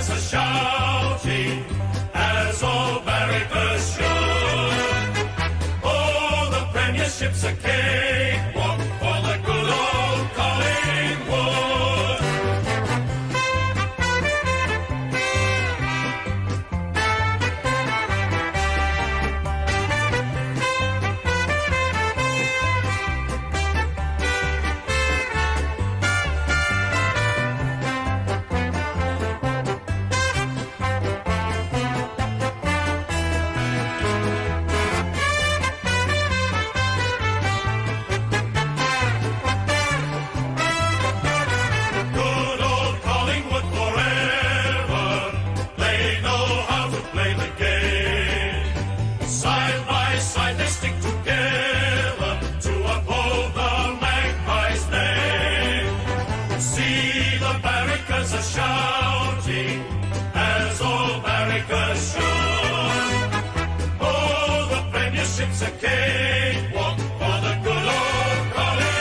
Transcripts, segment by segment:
barrackers are shouting, as all barrackers should. Oh, the premiership's a cakewalk for the good old Collingwood. Good old Collingwood forever, they know how to play the game. Side by side they stick together to uphold the Magpies' name. See the barrackers are shouting, as all barrackers should. Oh, the premiership's a cakewalk for the good old Collingwood.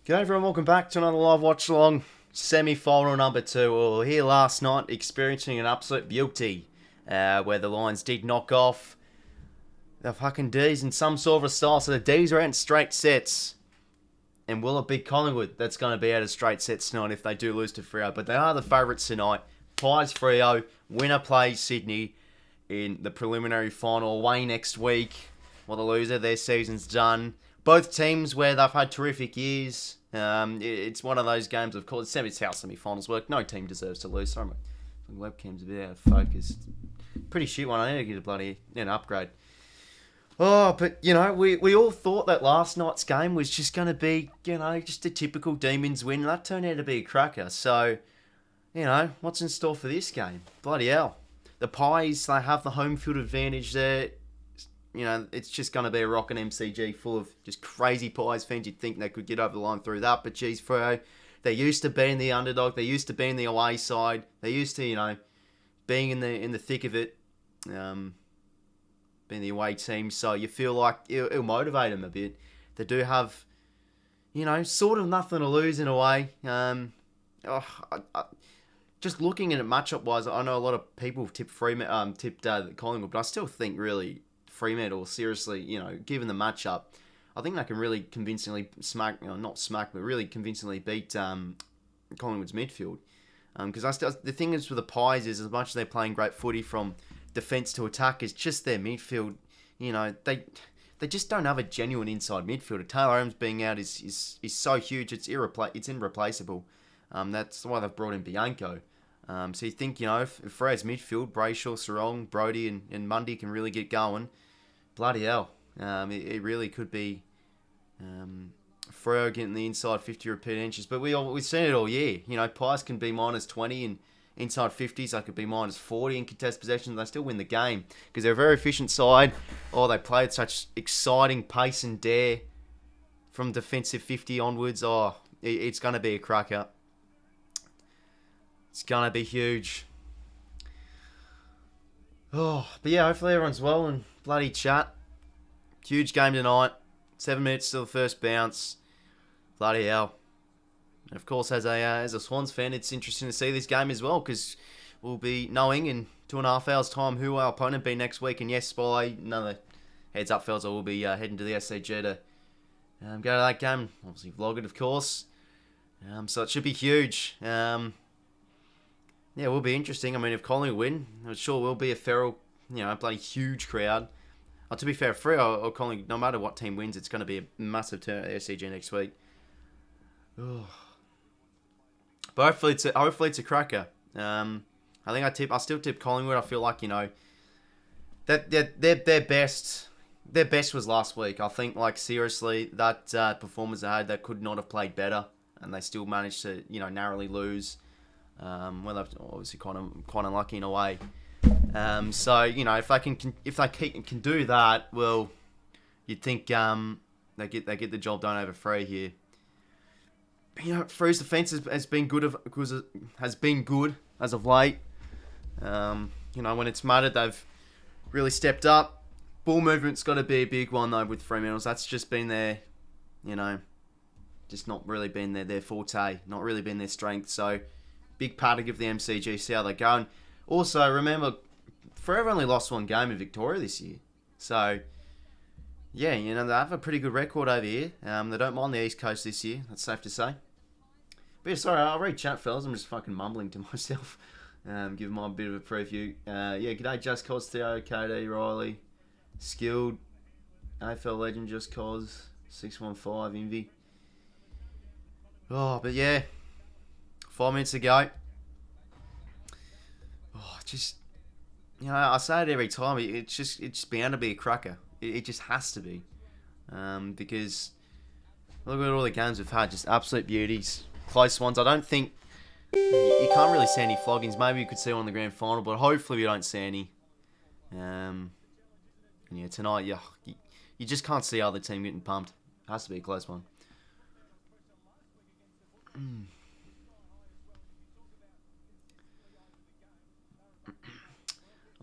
G'day everyone, welcome back to another live watch along. Semi-final number 2. We were here last night experiencing an absolute beauty where the Lions did knock off the fucking D's in some sort of a style. So the D's are out in straight sets. And will it be Collingwood that's going to be out of straight sets tonight if they do lose to Freo? But they are the favourites tonight. Pies Freo. Winner plays Sydney in the preliminary final away next week. Well, the loser, their season's done. Both teams where they've had terrific years. It's one of those games, of course. It's how semi-finals work. No team deserves to lose. Sorry, my webcam's a bit out of focus. Pretty shit one. I need to get a bloody upgrade. Oh, but, we all thought that last night's game was just going to be, just a typical Demons win. That turned out to be a cracker. So, what's in store for this game? Bloody hell. The Pies, they have the home field advantage there. It's just going to be a rockin' MCG full of just crazy Pies fans. You'd think they could get over the line through that. But, geez, Freo, they're used to being the underdog. They're used to being the away side. They're used to, being in the thick of it. Being the away team, so you feel like it'll motivate them a bit. They do have, sort of nothing to lose in a way. Just looking at it matchup wise, I know a lot of people tipped Collingwood, but I still think really Fremantle, seriously, given the matchup, I think they can really convincingly really convincingly beat Collingwood's midfield. Because the thing is with the Pies is as much as they're playing great footy from defence to attack, is just their midfield. They just don't have a genuine inside midfielder. Taylor Adams being out is so huge, it's irreplaceable. That's why they've brought in Bianco. So you think, if Freya's midfield, Brayshaw, Sarong, Brody and Mundy can really get going, bloody hell. It really could be Freo getting the inside 50 repeat inches. But we've seen it all year. Pies can be -20 and inside 50s, they could be -40 in contest possession. They still win the game because they're a very efficient side. Oh, they play at such exciting pace and dare from defensive 50 onwards. Oh, it's going to be a cracker. It's going to be huge. Oh, but yeah, hopefully everyone's well and bloody chat. Huge game tonight. 7 minutes till the first bounce. Bloody hell. And of course, as a Swans fan, it's interesting to see this game as well because we'll be knowing in 2.5 hours' time who our opponent be next week. And yes, by another heads up, fellas, I will be heading to the SCG to go to that game. Obviously, vlog it, of course. So it should be huge. Yeah, it will be interesting. I mean, if Collingwood win, it sure will be a feral, bloody huge crowd. To be fair, Freo or Collingwood, no matter what team wins, it's going to be a massive turn at the SCG next week. But hopefully it's a cracker. I still tip Collingwood. I feel like that their best was last week. I think seriously that performance they had, they could not have played better, and they still managed to narrowly lose. Well, they're obviously quite unlucky in a way. So if they can do that, well, you'd think they get the job done over Free here. Free's defence has been good as of late. When it's mattered, they've really stepped up. Ball movement's got to be a big one though with Fremantle. That's just been their, just not really been their forte, not really been their strength. So big part to give the MCG, see how they go. And also remember, Freo only lost one game in Victoria this year. So yeah, they have a pretty good record over here. They don't mind the East Coast this year. That's safe to say. But yeah, sorry, I'll read chat, fellas. I'm just fucking mumbling to myself. Give my bit of a preview. G'day, Just Cause, Theo, KD, Riley, Skilled, AFL legend, Just Cause, 615, 𝐼𝐴. Oh, but yeah, 5 minutes to go. Oh, just, I say it every time. It's bound to be a cracker. It just has to be, because look at all the games we've had, just absolute beauties, close ones. I don't think you can't really see any floggings. Maybe you could see one in the grand final, but hopefully we don't see any. And yeah, tonight, you just can't see other team getting pumped. It has to be a close one. I'm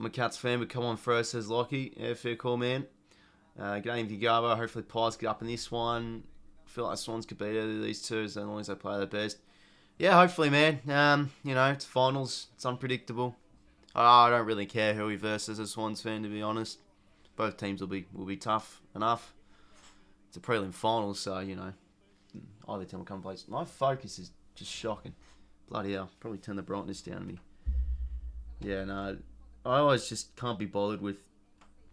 a Cats fan, but come on first, says Lockie. Yeah, fair call, man. G'day, Vigava. Hopefully Pies get up in this one. I feel like Swans could beat either of these two as long as they play their best. Yeah, hopefully, man. It's finals. It's unpredictable. I don't really care who we verse as a Swans fan, to be honest. Both teams will be tough enough. It's a prelim final, so, either team will come play. My focus is just shocking. Bloody hell. Probably turn the brightness down on me. Yeah, no. I always just can't be bothered with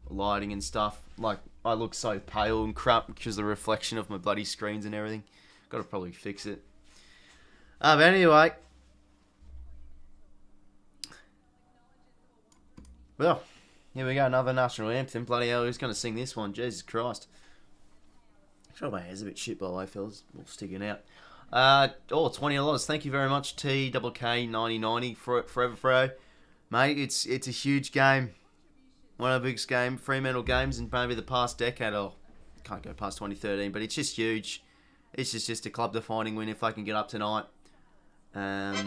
lighting and stuff. Like, I look so pale and crap because of the reflection of my bloody screens and everything. Gotta probably fix it. But anyway. Well, here we go. Another national anthem. Bloody hell, who's going to sing this one? Jesus Christ. Actually, my hair's a bit shit, by the way, fellas. All sticking out. $20. Thank you very much, 𝐷𝐿𝐾 9090 𝗏𝗏. Mate, it's a huge game. One of the biggest Fremantle games in maybe the past decade. Oh, can't go past 2013, but it's just huge. It's just a club-defining win if I can get up tonight. But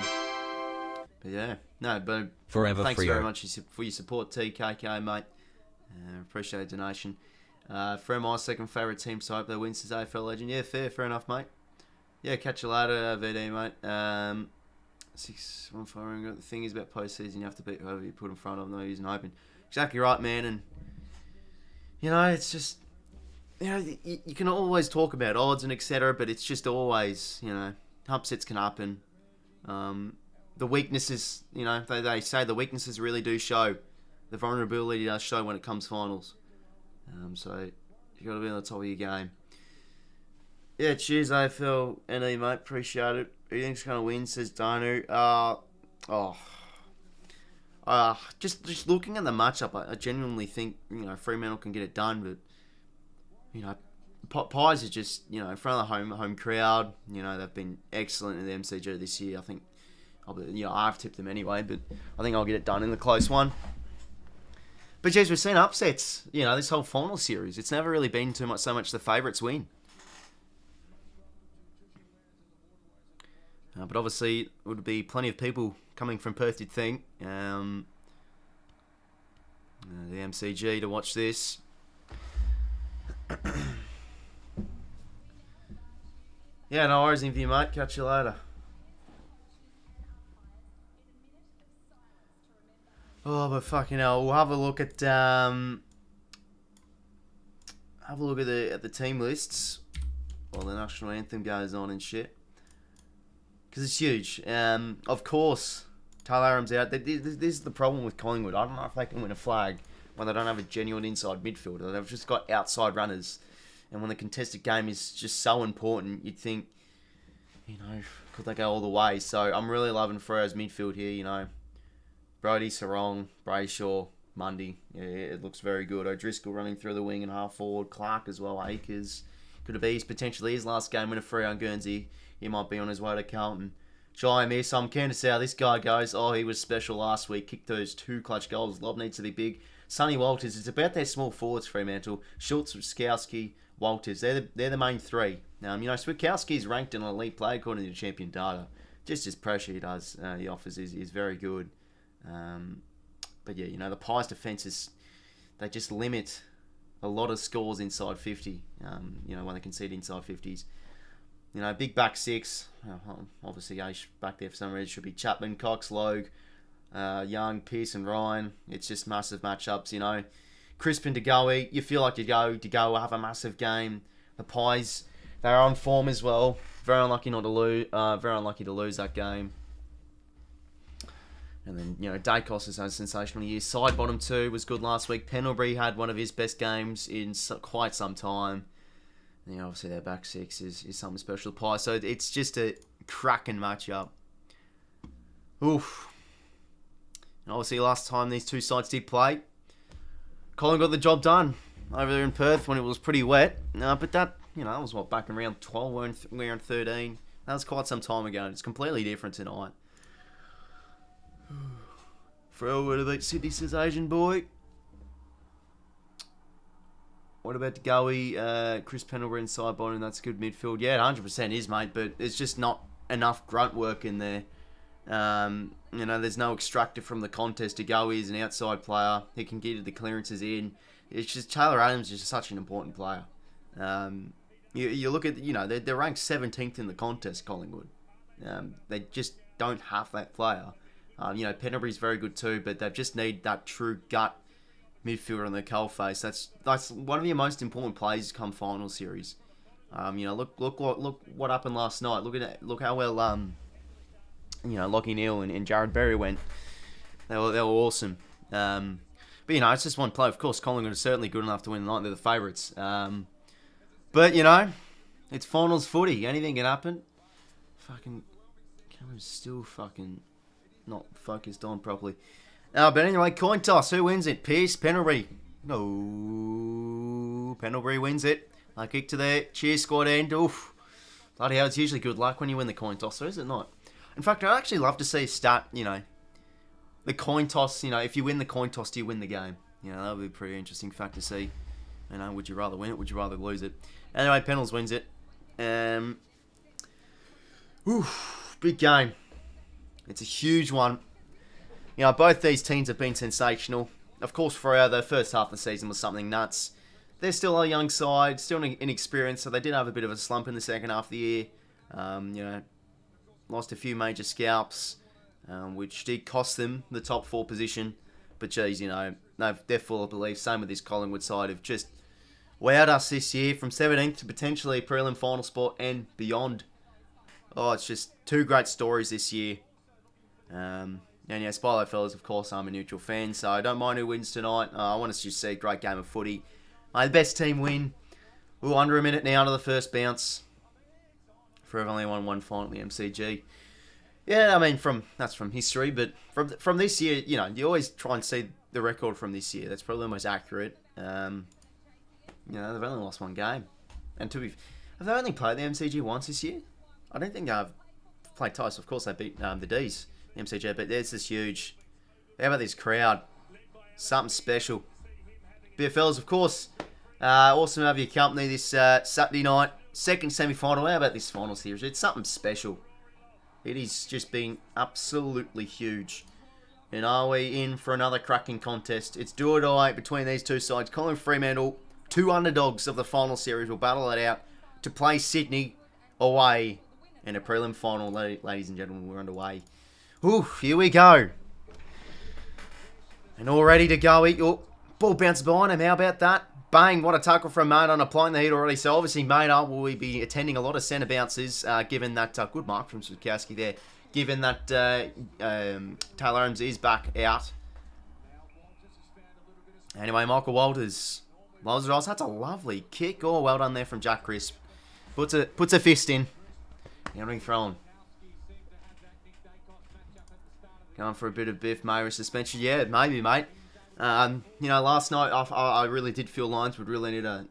yeah, no, but Forever thanks Freo. very much for your support, TKK, mate. Appreciate the donation. Fremantle, second favourite team, so I hope they win, says AFL legend. Yeah, fair enough, mate. Yeah, catch you later, VD, mate. 6-1-4. The thing is about postseason, you have to beat whoever you put in front of, no using hoping. Exactly right, man. And you know, it's just, you know, you can always talk about odds and etc., but it's just always, you know, upsets can happen. The weaknesses, you know, they say the weaknesses really do show. The vulnerability does show when it comes finals. So you got to be on the top of your game. Yeah, cheers AFL NE, mate. Appreciate it. Who you think's going to win, says Danu. Just looking at the matchup, I genuinely think, you know, Fremantle can get it done, but, you know, Pies are just, you know, in front of the home crowd. You know, they've been excellent in the MCG this year. I think, I've tipped them anyway, but I think I'll get it done in the close one. But, geez, we've seen upsets, you know, this whole final series. It's never really been so much the favourites win. But obviously, there would be plenty of people coming from Perth, you'd think. The MCG to watch this. Yeah, no worries in you, mate. Catch you later. Oh, but fucking hell, we'll have a look at the team lists while the national anthem goes on and shit. Because it's huge. Of course, Tyler Adams out. This is the problem with Collingwood. I don't know if they can win a flag when they don't have a genuine inside midfielder. They've just got outside runners. And when the contested game is just so important, you'd think, you know, could they go all the way? So I'm really loving Freo's midfield here, you know. Brodie, Sarong, Brayshaw, Mundy. Yeah, it looks very good. O'Driscoll running through the wing and half forward. Clark as well. Akers. Could it be potentially his last game in a Freo on Guernsey? He might be on his way to Carlton. Shy here, so I'm keen to see how this guy goes. Oh, he was special last week. Kicked those 2 clutch goals. Lob needs to be big. Sonny Walters. It's about their small forwards, Fremantle. Schultz, 𝐓𝐴𝐿𝐶, Walters. They're the main 3. You know, 𝐓𝐴𝐿𝐶 is ranked an elite player according to champion data. Just his pressure he offers is very good. But yeah, you know, the Pies' defences, they just limit a lot of scores inside 50. You know, when they concede inside 50s. You know, big back 6. Obviously, Ace back there for some reason should be Chapman, Cox, Logue, Young, Pearce, and Ryan. It's just massive matchups. You know, Crispin, Teqoy. You feel like Teqoy will have a massive game. The Pies, they're on form as well. Very unlucky not to lose. Very unlucky to lose that game. And then, you know, Dacos has had a sensational year. Side bottom 2 was good last week. Pendlebury had one of his best games in quite some time. And, you know, obviously their back 6 is something special to Pie. So it's just a cracking matchup. Oof. And obviously last time these two sides did play, Colin got the job done over there in Perth when it was pretty wet. But that, you know, that was back in round 12, we're in 13. That was quite some time ago. It's completely different tonight. Freo would have beat Sydney, says Asian boy. What about Teqoy, Chris Pendlebury and Sidebone, and that's good midfield? Yeah, 100% is, mate, but there's just not enough grunt work in there. You know, there's no extractor from the contest. Teqoy is an outside player. He can get the clearances in. It's just Taylor Adams is just such an important player. You look at, you know, they're ranked 17th in the contest, Collingwood. They just don't have that player. You know, Pendlebury's very good too, but they just need that true gut midfielder on their coalface. That's one of your most important plays come final series. You know, look what happened last night. Look how well you know, Lachie Neale and Jared Berry went. They were awesome. But, you know, it's just one play. Of course, Collingwood is certainly good enough to win tonight. They're the favourites. But, you know, it's finals footy. Anything can happen. Fucking camera's still fucking not focused on properly. But anyway, coin toss. Who wins it? Pearce, Pendlebury. No. Pendlebury wins it. I kick to the cheer squad end. Oof. Bloody hell, it's usually good luck when you win the coin toss, or is it not? In fact, I'd actually love to see a stat, you know, the coin toss, you know, if you win the coin toss, do you win the game? You know, that would be a pretty interesting fact to see. You know, would you rather win it? Would you rather lose it? Anyway, Pendles wins it. Big game. It's a huge one. You know, both these teams have been sensational. Of course, for the first half of the season was something nuts. They're still a young side, still inexperienced, so they did have a bit of a slump in the second half of the year. You know, lost a few major scalps, which did cost them the top 4 position. But geez, you know, they're full of belief. Same with this Collingwood side have just wowed us this year from 17th to potentially prelim final spot and beyond. Oh, it's just 2 great stories this year. And yeah, Spilo fellas, of course, I'm a neutral fan, so I don't mind who wins tonight. I want to just see a great game of footy. The best team win. We're under a minute now to the first bounce. Forever only won one final at the MCG. Yeah, I mean, that's from history, but from this year, you know, you always try and see the record from this year. That's probably the most accurate. You know, they've only lost 1 game. And have they only played the MCG once this year? I don't think they've played twice. Of course, they beat the D's, the MCG, but there's this huge. How about this crowd? Something special. BFLs, of course. Awesome to have your company this Saturday night. Second semi-final. How about this final series? It's something special. It is just been absolutely huge. And are we in for another cracking contest? It's do or die between these two sides. Collingwood, Fremantle, 2 underdogs of the final series will battle it out to play Sydney away in a prelim final. Ladies and gentlemen, we're underway. Ooh, here we go. And all ready to go. Oh, ball bounced behind him. How about that? Bang, what a tackle from Maynard, applying the heat already. So obviously Maynard will be attending a lot of centre bounces, given that, good mark from 𝐓𝐶𝐞 there, given that Taylor Adams is back out. Anyway, Michael Walters, that's a lovely kick. Oh, well done there from Jack Crisp. Puts a fist in. Ring thrown. Going for a bit of Biff Mayer's suspension. Yeah, maybe, mate. You know, last night I really did feel Lions would really need to,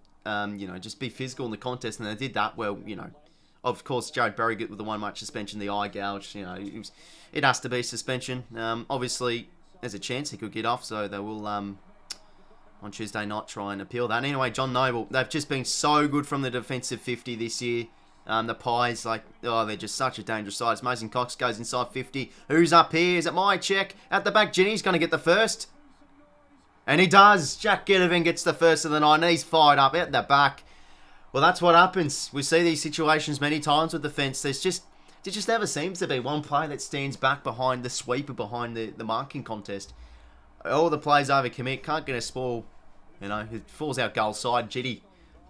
you know, just be physical in the contest, and they did that. Well, you know, of course, Jared Berrigan with the 1 match suspension, the eye gouge, you know, it has to be suspension. Obviously, there's a chance he could get off, so they will, on Tuesday night, try and appeal that. Anyway, John Noble, they've just been so good from the defensive 50 this year. The Pies, like, oh, they're just such a dangerous side. It's Mason Cox goes inside 50. Who's up here? Is it my check? At the back, Ginny's going to get the first. And he does. Jack 𝐻𝐿𝐿 gets the first of the night. And he's fired up at the back. Well, that's what happens. We see these situations many times with defence. There just never seems to be one player that stands back behind the sweeper, behind the marking contest. All the plays overcommit. Can't get a spoil. You know, it falls out goal side. Jitty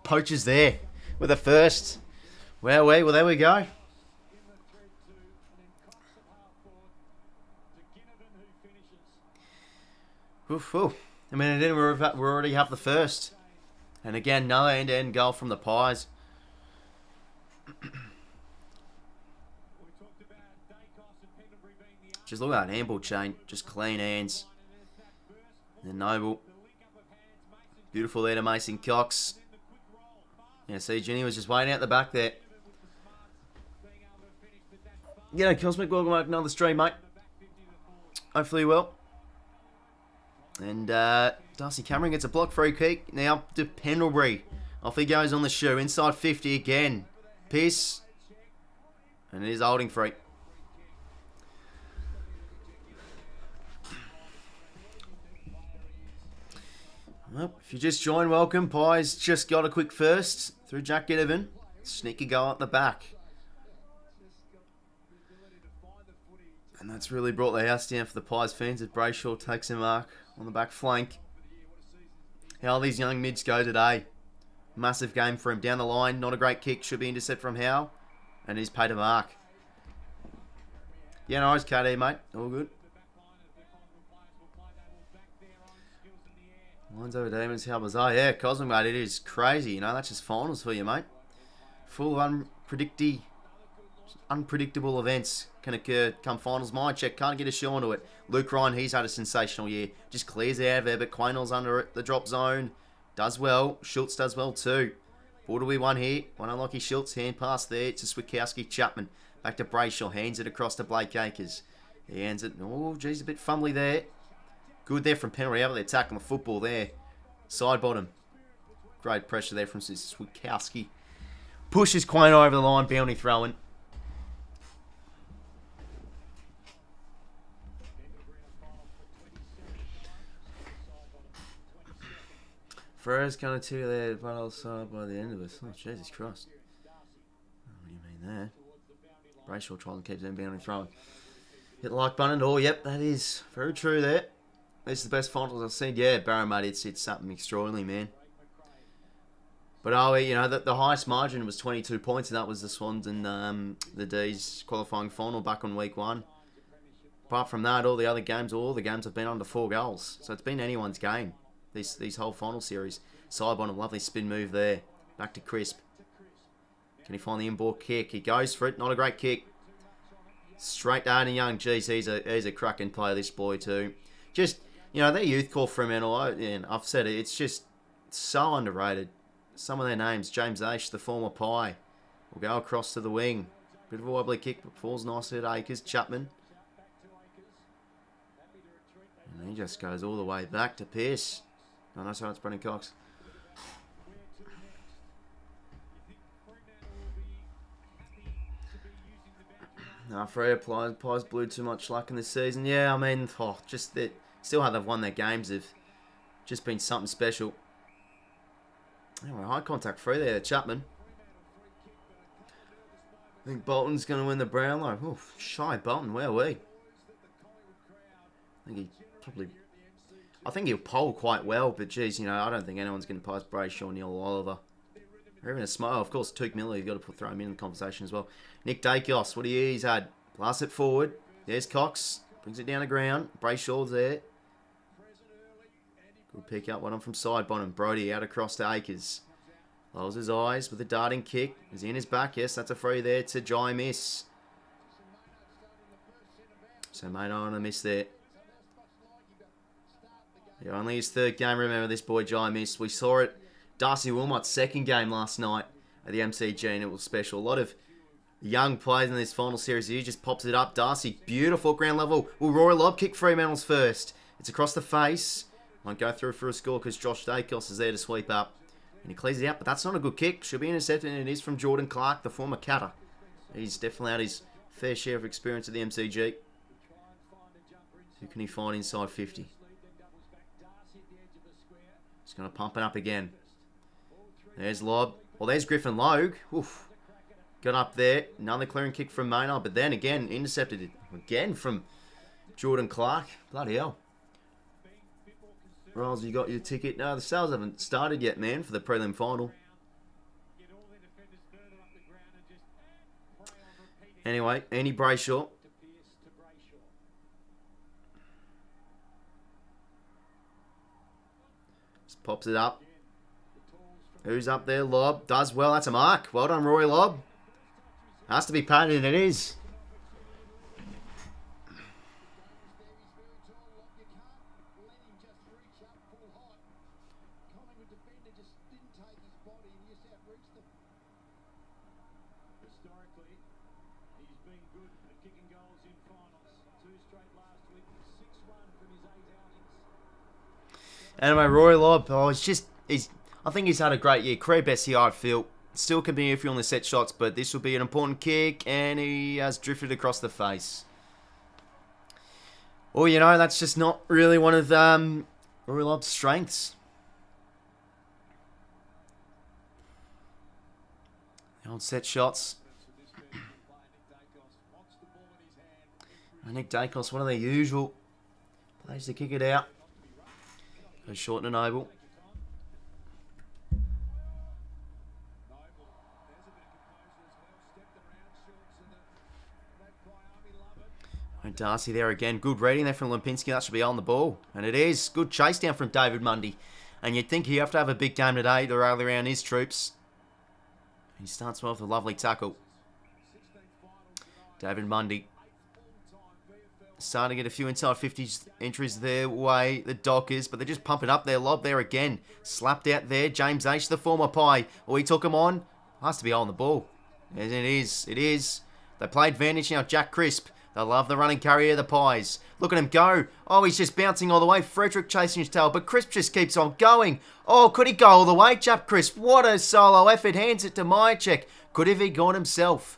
poaches there with a first. Well, there we go. Oof, oof. I mean, we already have the first. And again, another end-to-end goal from the Pies. Just look at that handball chain. Just clean hands. And Noble. Beautiful there to Mason Cox. Yeah, see, Ginny was just waiting out the back there. You know, Cosmic, welcome back to another stream, mate. Hopefully you will. And Darcy Cameron gets a block free kick. Now to Pendlebury. Off he goes on the shoe. Inside 50 again. Pearce. And it is holding free. Well, if you just joined, welcome. Pies just got a quick first through Jack 𝐻𝐿𝐿. Sneaky goal at the back. And that's really brought the house down for the Pies fans as Brayshaw takes a mark on the back flank. How these young mids go today. Massive game for him. Down the line, not a great kick. Should be intercept from Howe. And he's paid a mark. Yeah, nice cut here, mate. All good. Lions over Demons, how bizarre. Yeah, Cosmic, mate, it is crazy. You know, that's just finals for you, mate. Full of unpredictable events can occur come finals. Mind check, can't get a show onto it. Luke Ryan, he's had a sensational year. Just clears out of there, but Quaynell's under the drop zone. Does well. Schultz does well too. 4-1 here. One unlucky Schultz. Hand pass there to 𝐓𝐿𝐴𝐥𝐝. Back to Brayshaw. Hands it across to Blake Acres. He hands it. Oh, geez, a bit fumbly there. Good there from penalty out. They're tackling the football there. Side bottom. Great pressure there from 𝐓𝐿𝐴𝐥𝐝. Pushes Quaynell over the line. Bounty throwing. Ferrer's going to tell their battle side by the end of this. Oh, Jesus Christ. What do you mean there? Brayshaw trying to keep them boundary throwing. Hit the like button. Oh, yep, that is very true there. This is the best finals I've seen. Yeah, Barrow, mate, it's something extraordinary, man. But, oh, you know, the highest margin was 22 points, and that was the Swans and the D's qualifying final back on week 1. Apart from that, all the games have been under 4 goals. So it's been anyone's game. These whole final series. Side bottom, lovely spin move there. Back to Crisp. Can he find the inboard kick? He goes for it. Not a great kick. Straight to Arden Young. Jeez, he's a cracking player, this boy too. Just, you know, their youth call Fremantle, and I've said it, it's just so underrated. Some of their names. James H, the former Pie, will go across to the wing. Bit of a wobbly kick, but falls nicely at Acres. Chapman. And he just goes all the way back to Pearce. No, sorry, it's Brendan Cox. No, Freo Pies blew too much luck in this season. Yeah, I mean, just that. Still how they've won their games have just been something special. Anyway, high contact free there, Chapman. I think Bolton's going to win the Brownlow. Oh, shy Bolton, where are we? I think he'll poll quite well, but geez, you know, I don't think anyone's going to pass Brayshaw, Neil Oliver. Or even a smile. Of course, Tuke Miller, you've got to throw him in the conversation as well. Nick Dacos, what he's had. Pass it forward. There's Cox. Brings it down the ground. Brayshaw's there. Good pick up. One on from side bottom. Brody out across to Acres. Lowers his eyes with a darting kick. Is he in his back? Yes, that's a free there to Jai Miss. So Maynard on a miss there. Yeah, only his 3rd game. Remember this boy, Jai Miss. We saw it. 𝘼𝐴𝐿𝐴𝐿𝐼𝐻𝐵 2nd game last night at the MCG, and it was special. A lot of young players in this final series. He just pops it up. 𝘼𝐼𝐿𝐴𝐿𝐼, beautiful ground level. Will Roy Lobb kick Fremantle's first? It's across the face. Won't go through for a score because Josh Dacos is there to sweep up. And he clears it out, but that's not a good kick. Should be intercepted, and it is from Jordan Clark, the former cutter. He's definitely had his fair share of experience at the MCG. Who can he find inside 50? He's going to pump it up again. There's Lobb. Well, there's Griffin Logue. Oof. Got up there. Another clearing kick from Maynard, but then again, intercepted it again from Jordan Clark. Bloody hell. Riles, you got your ticket? No, the sales haven't started yet, man, for the prelim final. Anyway, Andy Brayshaw. Just pops it up. Who's up there? Lobb. Does well. That's a mark. Well done, Roy Lobb. Has to be patented, and it is. Anyway, Roy Lobb, I think he's had a great year. Career best here, I feel. Still can be iffy on the set shots, but this will be an important kick, and he has drifted across the face. Well, you know, that's just not really one of Roy Lobb's strengths. The old set shots. Nick Dacos, one of their usual. Plays to kick it out. Goes short and Noble. And Darcy there again. Good reading there from 𝐼𝐿𝐴𝐿𝐼𝐻𝐵. That should be on the ball. And it is. Good chase down from David Mundy. And you'd think he'd have to have a big game today to rally around his troops. He starts well with a lovely tackle. David Mundy. Starting to get a few inside 50s entries their way, the Dockers, but they're just pumping up their lob there again. Slapped out there, James H, the former Pie. Oh, he took him on. Has to be on the ball. It is. They play advantage now, Jack Crisp. They love the running carrier, the Pies. Look at him go. Oh, he's just bouncing all the way. Frederick chasing his tail, but Crisp just keeps on going. Oh, could he go all the way? Jack Crisp, what a solo effort. Hands it to 𝐼𝐻𝐿𝐴. Could have he gone himself?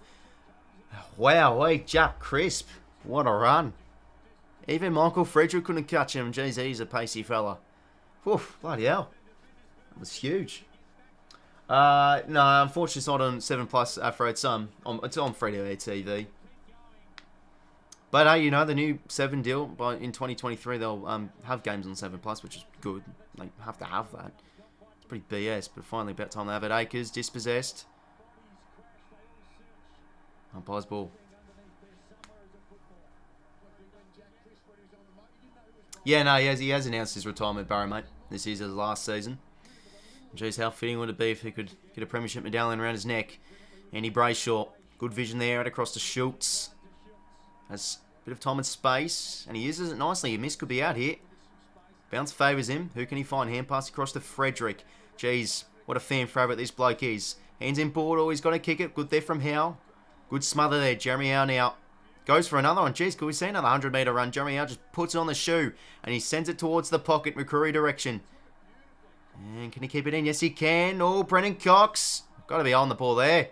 Wow, hey, Jack Crisp. What a run. Even Michael Frederick couldn't catch him. Jeez, he's a pacey fella. Whew, bloody hell. That was huge. No, unfortunately it's not on 7 Plus Afro. It's on free-to-air TV. But hey, you know, the new 7 deal, in 2023 they'll have games on 7 Plus, which is good. They have to have that. It's pretty BS, but finally about time they have it. Acres, dispossessed. Umpire's ball. Yeah, no, he has announced his retirement, Barrow, mate. This is his last season. Jeez, how fitting would it be if he could get a premiership medallion around his neck. Andy Brayshaw, good vision there, out across to 𝐓𝐡𝐞. Has a bit of time and space, and he uses it nicely. A miss could be out here. Bounce favours him. Who can he find? Hand pass across to Frederick. Jeez, what a fan favourite this bloke is. Hands in board, oh, he's going to kick it. Good there from 𝐼𝐻𝐿. Good smother there, Jeremy 𝐼𝐻 now. Goes for another one. Jeez, could we see another 100-metre run? Jeremy 𝐼𝐻𝐿 just puts it on the shoe, and he sends it towards the pocket, 𝘿𝐿𝐴 direction. And can he keep it in? Yes, he can. Oh, Brennan Cox. Got to be on the ball there.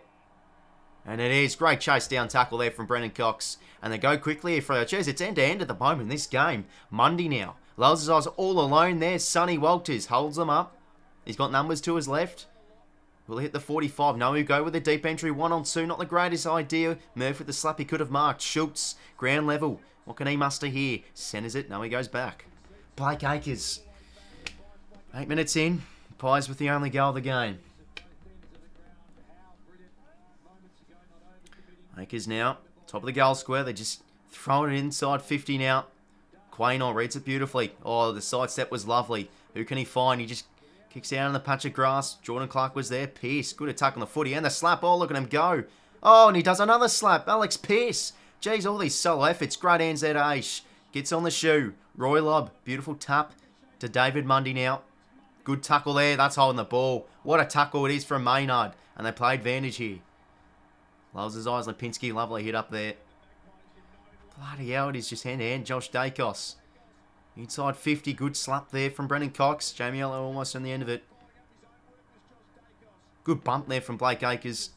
And it is. Great chase down tackle there from Brennan Cox. And they go quickly here for our chairs. It's end-to-end at the moment in this game. Mundy now. Lulls his eyes all alone there. Sonny Walters holds them up. He's got numbers to his left. Will he hit the 45? No, he'll go with a deep entry. 1-on-2. Not the greatest idea. Murph with the slap he could have marked. 𝐓𝐿𝐴. Ground level. What can he muster here? Centres it. No, he goes back. Blake Acres. 8 minutes in. Pies with the only goal of the game. Acres now. Top of the goal square. They're just throwing it inside 50 now. Quaynor reads it beautifully. Oh, the sidestep was lovely. Who can he find? He just kicks out on the patch of grass. Jordan Clark was there. Pearce. Good attack on the footy. And the slap. Oh, look at him go. Oh, and he does another slap. Alex Pearce. Jeez, all these solo efforts. Great hands there to 𝐼𝐻𝐿𝐴. Gets on the shoe. Roy Lobb. Beautiful tap to David Mundy now. Good tackle there. That's holding the ball. What a tackle it is from Maynard. And they play advantage here. Lulls his eyes. 𝐿𝐴. Lovely hit up there. Bloody hell, it is just hand-to-hand. Josh Dacos. Inside 50. Good slap there from Brennan Cox. Jamie Elliotte almost on the end of it. Good bump there from Blake Acres.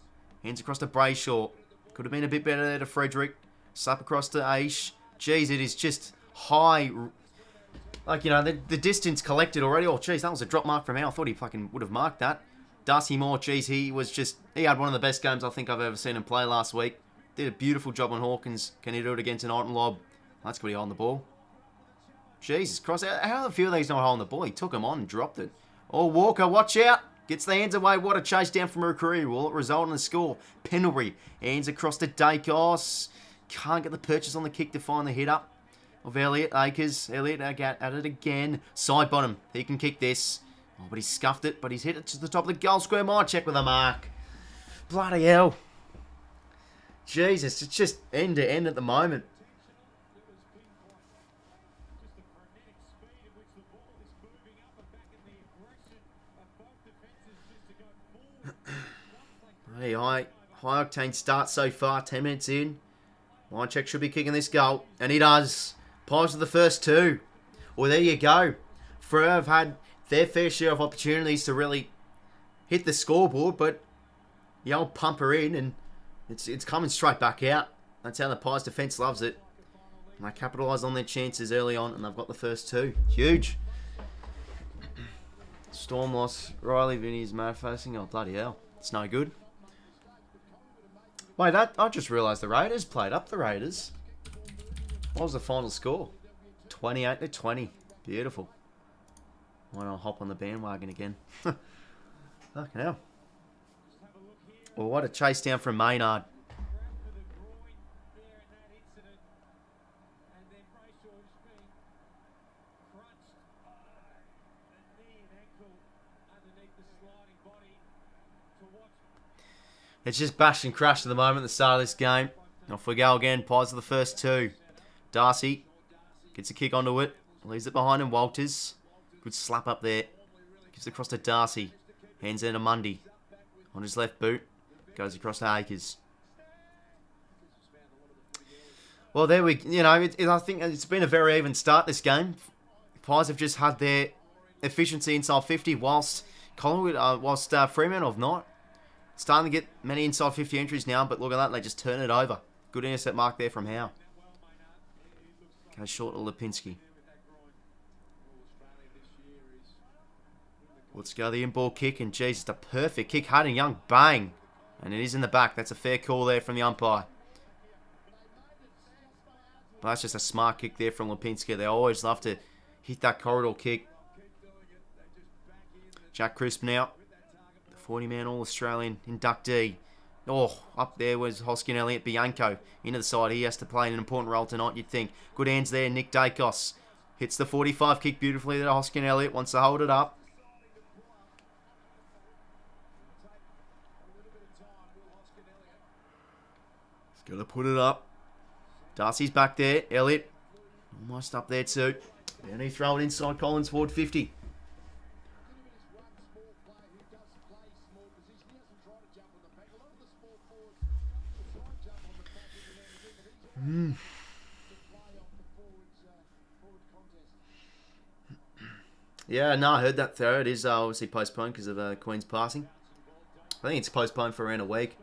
Hands across to Brayshaw. Could have been a bit better there to Frederick. Slap across to 𝐼𝐻𝐿𝐴. Jeez, it is just high. Like, you know, the distance collected already. Oh, jeez, that was a drop mark from 𝐼𝐻𝐿𝐴. I thought he fucking would have marked that. Darcy Moore, jeez, he had one of the best games I think I've ever seen him play last week. Did a beautiful job on Hawkins. Can he do it again tonight on lob? That's good, he holding the ball. Jesus Christ, how are the few of these not holding the ball? He took him on and dropped it. Oh, Walker, watch out. Gets the hands away. What a chase down from 𝘿𝐿𝐴. Will it result in a score? Pendlebury. Hands across to Dacos. Can't get the purchase on the kick to find the hit up of 𝐿𝐴. 𝐿𝐴 at it again. Side bottom. He can kick this. Oh, but he's scuffed it. But he's hit it to the top of the goal square. 𝐼𝐻𝐿𝐴 with a mark. Bloody hell. Jesus, it's just end-to-end at the moment. Hey, high octane start so far. 10 minutes in. 𝐼𝐻𝐿𝐴 should be kicking this goal. And he does. Pies with the first two. Well, there you go. Freo have had their fair share of opportunities to really hit the scoreboard, but the old pumper in, and it's coming straight back out. That's how the Pies defence loves it. And they capitalise on their chances early on, and they've got the first two. Huge. Storm loss. Riley Vinny's mad facing. Oh, bloody hell. It's no good. Wait, I just realised the Raiders played up the Raiders. What was the final score? 28-20. Beautiful. Why not hop on the bandwagon again? Fucking hell. Well, what a chase down from Maynard. It's just bash and crash at the moment at the start of this game. Off we go again. Pies are the first two. 𝐼𝐻𝐿𝐼 gets a kick onto it. Leaves it behind him. Walters. Good slap up there. Gives it across to 𝐼𝐻𝐿𝐼. Hands in to Mundy. On his left boot. Goes across to Acres. Well, there we... I think it's been a very even start this game. Pies have just had their efficiency inside 50 whilst Collingwood... Fremantle have not. Starting to get many inside 50 entries now, but look at that, they just turn it over. Good intercept mark there from Howe. Goes short to 𝐼𝐻𝐿𝐼. Let's go the in-ball kick, and geez, it's a perfect kick. 𝐼𝐻𝐿𝐼, bang. And it is in the back. That's a fair call there from the umpire. But that's just a smart kick there from 𝐼𝐻𝐿𝐼. They always love to hit that corridor kick. Jack Crisp now. 40-man All-Australian inductee. Oh, up there was 𝐼𝐻𝐿𝐼 𝐵ianco. Into the side. He has to play an important role tonight, you'd think. Good hands there, Nick Dacos. Hits the 45 kick beautifully there. 𝐻𝐻𝐿𝐼 wants to hold it up. He's got to put it up. Darcy's back there. Elliott. Almost up there too. And he throw it inside Collins forward 50. Yeah, no, I heard that throw. It is obviously postponed because of Queen's passing. I think it's postponed for around a week.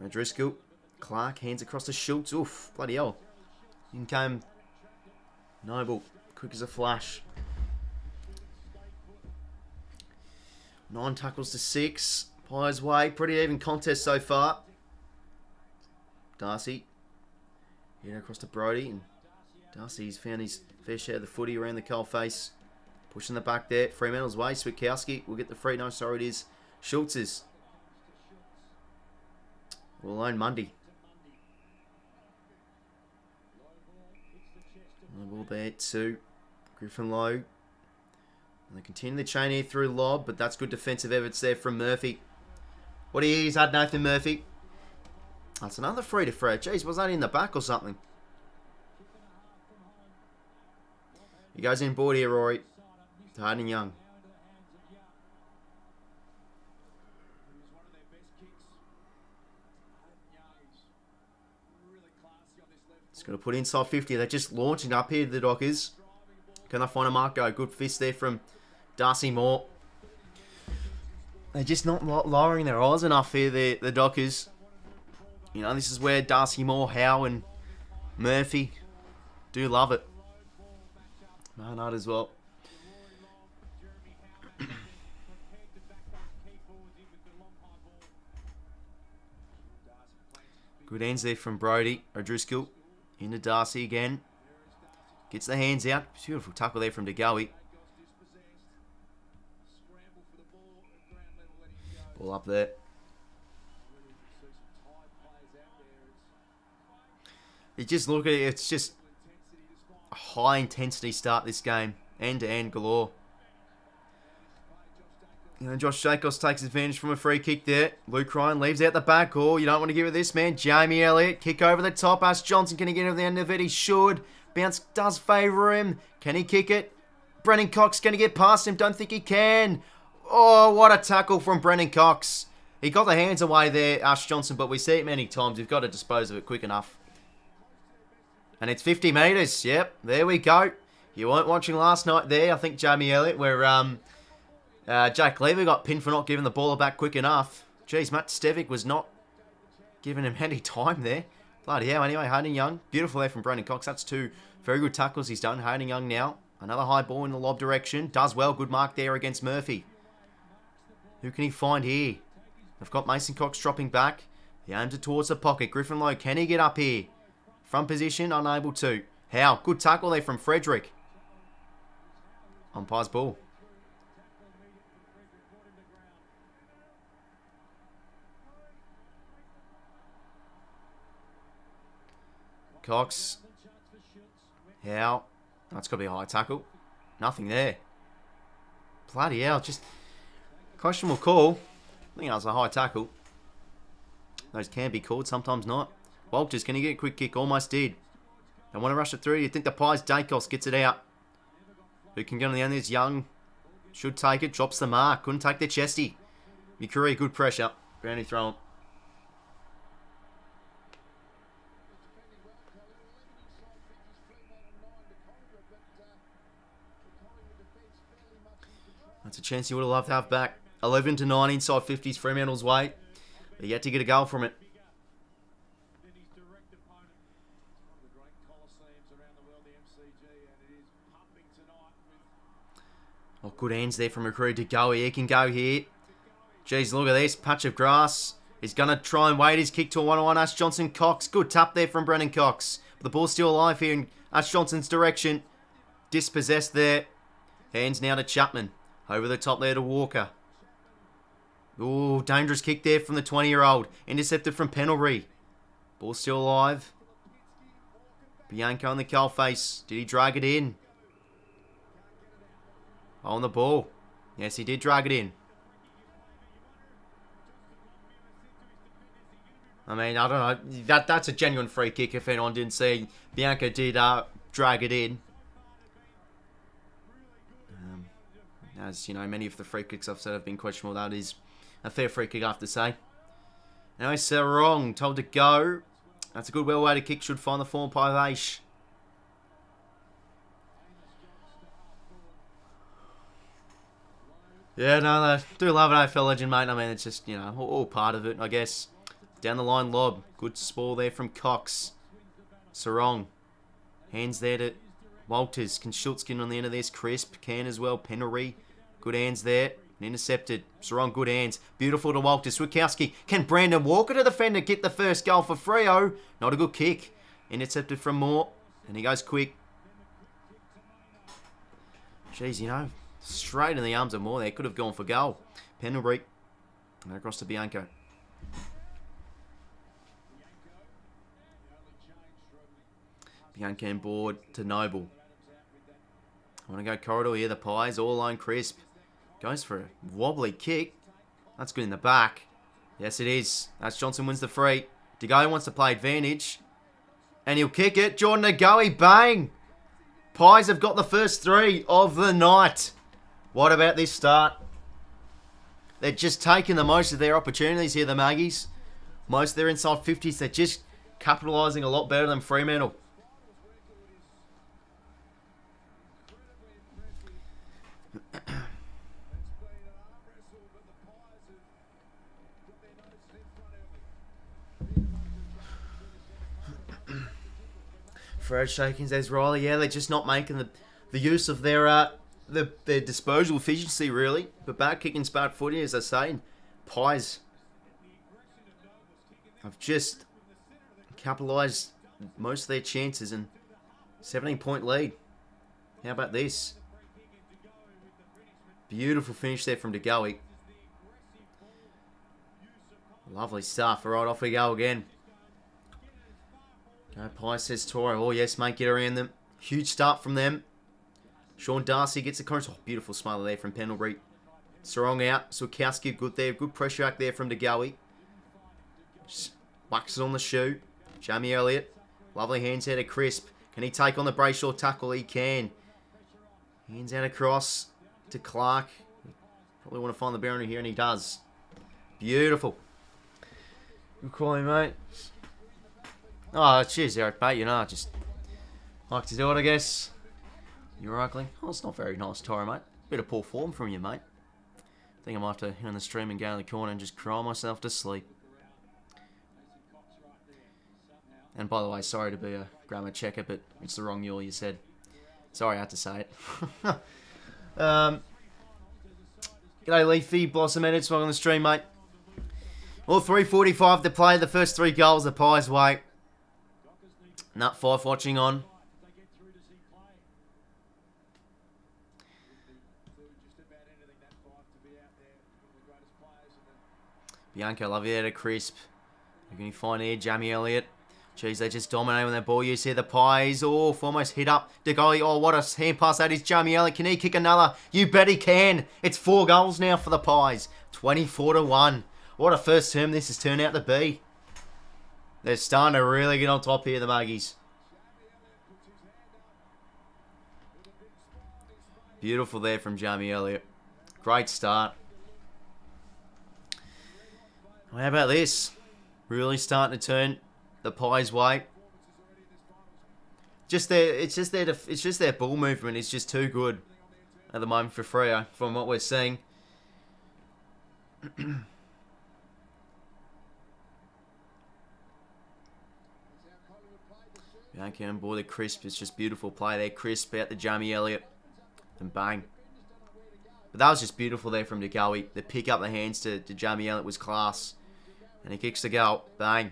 Driscoll. Clark hands across to Schultz. Oof, bloody hell. In came Noble. Quick as a flash. 9 tackles to 6. Pies way. Pretty even contest so far. Darcy. Hit across to Brody. And Darcy's found his fair share of the footy around the cold face. Pushing the back there. Fremantle's way. 𝐬𝐿𝐼 will get the free. No, sorry, it is Schultz's. We'll own Mundy. Ball there to Griffin Lowe. And they continue the chain here through lob, but that's good defensive efforts there from Murphy. What do you he's had, Nathan Murphy? That's another free to Fred. Jeez, was that in the back or something? He goes in board here, Rory. To 𝐼𝐻𝐿𝐼. Just got to put inside 50. They're just launching up here, the Dockers. Can they find a mark? Go. Good fist there from Darcy Moore. They're just not lowering their eyes enough here, the Dockers. You know, this is where Darcy Moore, Howe and Murphy do love it. Reinhart as well. Good ends there from Brody. Driscoll. Into Darcy again. Gets the hands out. Beautiful tackle there from Teqoy. Ball up there. You just look at it. It's just a high intensity start this game. End to end galore. And Josh Jacobs takes advantage from a free kick there. Luke Ryan leaves out the back. Oh, you don't want to give it this man. Jamie Elliott. Kick over the top. Ash Johnson, can he get to the end of it? He should. Bounce does favour him. Can he kick it? Brennan Cox, can he get past him? Don't think he can. Oh, what a tackle from Brennan Cox. He got the hands away there, Ash Johnson, but we see it many times. We've got to dispose of it quick enough. And it's 50 metres. Yep, there we go. You weren't watching last night there. I think Jamie Elliott, where Jack Lever got pinned for not giving the ball back quick enough. Jeez, Matt Stevic was not giving him any time there. Bloody hell. Anyway, 𝐼𝐻𝐿𝐼. Beautiful there from Brennan Cox. That's 2 very good tackles he's done. 𝐼𝐻𝐿𝐼 now. Another high ball in the lob direction. Does well. Good mark there against Murphy. Who can he find here? They've got Mason Cox dropping back. He aims it towards the pocket. Griffin Lowe, can he get up here? Front position, unable to. How? Good tackle there from Frederick. Umpire's ball. Cox. How? That's got to be a high tackle. Nothing there. Bloody hell, just questionable call. I think that was a high tackle. Those can be called, sometimes not. Walters, can he get a quick kick? Almost did. They want to rush it through. You think the Pies, Teqoy gets it out. Who can get on the end? This Young should take it. Drops the mark. Couldn't take the chesty. 𝐼𝐻𝐿𝐼, good pressure. Groundy throw him. That's a chance you would have loved to have back. 11-9 inside 50s Fremantle's way. But yet to get a goal from it. Oh, good hands there from 𝐼𝐻𝐿𝐼. He can go here. Jeez, look at this. Patch of grass. He's going to try and wait his kick to a 1-on-1. Ash Johnson-Cox. Good tap there from Brennan Cox. But the ball's still alive here in Ash Johnson's direction. Dispossessed there. Hands now to Chapman. Over the top there to Walker. Ooh, dangerous kick there from the 20-year-old. Intercepted from penalty. Ball still alive. Bianco on the coal face. Did he drag it in? On the ball. Yes, he did drag it in. I mean, I don't know. That's a genuine free kick if anyone didn't see. Bianco did drag it in. As you know, many of the free kicks I've said have been questionable. That is a fair free kick, I have to say. Now he's wrong. Told to go. That's a good well-weighted kick. Should find the form by 𝐼𝐻𝐿𝐼. Yeah, no, I do love an AFL legend, mate. I mean, it's just, you know, all part of it, I guess. Down the line lob. Good ball there from Cox. Sarong. Hands there to Walters. Can 𝐓𝐡𝐞 on the end of this. Crisp can as well. Penalty. Good hands there. Intercepted. Sarong, good hands. Beautiful to Walters. 𝐕𝐻𝐿𝐼. Can Brandon Walker to defender get the first goal for Freo? Not a good kick. Intercepted from Moore. And he goes quick. Jeez, you know, straight in the arms of Moore there. Could have gone for goal. Penalty. And across to Bianco. Bianco on board to Noble. I want to go corridor here. The Pies all alone. Crisp. Goes for a wobbly kick. That's good in the back. Yes, it is. That's Johnson wins the free. Teqoy wants to play advantage. And he'll kick it. Jordan Teqoy. Bang. Pies have got the first 3 of the night. What about this start? They're just taking the most of their opportunities here, the Maggies. Most of their inside 50s. They're just capitalising a lot better than Fremantle. Fred Shakins, there's Riley. Yeah, they're just not making the use of their disposal efficiency, really. But bad kicking, bad footy, as I say. Pies have just capitalised most of their chances and 17-point lead. How about this? Beautiful finish there from Teqoy. Lovely stuff. All right, off we go again. Go Pies, says Toro. Oh, yes, mate, get around them. Huge start from them. Shaun Dux gets a corner. Oh, beautiful smother there from penalty. Sarong out. 𝐕𝐻𝐿𝐼 good there. Good pressure act there from Teqoy. Whacks it on the shoe. 𝐼𝐻𝐿𝐼. Lovely hands out of Crisp. Can he take on the Brayshaw tackle? He can. Hands out across to Clark. Probably want to find the boundary here, and he does. Beautiful. Good calling, mate. Oh, cheers, Eric, mate. You know, I just like to do it, I guess. You're ugly. Oh, it's not very nice, Toro, mate. Bit of poor form from you, mate. I think I might have to hit on the stream and go in the corner and just cry myself to sleep. And by the way, sorry to be a grammar checker, but it's the wrong yawl you said. Sorry, I had to say it. G'day, Leafy. Blossom Edits. Welcome on the stream, mate. Well, 3:45 to play. The first 3 goals the Pies' way. Nut 5 watching on. Bianco, love you there to Crisp. Who can you find here? 𝐼𝐻𝐿𝐼. Jeez, they just dominate with that ball. You see the Pies. Oh, almost hit up. Teqoy. Oh, what a hand pass that is. 𝐼𝐻𝐿𝐼𝐻𝐿𝐼. Can he kick another? You bet he can. It's 4 goals now for the Pies. 24-1. What a first term this has turned out to be. They're starting to really get on top here, the Muggies. Beautiful there from 𝐼𝐻𝐿𝐼𝐻. Great start. Well, how about this? Really starting to turn the Pies' way. It's just their ball movement is just too good at the moment for Freo, from what we're seeing. Okay, on board the crisp. It's just beautiful play there. Crisp out the 𝐼𝐻𝐿𝐼𝐻. And bang. But that was just beautiful there from Teqoy. The pick up the hands to 𝐼𝐻𝐿𝐼𝐻 was class. And he kicks the goal. Bang.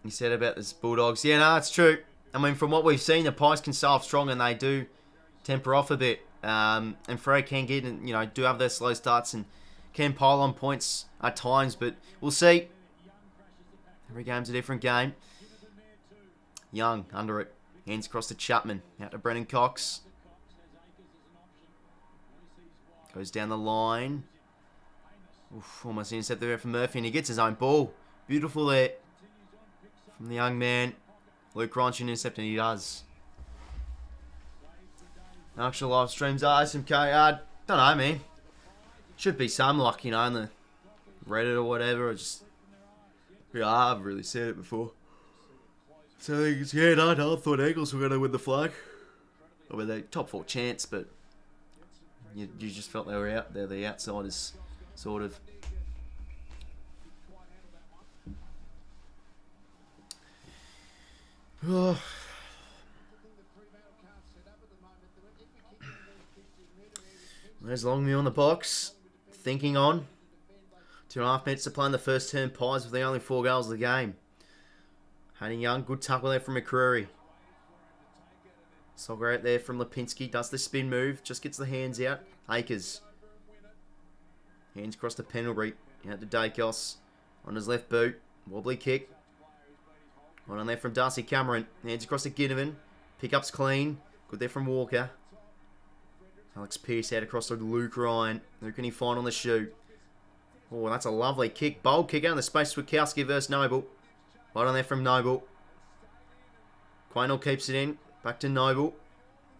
He said about this Bulldogs. Yeah, no, it's true. I mean, from what we've seen, the Pies can start off strong and they do temper off a bit. And Freo can get, do have their slow starts and can pile on points at times. But we'll see. Every game's a different game. Young under it. Hands across to Chapman. Out to Brennan Cox. Goes down the line. Oof, almost intercepted there from Murphy. And he gets his own ball. Beautiful there. From the young man. Luke Ryan should intercept, and he does. Actual live streams are 𝐼𝐻𝐿𝐼𝐻. Don't know, man. Should be some, like, in the Reddit or whatever. Or just... Yeah, I've really said it before. So I think it's, I thought Eagles were going to win the flag. Or with a top 4 chance, but you just felt they were out. They're the outsiders, sort of. There's Longmuir on the box. Thinking on. 2.5 minutes to play in the first term. Pies with the only 4 goals of the game. Hayden Young, good tackle there from McCreary. Sogger out there from 𝐼𝐻𝐿𝐼𝐻. Does the spin move. Just gets the hands out. 𝐼𝐻𝐿𝐼𝐻. Hands across to Pendlebury. Out to Daicos. On his left boot. Wobbly kick. One on there from Darcy Cameron. Hands across to Ginnivan. Pick-up's clean. Good there from Walker. Alex Pearce out across to Luke Ryan. Who can he find on the shoot? Oh, that's a lovely kick. Bold kick out in the space. 𝐬𝐿𝐼𝐻 versus Noble. Right on there from Noble. 𝐴𝐻𝐿𝐼𝐻 keeps it in. Back to Noble.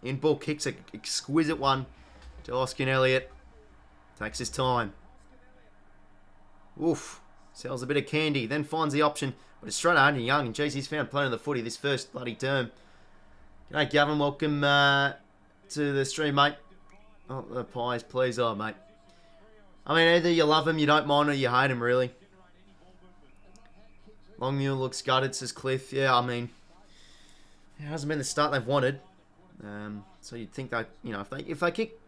In ball kicks an exquisite one to 𝐼𝐻𝐿𝐼𝐻. Takes his time. Oof. Sells a bit of candy. Then finds the option. But it's straight at Young. And geez, he's found plenty of the footy this first bloody term. G'day, Gavin. Welcome to the stream, mate. Oh, the Pies, please. Oh, mate. I mean, either you love him, you don't mind, or you hate him, really. Longmuir looks gutted, says Cliff. Yeah, I mean, it hasn't been the start they've wanted. So you'd think that, if they kick,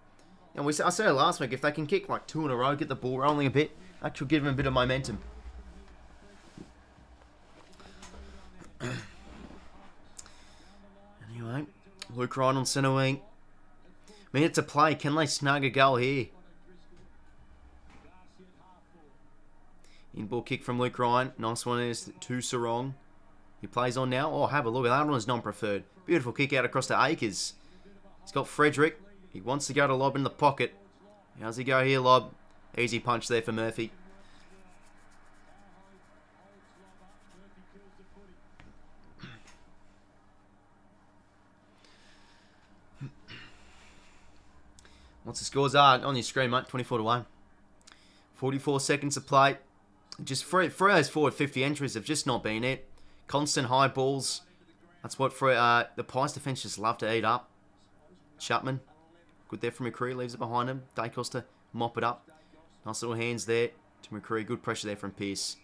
I said it last week, if they can kick like 2 in a row, get the ball rolling a bit, that should give them a bit of momentum. Anyway, Luke Ryan on centre wing. Minute to play. Can they snug a goal here? In-ball kick from Luke Ryan. Nice one is to Sarong. He plays on now. Oh, have a look at that one. Is non-preferred. Beautiful kick out across to 𝐻𝐿𝐼𝐻. He's got Frederick. He wants to go to Lob in the pocket. How's he go here, Lob? Easy punch there for Murphy. What's the scores are on your screen, mate? 24-1. 44 seconds to play. Just Freo's forward 50 entries have just not been it. Constant high balls. That's what the Pies defence just love to eat up. Chapman. Good there from McCreary. Leaves it behind him. Daicos to mop it up. Nice little hands there to McCreary. Good pressure there from Pearce.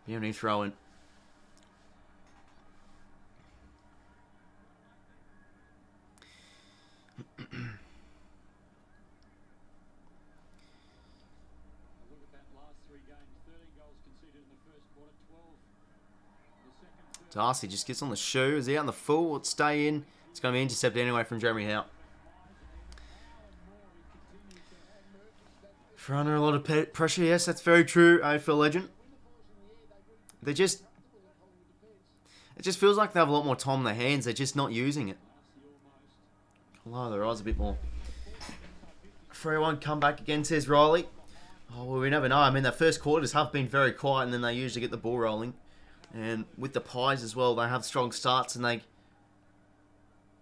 Beauty throwing. Darcy just gets on the shoe. Is he out on the full? Let's stay in. It's going to be intercepted anyway from Jeremy Howe. They're under a lot of pressure, yes, that's very true, AFL legend. They just... It just feels like they have a lot more time on their hands. They're just not using it. Lower their eyes a bit more. 3-1 comeback again, says Riley. Oh, well, we never know. I mean, their first quarters have been very quiet, and then they usually get the ball rolling. And with the Pies as well, they have strong starts, and they,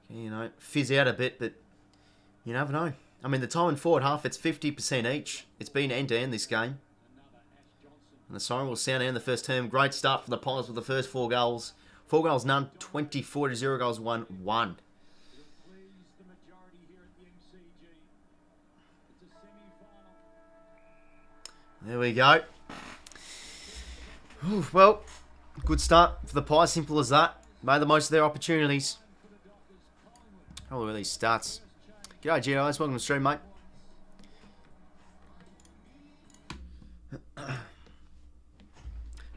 you know, fizz out a bit, but you never know. I mean, the time in forward half, it's 50% each. It's been end-to-end this game. And the siren will sound in the first term. Great start for the Pies with the first 4 goals. 4 goals, none. 24 to 0 goals, 1-1. There we go. Ooh, well, good start for the Pies. Simple as that. Made the most of their opportunities. Oh, look at these stats. G'day, JDOD. Welcome to the stream, mate.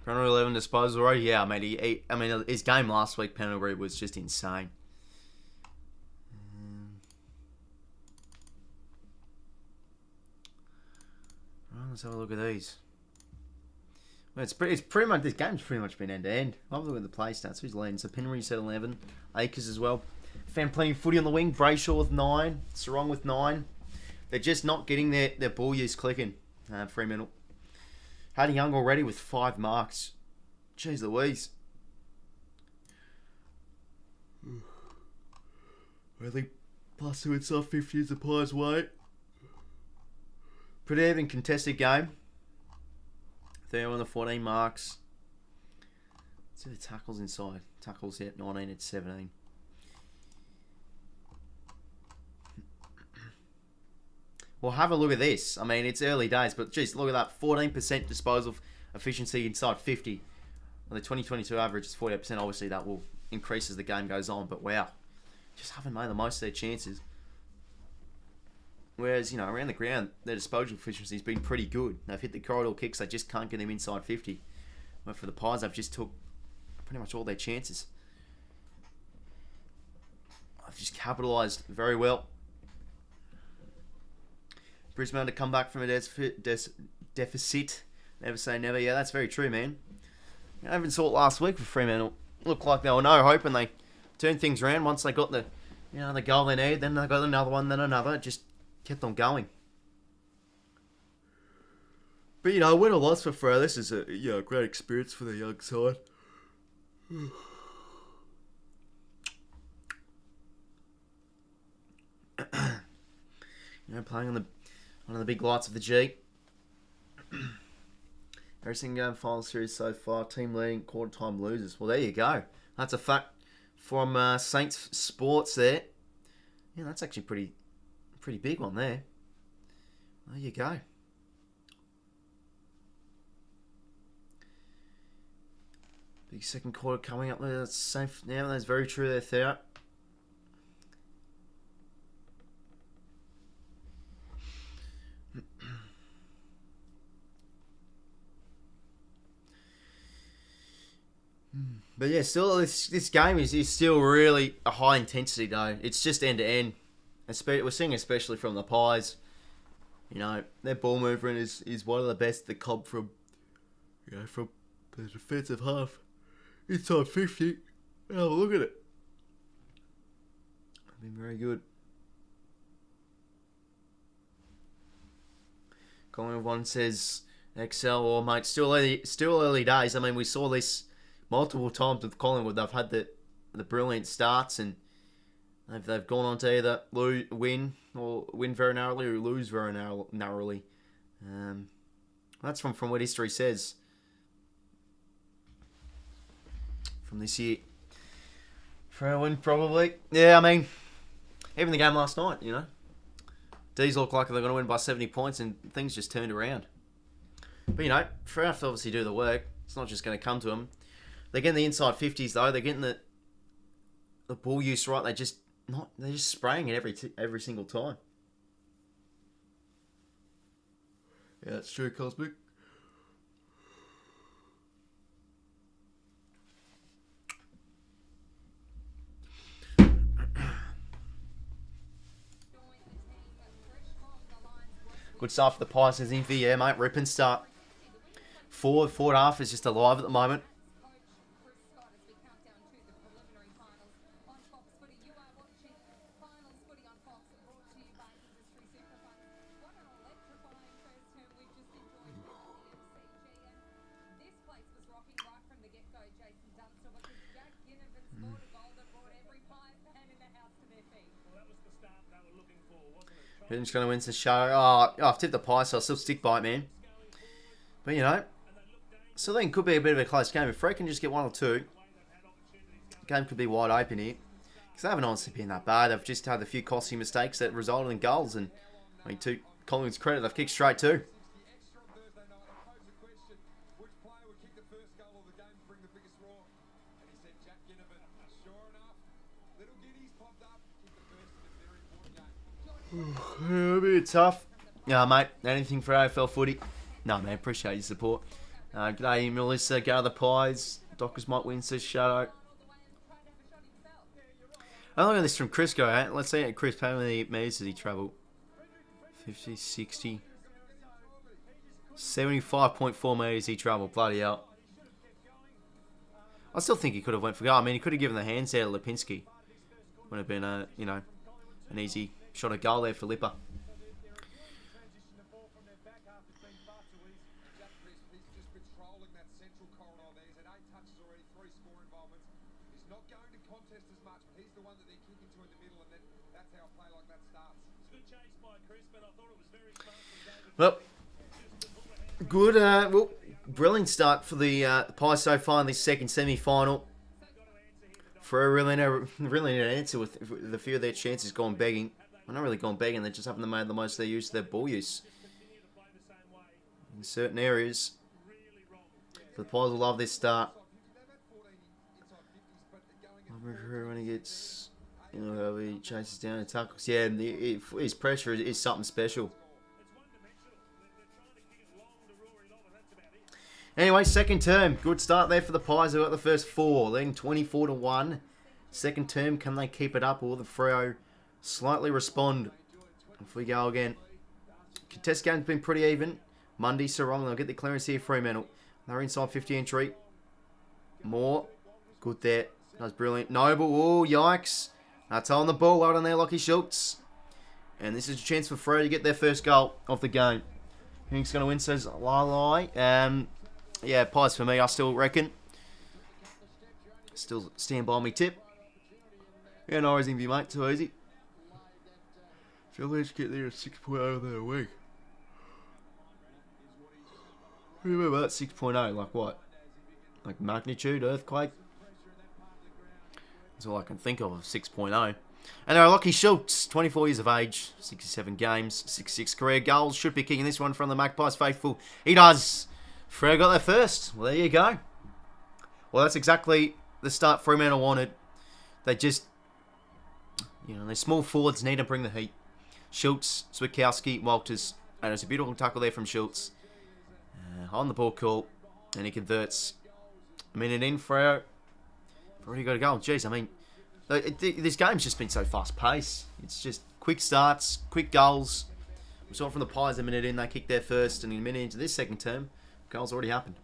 Penalty 11 disposal rate. Yeah, mate. I mean, his game last week, penalty rate was just insane. Right, let's have a look at these. Well, it's pretty much, this game's pretty much been end to end. I'll have a look at the play stats. Who's leading? So Penry set 11, 𝐼𝐴𝐸𝐿𝐴 as well. Found plenty of footy on the wing. Brayshaw with 9, Sarong with 9. They're just not getting their ball use clicking. Fremantle. Hayden Young already with 5 marks. Jeez Louise. I think plus 2 inside 50 is the Pies' way. Pretty even contested game. 31 to 14 marks. Let's see the tackles inside. Tackles at 19 at 17. Well, have a look at this. I mean, it's early days, but geez, look at that. 14% disposal efficiency inside 50. Well, the 2022 average is 48%. Obviously, that will increase as the game goes on, but wow. Just haven't made the most of their chances. Whereas, you know, around the ground, their disposal efficiency has been pretty good. They've hit the corridor kicks. They just can't get them inside 50. But for the Pies, they've just took pretty much all their chances. I've just capitalised very well. Brisbane to come back from a deficit. Never say never. Yeah, that's very true, man. I even saw it last week with Fremantle. Looked like they were no hope, and they turned things around once they got the, you know, the goal they needed. Then they got another one, then another. It just kept on going. But you know, win or loss for Freo, this is a great experience for the young side. You know, playing on one of the big lights of the G. Every single game final series so far, team leading, quarter time losers. Well, there you go. That's a fact from Saints Sports there. Yeah, that's actually pretty big one there. There you go. Big second quarter coming up there. That's safe now. That's very true there, Theo. But yeah, still this game is still really a high intensity though. It's just end to end. We're seeing especially from the Pies. You know, their ball movement is one of the best that come from, you know, from the defensive half. Inside 50. Have a look at it. Been very good. Collingwood one says Excel or mate, still early days. I mean, we saw this multiple times with Collingwood. They've had the brilliant starts and they've gone on to either win very narrowly or lose very narrowly. That's from what history says from this year. For a win, probably. Yeah, I mean, even the game last night, you know. D's look like they're going to win by 70 points and things just turned around. But, you know, Freo have to obviously do the work. It's not just going to come to them. They're getting the inside 50s, though. They're getting the ball use right. They're just spraying it every single time. Yeah, that's true, Cosmic. Good start for the Pies in for yeah, mate. Ripping start. Forward half is just alive at the moment. Who's going to win the show? Oh, I've tipped the Pies, so I'll still stick by it, man. But, you know, so then could be a bit of a close game. If Frey can just get 1 or 2, the game could be wide open here. Because they haven't honestly been that bad. They've just had a few costly mistakes that resulted in goals. And, I mean, to Collingwood's credit, they've kicked straight too. A bit tough. Yeah, mate. Anything for AFL footy? No, man. Appreciate your support. G'day, Melissa. Go to the Pies. Dockers might win, says Shadow. I look at this from Crisco, eh? Let's see Chris, how many metres does he travel? 50, 60. 75.4 metres he travelled. Bloody hell. I still think he could have went for goal. I mean, he could have given the hands there to 𝐼𝐴. Would have been a, you know, an easy shot of goal there for 𝐼𝐴. Well, good, well, brilliant start for the Pies so far in this second semi-final. For a really need an answer with the few of their chances gone begging. Well, not really gone begging, they just haven't made the most of their use of their ball use in certain areas. The Pies will love this start. When he gets, you know, he chases down and tackles. Yeah, his pressure is something special. Anyway, second term. Good start there for the Pies. They've got the first 4, leading 24-1. Second term, can they keep it up? Or will the Freo slightly respond? If we go again. Contest game's been pretty even. Mundy, Sarong, they'll get the clearance here. Fremantle. They're inside 50 entry. More. Good there. That was brilliant. Noble. Oh, yikes. That's on the ball. Well done there, 𝐼𝐴. And this is a chance for Freo to get their first goal of the game. Who's going to win, says 𝐼𝐴. Yeah, Pies for me, I still reckon. Still stand by me tip. Yeah, no worries, you mate. Too easy. Feel let's get there at 6.0 there a week. What do you mean by that 6.0? Like what? Like magnitude, earthquake? That's all I can think of 6.0. And 𝐼𝐴, 24 years of age, 67 games, 66 career goals. Should be kicking this one from the Magpies faithful. He does. Freo got there first. Well, there you go. Well, that's exactly the start Fremantle wanted. They just, you know, their small forwards need to bring the heat. 𝐓𝐡𝐞 𝐎𝐥𝐝 𝐷. And it's a beautiful tackle there from 𝐓𝐡𝐞. On the ball call. And he converts. A minute in, Freo. Already got a goal. Jeez, I mean, this game's just been so fast-paced. It's just quick starts, quick goals. We saw it from the Pies a minute in. They kicked there first. And a minute into this second term, goals already happened.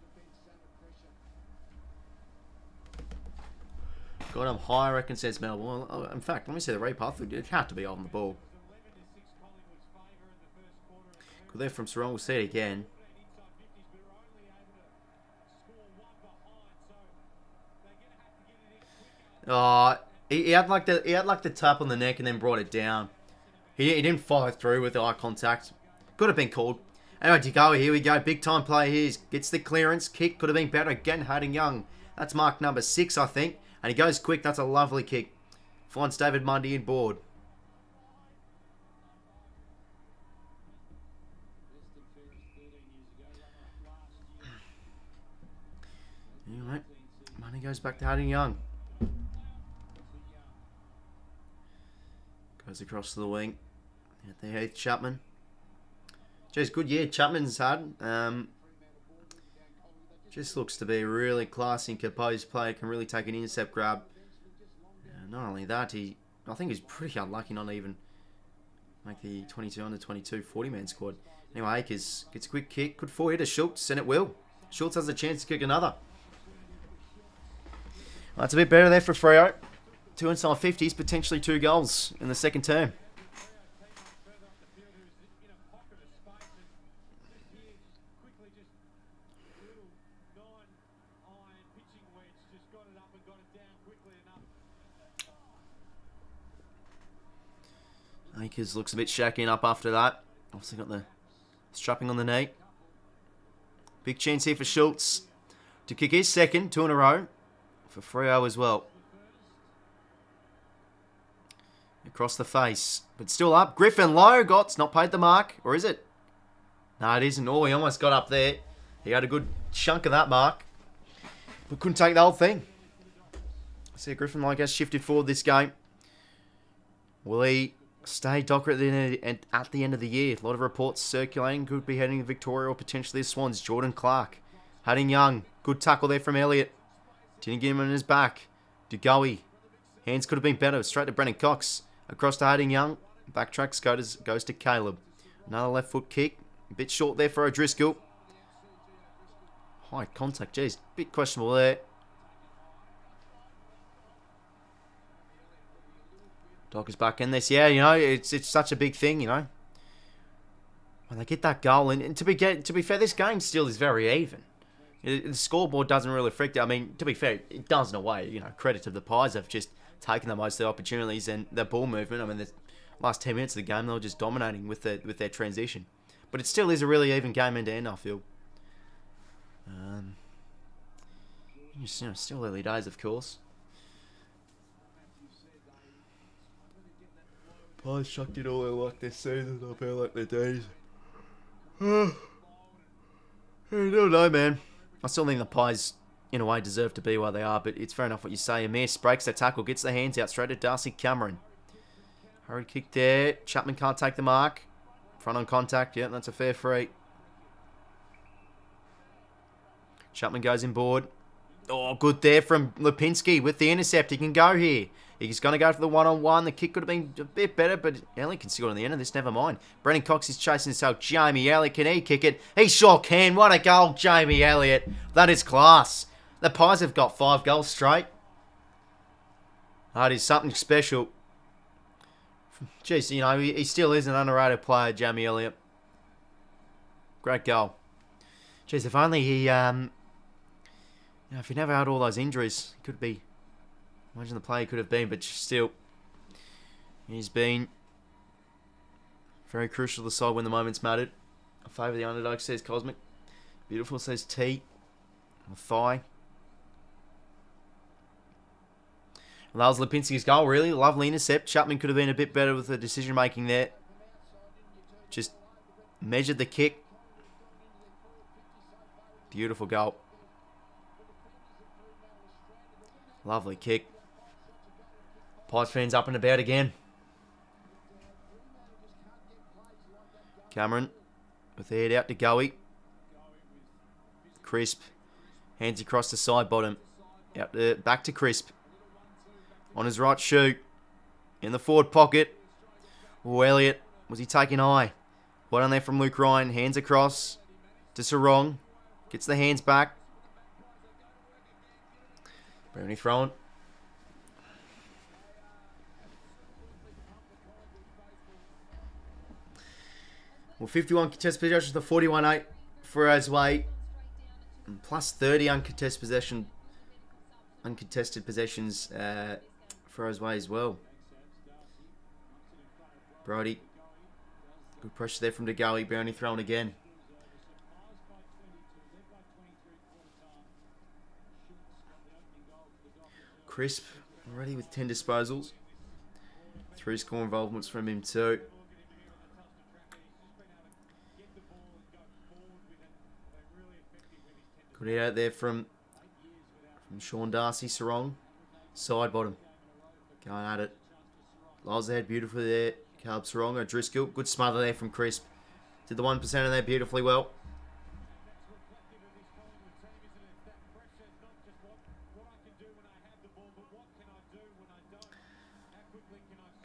Got him high, I reckon, says Melbourne. Well, in fact, let me see the replay. It had to be on the ball. Good there from Sarong. We'll see it again. He had like the tap on the neck and then brought it down. He didn't follow through with the eye contact. Could have been called. Anyway, Teqoy, here we go. Big time play here. Gets the clearance. Kick could have been better. Again, 𝐼𝐴. That's mark number 6, I think. And he goes quick. That's a lovely kick. Finds David Mundy in board. Alright. Mundy goes back to 𝐼𝐴. Goes across to the wing. Out there, 𝐓𝐡𝐞. Jeez, good year Chapman's had. Just looks to be a really classy and composed player. Can really take an intercept grab. Not only that, I think he's pretty unlucky not even make the 22 under 22 40-man squad. Anyway, 𝐼𝐸𝐴𝐥𝐝 gets a quick kick. Good forehit to 𝐼𝐸𝐴𝐥𝐝, and it will. 𝐼𝐸𝐴𝐥𝐝 has a chance to kick another. Well, that's a bit better there for Freo. 2 inside 50s, potentially 2 goals in the second term. 𝐼𝐸𝐴𝐥𝐝 looks a bit shacking up after that. Obviously got the strapping on the knee. Big chance here for 𝐼𝐸𝐴𝐥𝐝 to kick his second, 2 in a row. For Freo as well. Across the face. But still up. Griffin low. 𝐼𝐸𝐴𝐥𝐝's not paid the mark. Or is it? No, it isn't. Oh, he almost got up there. He had a good chunk of that mark. But couldn't take the whole thing. See, Griffin, I guess, shifted forward this game. Will he stay Docker at the end of the year? A lot of reports circulating. Could be heading to Victoria or potentially the Swans. Jordan Clark. Hayden Young. Good tackle there from Elliott. Didn't get him on his back. Teqoy. Hands could have been better. Straight to Brennan Cox. Across to Hayden Young. Backtracks, goes to Caleb. Another left foot kick. A bit short there for 𝐸𝐴𝐴𝐥𝐝. High contact. Jeez, bit questionable there. Docker's back in this. Yeah, you know, it's such a big thing, you know. When they get that goal, and to be fair, this game still is very even. The scoreboard doesn't really affect it. I mean, to be fair, it does in a way. You know, credit to the Pies have just taken the most of the opportunities and their ball movement. I mean, the last 10 minutes of the game, they were just dominating with their transition. But it still is a really even game end to end, I feel. You know, still early days, of course. Pies chucked it all they like this season. I feel like their days. I don't know, man. I still think the Pies, in a way, deserve to be where they are, but it's fair enough what you say. 𝐸𝐴𝐴𝐥𝐝 breaks the tackle, gets the hands out, straight to 𝘼𝐼𝐴𝐴𝐥𝐿 Cameron. Hurried kick there. Chapman can't take the mark. Front on contact. Yeah, that's a fair free. Chapman goes in board. Oh, good there from 𝐼𝐴𝐴𝐥𝐝 with the intercept. He can go here. He's going to go for the one-on-one. The kick could have been a bit better, but Elliott can score on the end of this. Never mind. Brennan Cox is chasing himself. Jamie Elliott, can he kick it? He sure can. What a goal, Jamie Elliott. That is class. The Pies have got 5 goals straight. That is something special. Jeez, you know, he still is an underrated player, Jamie Elliott. Great goal. Jeez, if only he, you know, if he never had all those injuries, he could be, imagine the player he could have been, but still, he's been very crucial to the side when the moments mattered. I favour the underdog, says 𝐓𝐿. Beautiful, says T. On the thigh. And that was 𝐼𝐴𝐴𝐥𝐝's goal, really. Lovely intercept. Chapman could have been a bit better with the decision making there. Just measured the kick. Beautiful goal. Lovely kick. Pies fans up and about again. Cameron with the head out to 𝐿𝐿. Crisp. Hands across the side bottom. Out to, back to Crisp. On his right shoe. In the forward pocket. Oh, Elliott. Was he taking high? Well done there from Luke Ryan. Hands across to Sarong. Gets the hands back. Brownie throwing. Well, 51 contested possessions to 41-8 for Freo. And plus 30 uncontested possessions for Freo as well. Brody. Good pressure there from 𝐿𝐴𝐴𝐥𝐝. Brownie throwing again. Crisp already with 10 disposals. 3 score involvements from him too. Good hit out there from Sean Darcy. Sarong. Side bottom. Going at it. Lolls ahead beautifully there. Caleb Sarong. 𝐸𝐴𝐴𝐥𝐝. Good smother there from Crisp. Did the 1% in there beautifully well.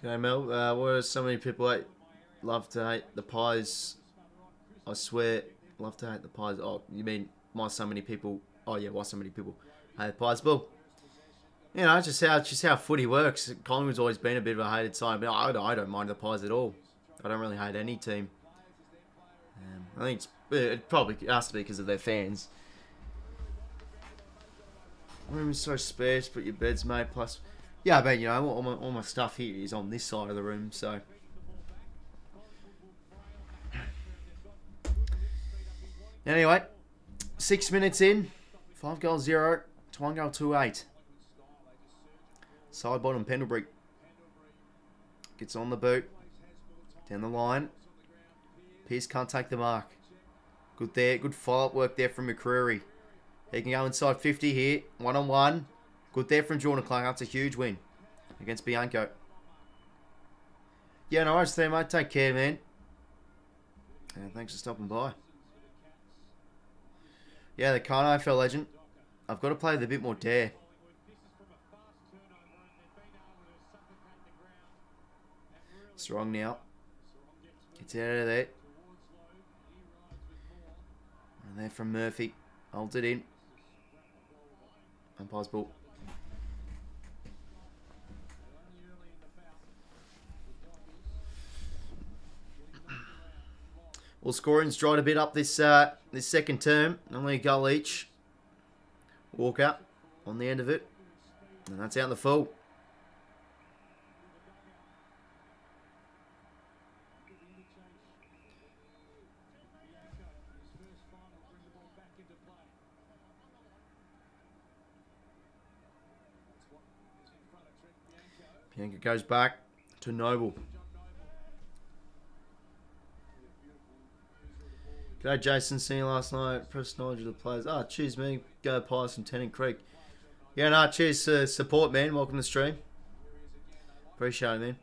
Okay, Mel. What are so many people that love to hate the Pies I swear, love to hate the Pies. Oh, you mean why so many people? Oh yeah, why so many people hate the Pies? Well, you know, just how footy works. Collingwood's always been a bit of a hated side, but I don't mind the Pies at all. I don't really hate any team. I think it probably has to be because of their fans. Room is so sparse, but your bed's made plus. Yeah, but you know, all my stuff here is on this side of the room, so. Anyway, 6 minutes in, 5 goals 0 to 1 goal 2-8. Side bottom Pendlebury gets on the boot, down the line. Pearce can't take the mark. Good there, good follow-up work there from McCreary. He can go inside 50 here, 1-on-1. Good there from Jordan Clark. That's a huge win against Bianco. Yeah, no worries, mate. Take care, man. And thanks for stopping by. Yeah, the Time AFL legend. I've got to play with a bit more dare. Strong now. Gets out of there. And there from Murphy. Holds it in. Umpire's ball. Well, scoring's dried a bit up this this second term. Only a goal each. Walker on the end of it. And that's out in the full. Bianca goes back to Noble. G'day, Jason. Seen you last night. Press knowledge of the players. Ah, cheers, man. Go Pies from Tennant Creek. Yeah, no, cheers. Support, man. Welcome to the stream. Appreciate it, man.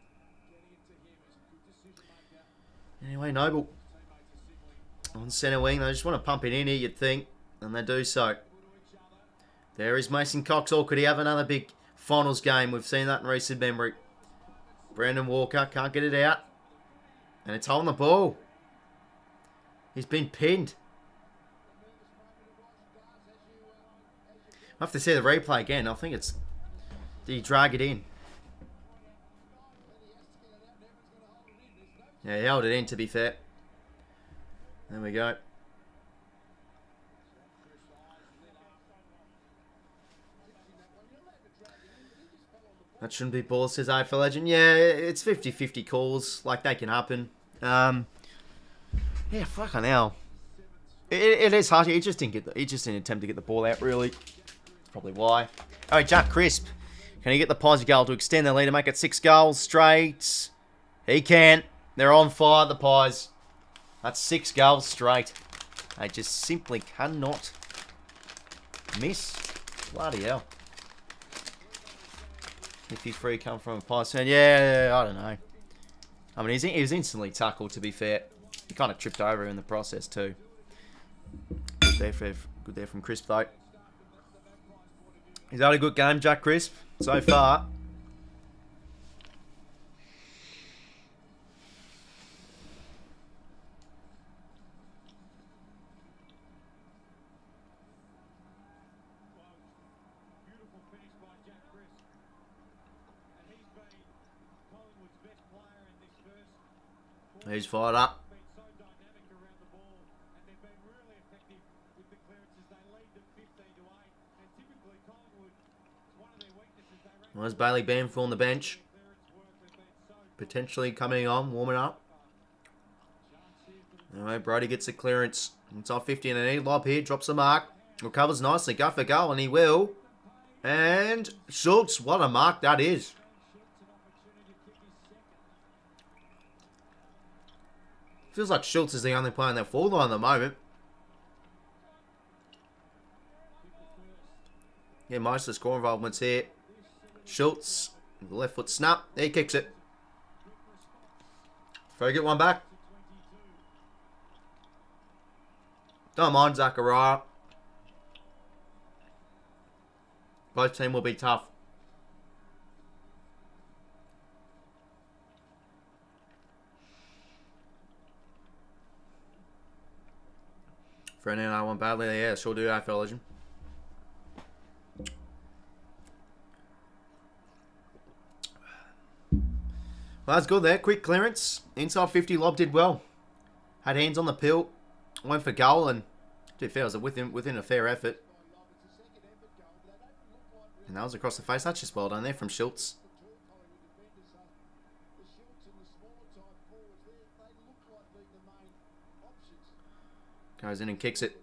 Anyway, Noble on centre wing. They just want to pump it in here, you'd think, and they do so. There is Mason Cox. Or could he have another big finals game? We've seen that in recent memory. Brandon Walker can't get it out. And it's holding the ball. He's been pinned. I have to see the replay again. I think it's... Did he drag it in? Yeah, he held it in, to be fair. There we go. That shouldn't be ball, says AFL Legend. Yeah, it's 50-50 calls. Like, they can happen. Yeah, fucking hell. It is hard. He just didn't attempt to get the ball out, really. That's probably why. All right, Jack Crisp. Can he get the Pies a goal to extend their lead and make it 6 goals straight? He can. They're on fire, the Pies. That's 6 goals straight. They just simply cannot miss. Bloody hell. 53 come from a Pies fan. Yeah, I don't know. I mean, he was instantly tackled, to be fair. He kind of tripped over in the process, too. Good there from Crisp, though. He's had a good game, Jack Crisp, so far. He's fired up. Well, there's Bailey Banfield on the bench. Potentially coming on, warming up. Anyway, Brody gets the clearance. It's off 50 and a knee. Lob here, drops the mark. Recovers nicely. Go for goal, and he will. And Schultz, what a mark that is. Feels like Schultz is the only player in their forward line at the moment. Yeah, most of the score involvement's here. Schultz, the left foot snap. He kicks it. Try to get one back. Don't mind Zachariah. Both teams will be tough. Fremantle I want badly. Yeah, sure do, AFL legend. Well, that's good there. Quick clearance. Inside 50, Lob did well. Had hands on the pill. Went for goal and, to be fair, was within a fair effort. And that was across the face. That's just well done there from 𝐼𝐶. Goes in and kicks it.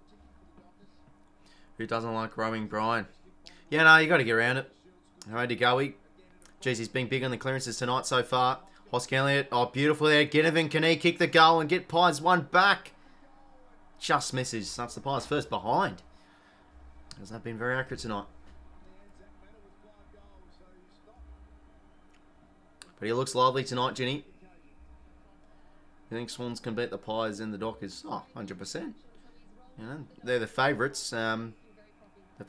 Who doesn't like rowing, Brian? Yeah, no, you got to get around it. Alright, Teqoy. Jeez, he's been big on the clearances tonight so far. 𝐼𝐶𝐞 𝐎𝐥𝐝. Oh, beautiful there. 𝐵𝐾𝐿𝐼𝐻 kick the goal and get Pies one back. Just misses. That's the Pies first behind. Has that been very accurate tonight? But he looks lively tonight, Ginny. You think Swans can beat the Pies and the Dockers? Oh, 100%. You know, they're the favourites. They've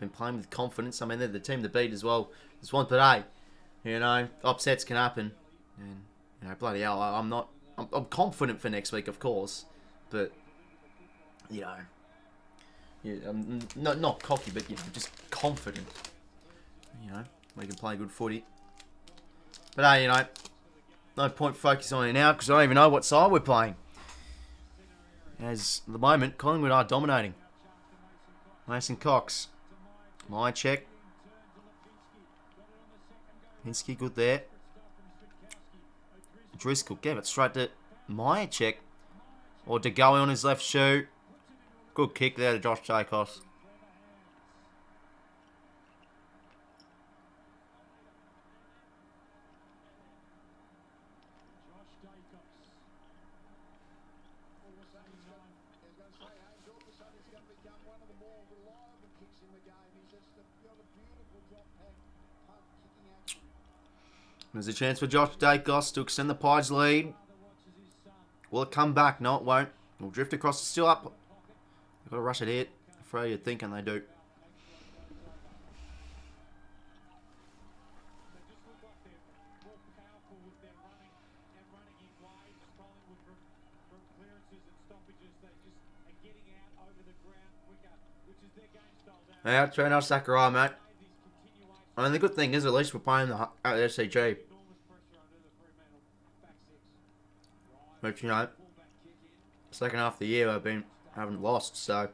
been playing with confidence. I mean, they're the team to beat as well. The Swans, but hey, you know, upsets can happen. And, you know, bloody hell, I'm confident for next week, of course. But, you know, yeah, I'm not cocky, but, you know, just confident. You know, we can play good footy. But, hey, you know, no point focusing on it now because I don't even know what side we're playing. As at the moment, Collingwood are dominating. Mason Cox. 𝐼𝐻𝐿𝐼𝐻𝐿. 𝗵𝐻𝐿𝐼𝐻𝐿 good there. Driscoll gave it straight to 𝐼𝐻𝐿𝐼𝐻𝐿. Or Teqoy on his left shoe. Good kick there to Josh Jacobs. There's a chance for Josh Jacobs to extend the Pies lead. Will it come back? No, it won't. It'll drift across. It's still up. They've got to rush it here. Afraid you're thinking they do. Yeah, turn out Sakurai, mate. I mean, the good thing is at least we're playing at the SCG. Which, you know, second half of the year haven't lost, so.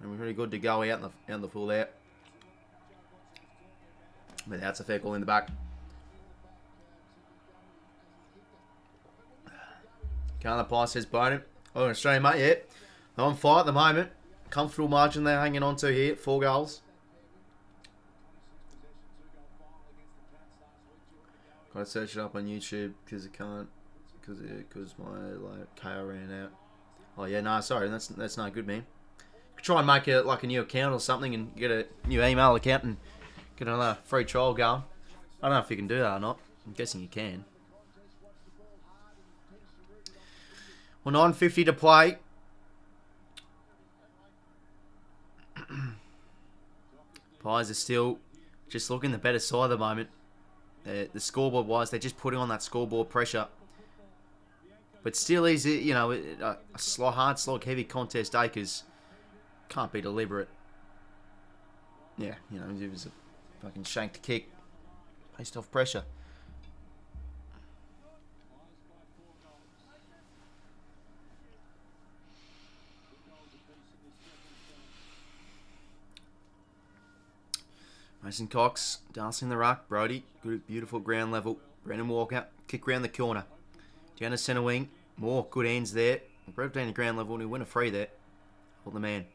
And we're pretty good to go out in the full there. But that's a fair call in the back. Can't the Pies says Bowden. Oh, Australian, mate, yeah. They're on fire at the moment. Comfortable margin they're hanging on to here. 4 goals. Gotta search it up on YouTube because it can't, because my KO ran out. Oh yeah, no, sorry, that's not good, man. Try and make it like a new account or something and get a new email account and get another free trial going. I don't know if you can do that or not. I'm guessing you can. Well, 9:50 to play. Pies are still just looking the better side at the moment. The scoreboard wise, they're just putting on that scoreboard pressure. But still is, you know, a hard slog, heavy contest. Acres can't be deliberate. Yeah, you know, it was a fucking shanked kick based off pressure. Mason Cox, dancing the ruck. Brody, good, beautiful ground level. Brendan Walker, kick round the corner. Down to centre wing. More good hands there. Broke down the ground level and he win a free there. Hold the man.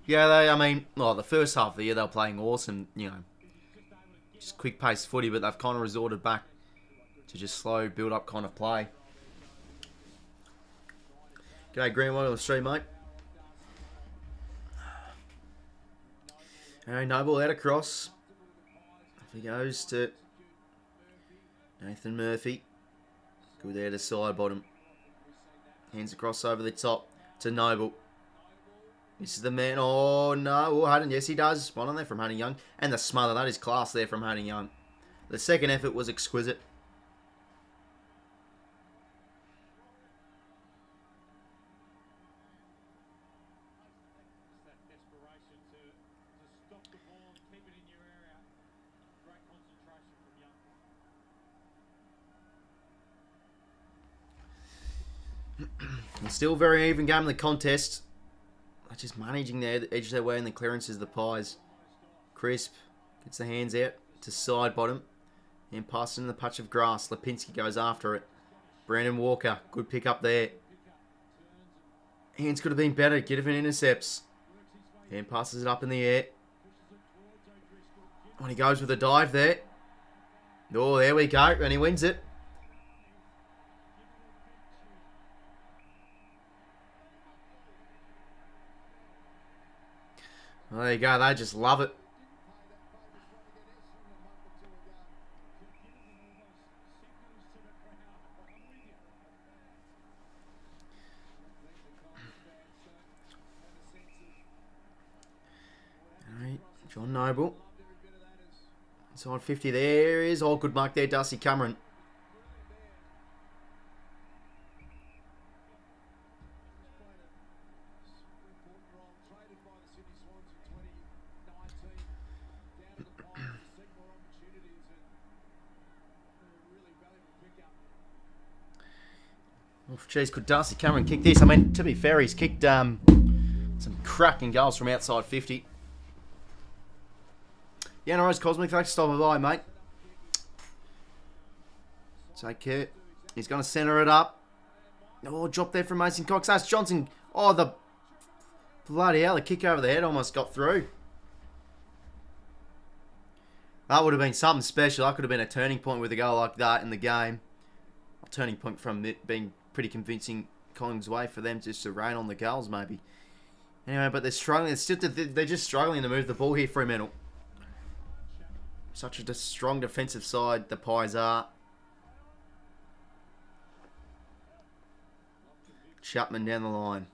Yeah, I mean, well, the first half of the year they were playing awesome, you know, just quick pace footy, but they've kind of resorted back to just slow build up kind of play. G'day, Greenwood on the stream, mate. Harry Noble out across. Off he goes to Nathan Murphy. Good there to side bottom. Hands across over the top to Noble. This is the man. Oh, no. Oh, Hayden. Yes, he does. One on there from Hayden Young. And the smother. That is class there from Hayden Young. The second effort was exquisite. And still very even game in the contest. They're just managing their edge their way in the clearances of the Pies. Crisp gets the hands out to side bottom. And passes in the patch of grass. 𝗵𝐿𝐼𝐻𝐾 goes after it. Brandon Walker, good pick up there. Hands could have been better. Gideon intercepts. And passes it up in the air. When he goes with a dive there. Oh, there we go. And he wins it. Well, there you go. They just love it. John Noble. Inside 50 there is. Oh, good mark there, Darcy Cameron. Oh, geez, could Darcy Cameron kick this? I mean, to be fair, he's kicked some cracking goals from outside 50. Yeah, no worries, Cosmic. Thanks for stopping by, mate. Take care. He's going to centre it up. Oh, drop there from Mason Cox. That's Johnson. Oh, the bloody hell. The kick over the head almost got through. That would have been something special. That could have been a turning point with a goal like that in the game. A turning point from it being pretty convincing Collingwood's way for them just to rain on the goals, maybe. Anyway, but they're struggling. They're just struggling to move the ball here, Fremantle. Such a strong defensive side, the Pies are. Chapman down the line.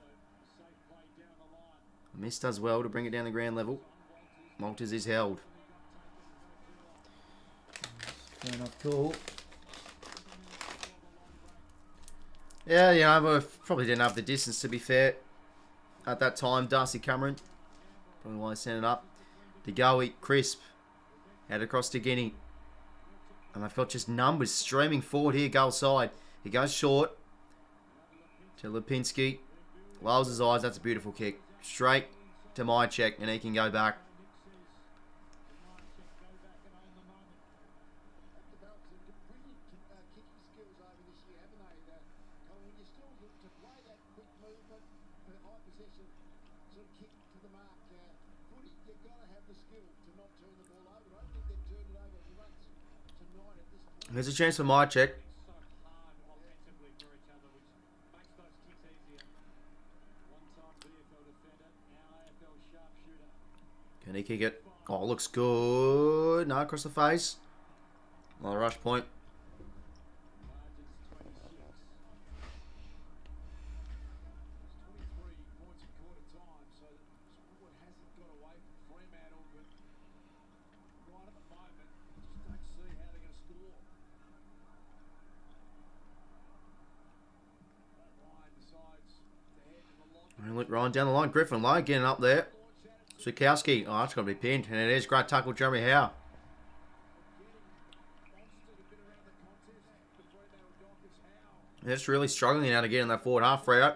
Miss does well to bring it down the ground level. Malters is held. Fair enough, cool. Yeah, we probably didn't have the distance, to be fair. At that time, Darcy Cameron. Probably why I sent it up. Teqoy, Crisp. Out across to Guinea. And they've got just numbers streaming forward here, goal side. He goes short. To 𝗵𝐿𝐼𝐻𝐾. Lowers his eyes. That's a beautiful kick. Straight to 𝗵𝐻𝐻𝐾. And he can go back. There's a chance for 𝗵𝐻𝐻𝐾. Can he kick it? Oh, looks good. No, across the face. Another rush point. Ryan down the line. Griffin Lowe getting up there. 𝗏𝐿𝐼𝐻𝐾. Oh, that's going to be pinned. And it is. Great tackle, Jeremy Howe. It's really struggling now to get in that forward half, Freo.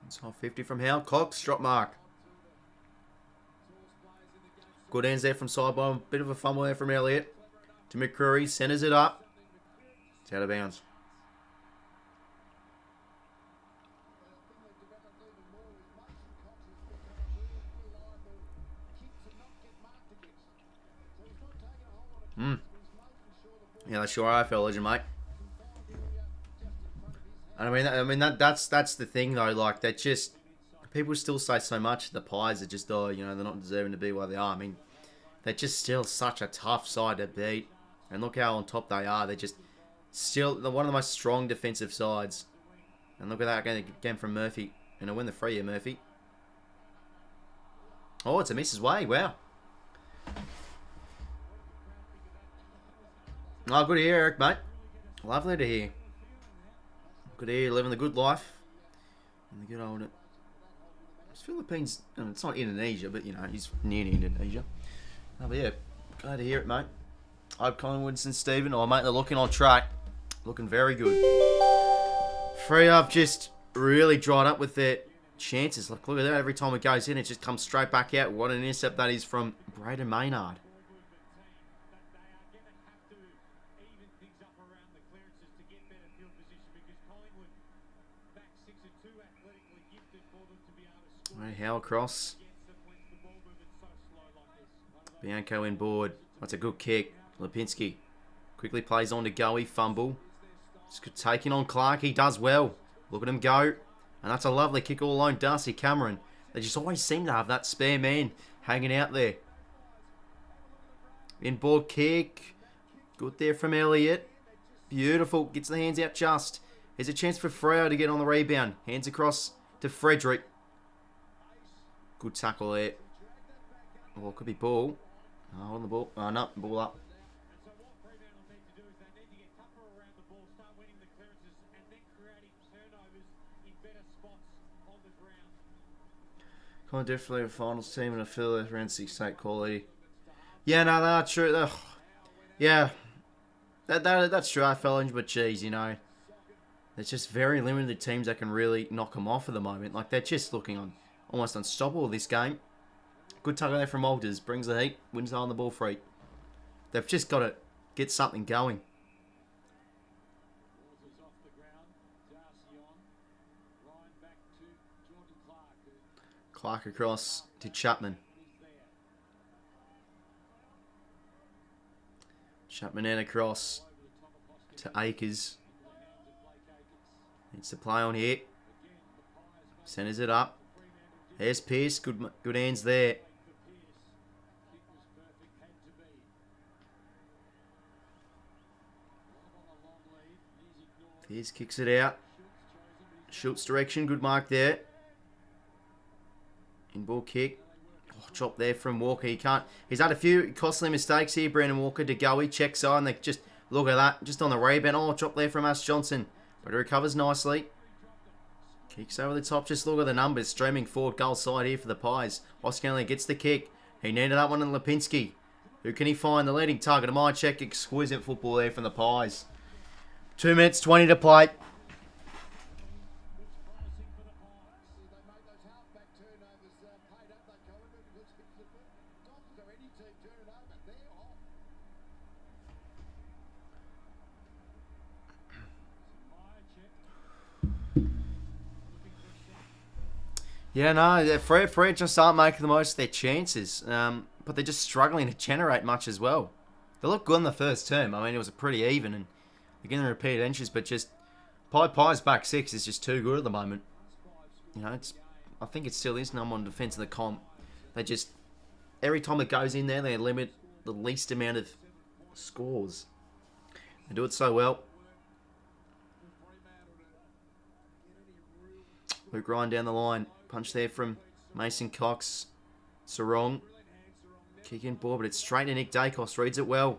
It's off 50 from Howe. Cox, drop mark. Good ends there from sidebone. Bit of a fumble there from Elliott. To McCreary. Centres it up. It's out of bounds. Yeah, that's your AFL legend, mate. And I mean that's the thing though. Like that, just people still say so much. The Pies are just they're not deserving to be where they are. I mean, they're just still such a tough side to beat. And look how on top they are. They're just still one of the most strong defensive sides. And look at that again from Murphy. And a win the free here, Murphy. Oh, it's a miss as well. Wow. Oh, good to hear, Eric, mate. Lovely to hear. Good to hear you living the good life. And the good old... It's Philippines... It's not Indonesia, but, he's near Indonesia. Oh, but yeah, glad to hear it, mate. Hope Collingwood and Stephen. Oh, mate, they're looking on track. Looking very good. Freo have just really dried up with their chances. Look at that. Every time it goes in, it just comes straight back out. What an intercept that is from Braden Maynard. How across. Bianco in board. That's a good kick. 𝐓𝐴𝐿𝐼𝐻𝐿𝐼 quickly plays on to 𝐼𝐿𝐼. Fumble. Just taking on Clark. He does well. Look at him go. And that's a lovely kick all alone. Darcy Cameron. They just always seem to have that spare man hanging out there. In board kick. Good there from Elliott. Beautiful. Gets the hands out just. Here's a chance for Freo to get on the rebound. Hands across to Frederick. Good tackle there. Oh, it could be ball. Oh, on the ball. Oh, no. Ball up. Kind of definitely a finals team and a filler around 6-8 quality. Yeah, no, that's true. Ugh. Yeah. That's true, AFL, but geez, you know. There's just very limited teams that can really knock them off at the moment. Like, they're just looking on almost unstoppable this game. Good tackle there from Walters. Brings the heat. Wins on the ball free. They've just got to get something going. Clark across to Chapman. Chapman and across to Akers. Needs to play on here. Centers it up. There's Pearce. Good hands there. Pearce kicks it out. 𝐓𝐡𝐿𝐼 direction. Good mark there. In ball kick. Oh, drop there from Walker. He can't. He's had a few costly mistakes here. Brandon Walker to 𝐼𝐿𝐼. Checks on. They just look at that. Just on the rebound. Oh, drop there from Ash Johnson. But he recovers nicely. Kicks over the top. Just look at the numbers. Streaming forward goal side here for the Pies. 𝐼𝐿𝐼 gets the kick. He needed that one in 𝐼𝐿𝐼. Who can he find? The leading target of 𝗏𝐼𝐿𝐼. Exquisite football there from the Pies. 2 minutes 20 to play. Yeah, no, Freo just aren't making the most of their chances. But they're just struggling to generate much as well. They looked good in the first term. I mean, it was pretty even. And again, the repeated entries, but just Pies back six is just too good at the moment. You know, I think it still is number one defence in the comp. They just, every time it goes in there, they limit the least amount of scores. They do it so well. Luke Ryan down the line. Punch there from Mason Cox. Sarong. Kick in ball, but it's straight to Nick Daicos. Reads it well.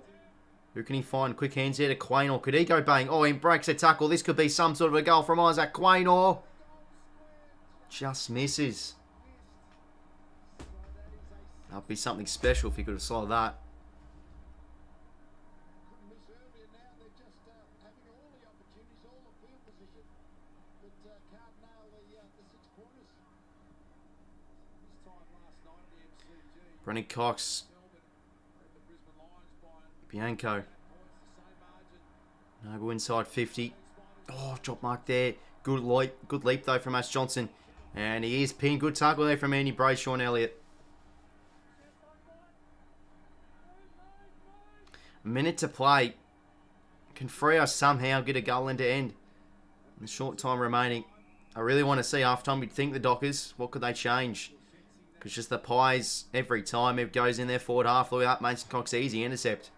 Who can he find? Quick hands here to 𝐼𝐿𝐼, or could he go bang? Oh, he breaks a tackle. This could be some sort of a goal from Isaac 𝐼𝐿𝐼. Just misses. That'd be something special if he could have slotted that. Brennan Cox. Bianco. Noble inside 50. Oh, drop mark there. Good leap though from Ash Johnson. And he is pinned. Good tackle there from Andy Bray, Shaun Elliott. A minute to play. Can Freo somehow get a goal end to end? In the short time remaining. I really want to see halftime. You'd think the Dockers, what could they change? Because just the Pies, every time it goes in their forward half, look at that, Mason Cox, easy intercept.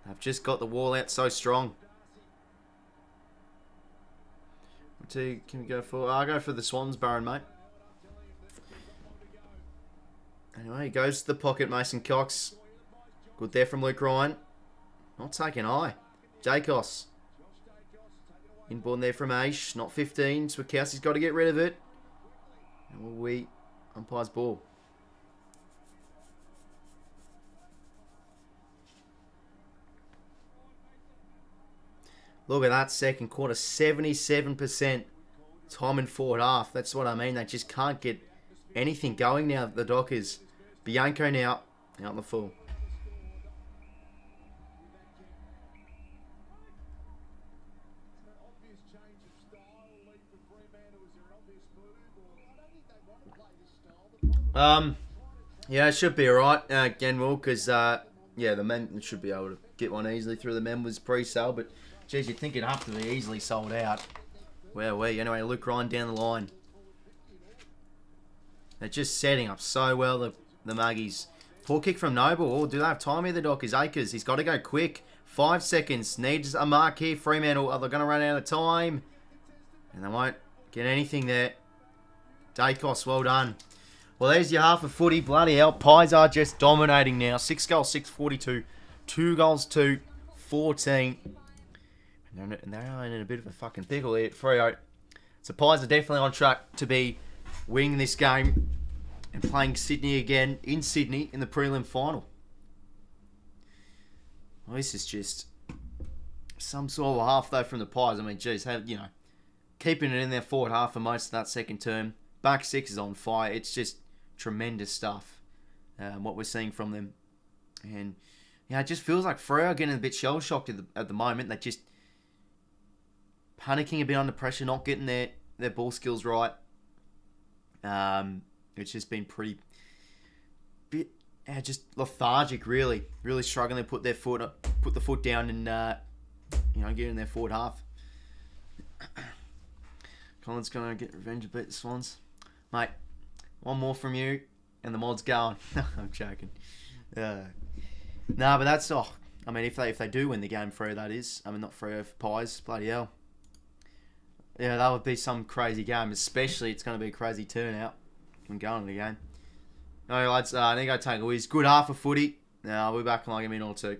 They've just got the wall out so strong. Can we go for... I'll go for the Swans, Baron, mate. Anyway, he goes to the pocket, Mason Cox. Good there from Luke Ryan. Not taking high. Daicos. Inborn there from 𝐼𝐻𝐿𝐼. Not 15. 𝗏𝐿𝐼's got to get rid of it. And umpire's ball. Look at that second quarter, 77% time in forward half. That's what I mean. They just can't get anything going now, the Dockers. Bianco now, out in the full. Yeah, it should be alright, Genwell, because, yeah, the men should be able to get one easily through the members pre-sale, but, geez, you'd think it'd have to be easily sold out. Where we? Anyway, Luke Ryan down the line. They're just setting up so well, the Maggies. Poor kick from Noble. Oh, do they have time here, the Dockers? 𝐼𝐴𝐥𝐿. He's got to go quick. 5 seconds. Needs a mark here. Fremantle. Are they going to run out of time? And they won't get anything there. Teqoy, well done. Well, there's your half of footy. Bloody hell. Pies are just dominating now. 6 goals, 6-42. 2 goals, 2-14. And they're in a bit of a fucking pickle here at Freo. So Pies are definitely on track to be winning this game and playing Sydney again in Sydney in the prelim final. Well, this is just some sort of half though from the Pies. I mean, geez, keeping it in their forward half for most of that second term. Back six is on fire. It's just tremendous stuff, what we're seeing from them. And it just feels like Freo are getting a bit shell-shocked at the moment. They're just panicking a bit under pressure, not getting their ball skills right. It's just been just lethargic, really struggling to put the foot down and get in their forward half. Collins gonna get revenge and beat the Swans, mate. One more from you, and the mod's going. I'm joking. But that's I mean, if they do win the game, Freo that is. I mean, not Freo, Pies. Bloody hell. Yeah, that would be some crazy game. Especially, it's going to be a crazy turnout from going to the game. Alright, lads. I think I take a whiz. Good half of footy. I'll be back in like a minute or two.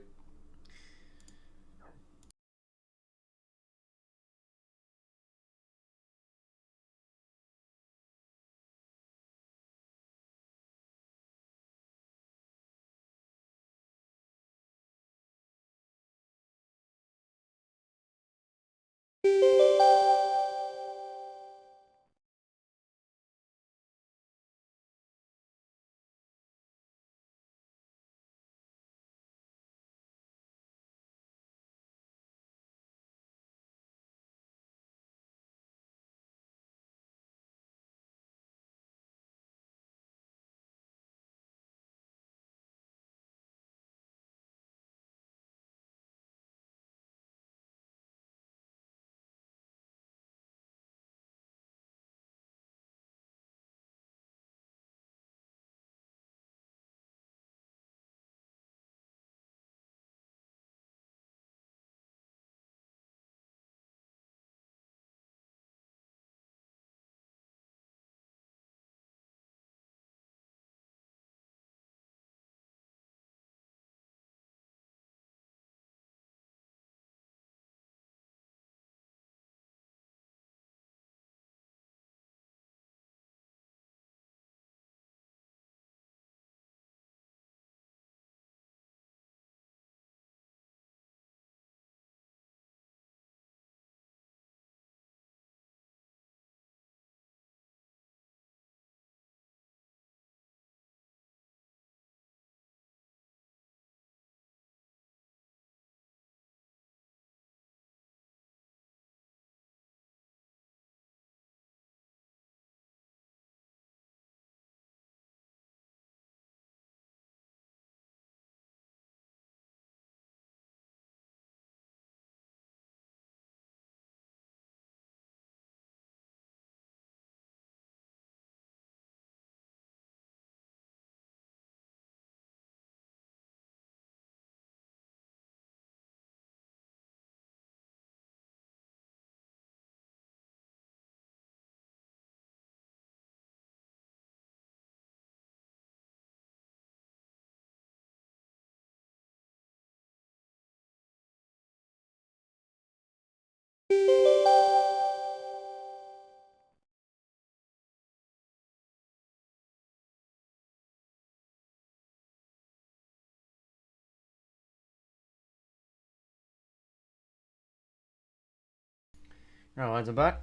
Right, I'm back.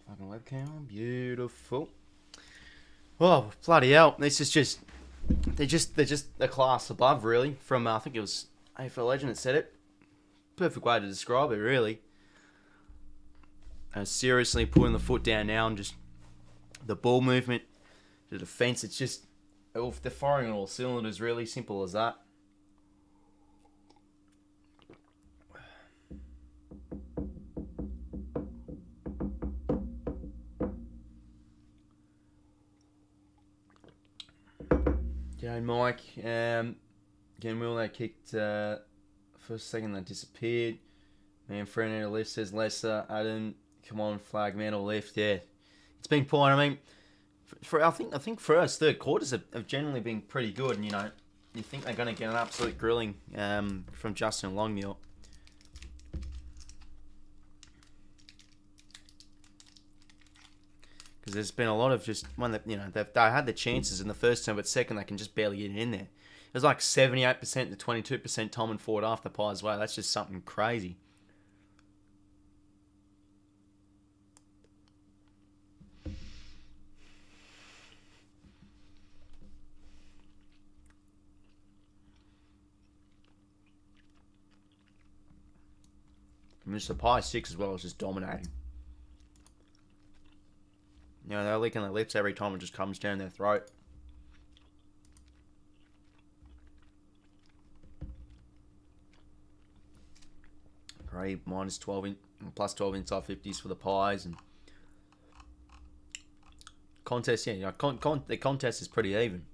Fucking webcam, beautiful. Oh, bloody hell! This is just they're just a class above, really. From I think it was AFL Legend that said it. Perfect way to describe it, really. Seriously putting the foot down now and just the ball movement, the defense. It's just they're firing on all cylinders. Really simple as that. G'day, Mike. Again, Will, they kicked first, second, they disappeared. Man, Fremantle left says Lesser, Adam, come on, flag man or left, yeah. It's been poor. I mean, I think first, third quarters have generally been pretty good, and you think they're going to get an absolute grilling from Justin Longmuir. Because there's been a lot of just when they had the chances in the first term, but second they can just barely get it in there. It was like 78% to 22% Tom and forward after pie as well. That's just something crazy. Mr. Pie 6 as well is just dominating. They're licking their lips every time it just comes down their throat. Great, minus 12 plus 12 inside 50s for the Pies, and contest. Yeah, the contest is pretty even.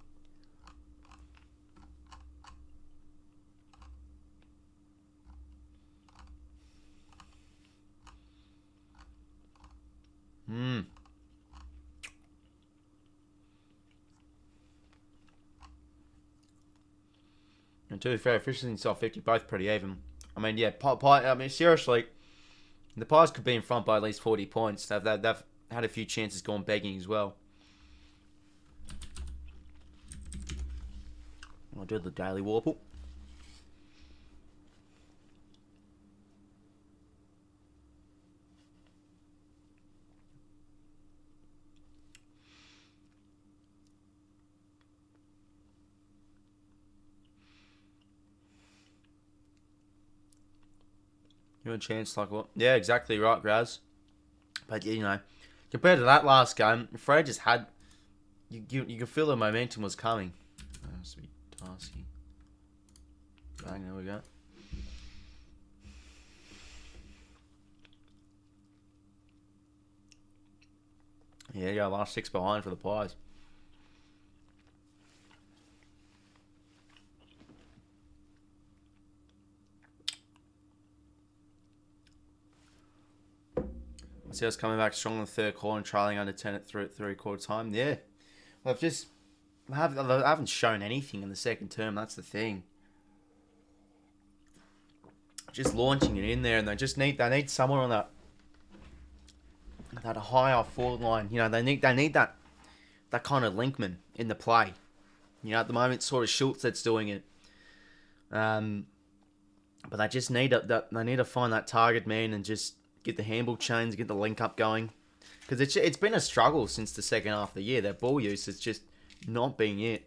And to be fair, efficiency inside 50, both pretty even. I mean, yeah, I mean, seriously, the Pies could be in front by at least 40 points. They've had a few chances gone begging as well. I'll do the daily warple. You have a chance like what? Yeah, exactly right, Graz. But compared to that last game, Fred just had you could feel the momentum was coming. Sweet Darcy. Bang, there we go. Yeah, last 6 behind for the Pies. See us coming back strong in the third quarter and trailing under 10 at three-quarter time. Yeah, I haven't shown anything in the second term. That's the thing. Just launching it in there, and they need someone on that higher forward line. They need that kind of linkman in the play. At the moment, it's sort of Schultz that's doing it. But they just need to find that target man and just get the handball chains, get the link up going. Because it's been a struggle since the second half of the year. Their ball use is just not being it.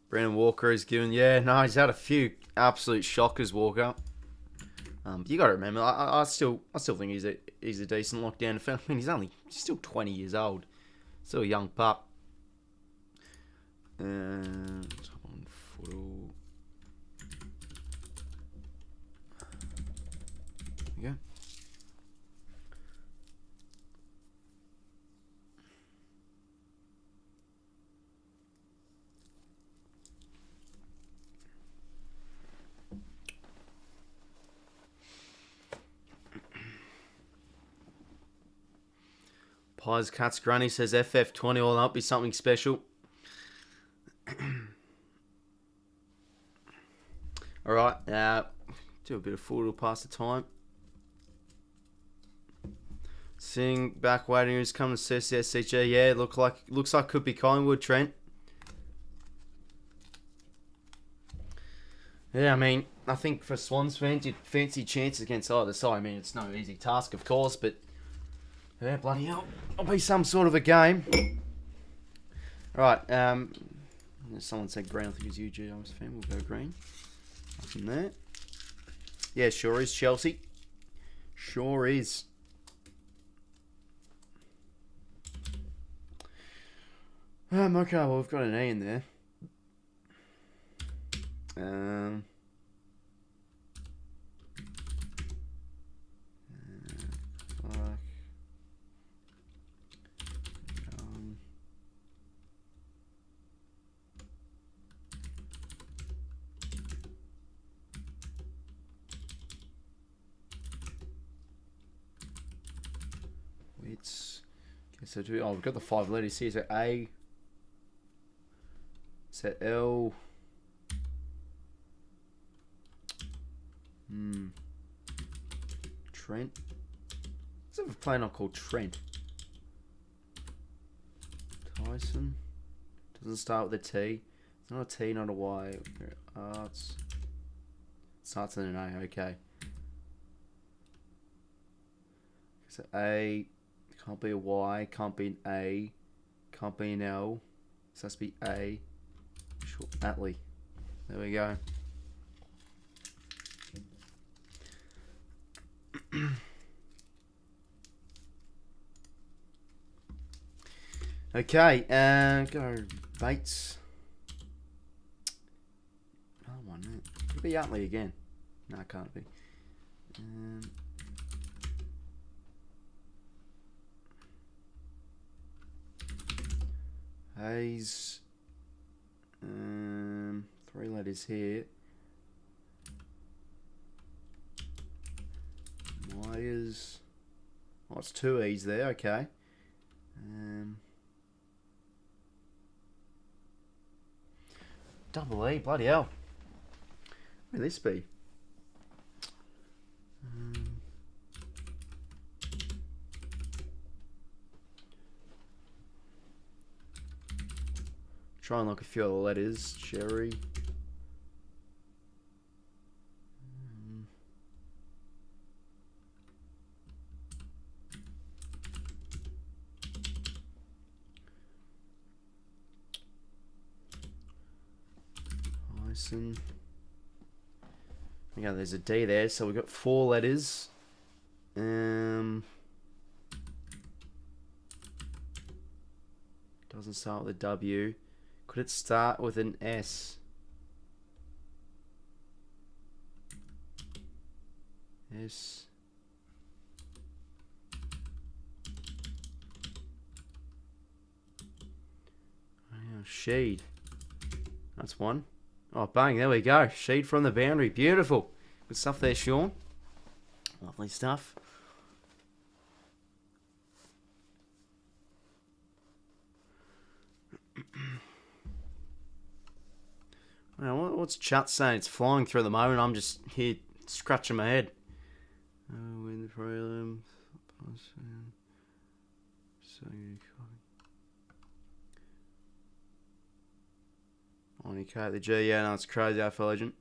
Brendan Walker is given, he's had a few absolute shockers, Walker. You got to remember, I still think he's a decent lockdown defender. I mean, he's still 20 years old. Still a young pup. And on football. There we go. Pies Cuts Granny says 𝐓𝐡𝐞 𝐎𝐥𝐝 𝐿𝐿 be something special. Alright, do a bit of football past the time. Seeing back waiting who's coming to CCSCG. Yeah, looks like could be Collingwood, Trent. Yeah, I mean, I think for Swans fans, you'd fancy chances against either side. I mean, it's no easy task, of course, but yeah, bloody hell, it'll be some sort of a game. Right, someone said green. I think it's UG. I was a fan. We'll go green. Nothing there. Yeah, sure is Chelsea. Sure is. Okay, well, we've got an E in there. So we've got the 5 letters here. So A. So L. Trent. What's a player not called Trent? Tyson. Doesn't start with a T. It's not a T, not a Y. Arts. Starts with an A. Okay. So A. Can't be a Y, can't be an A, can't be an L. So has to be A. 𝐓𝐴TLY. There we go. Okay, go Bates. Another one, mate. Could be 𝐴TLY again. No, it can't be. Hayes. 3 letters here. Myers. Oh, it's 2 E's there. Okay. Double E. Bloody hell. Where will this be? Try and look a few other letters. Cherry. Hyson. Yeah, there's a D there, so we've got 4 letters. Doesn't start with a W. Could it start with an S? S. Oh, Sheed. That's one. Oh, bang, there we go. Sheed from the boundary. Beautiful. Good stuff there, Shaun. Lovely stuff. Now, what's chat saying? It's flying through the moment. I'm just here scratching my head. Win the prelim. On 𝐼𝐶𝐞 𝐎𝐥𝐝 yeah, no, it's crazy. AFL legend.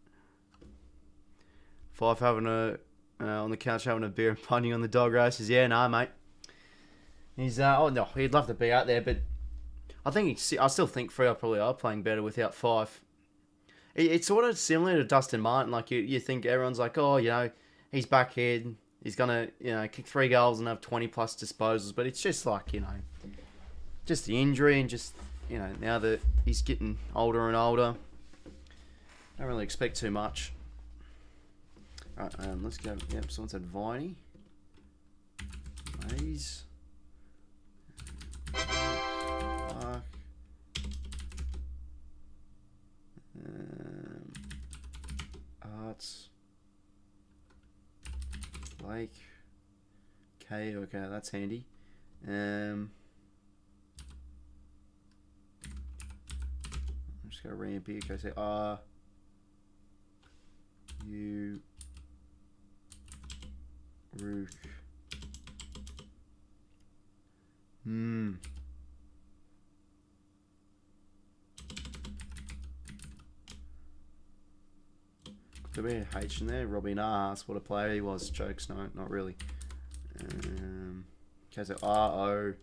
5 having on the couch having a beer and punting on the dog races. Yeah, no, mate. He's oh no, he'd love to be out there, but I still think Freo probably are playing better without 5. It's sort of similar to Dustin Martin. Like you think everyone's like, oh, he's back here. He's gonna, kick 3 goals and have 20 plus disposals. But it's just like, just the injury and just, now that he's getting older and older, don't really expect too much. All right, let's go. Yep, someone said 𝐼𝐵𝐼𝐻𝐵. Mays. Arts. Blake. K. Okay, that's handy. I'm just gonna ramp here. Okay, say R. U. Rook. Could be a H in there. Robbie Nahas, what a player he was. Jokes, no, not really. Okay, so R-O.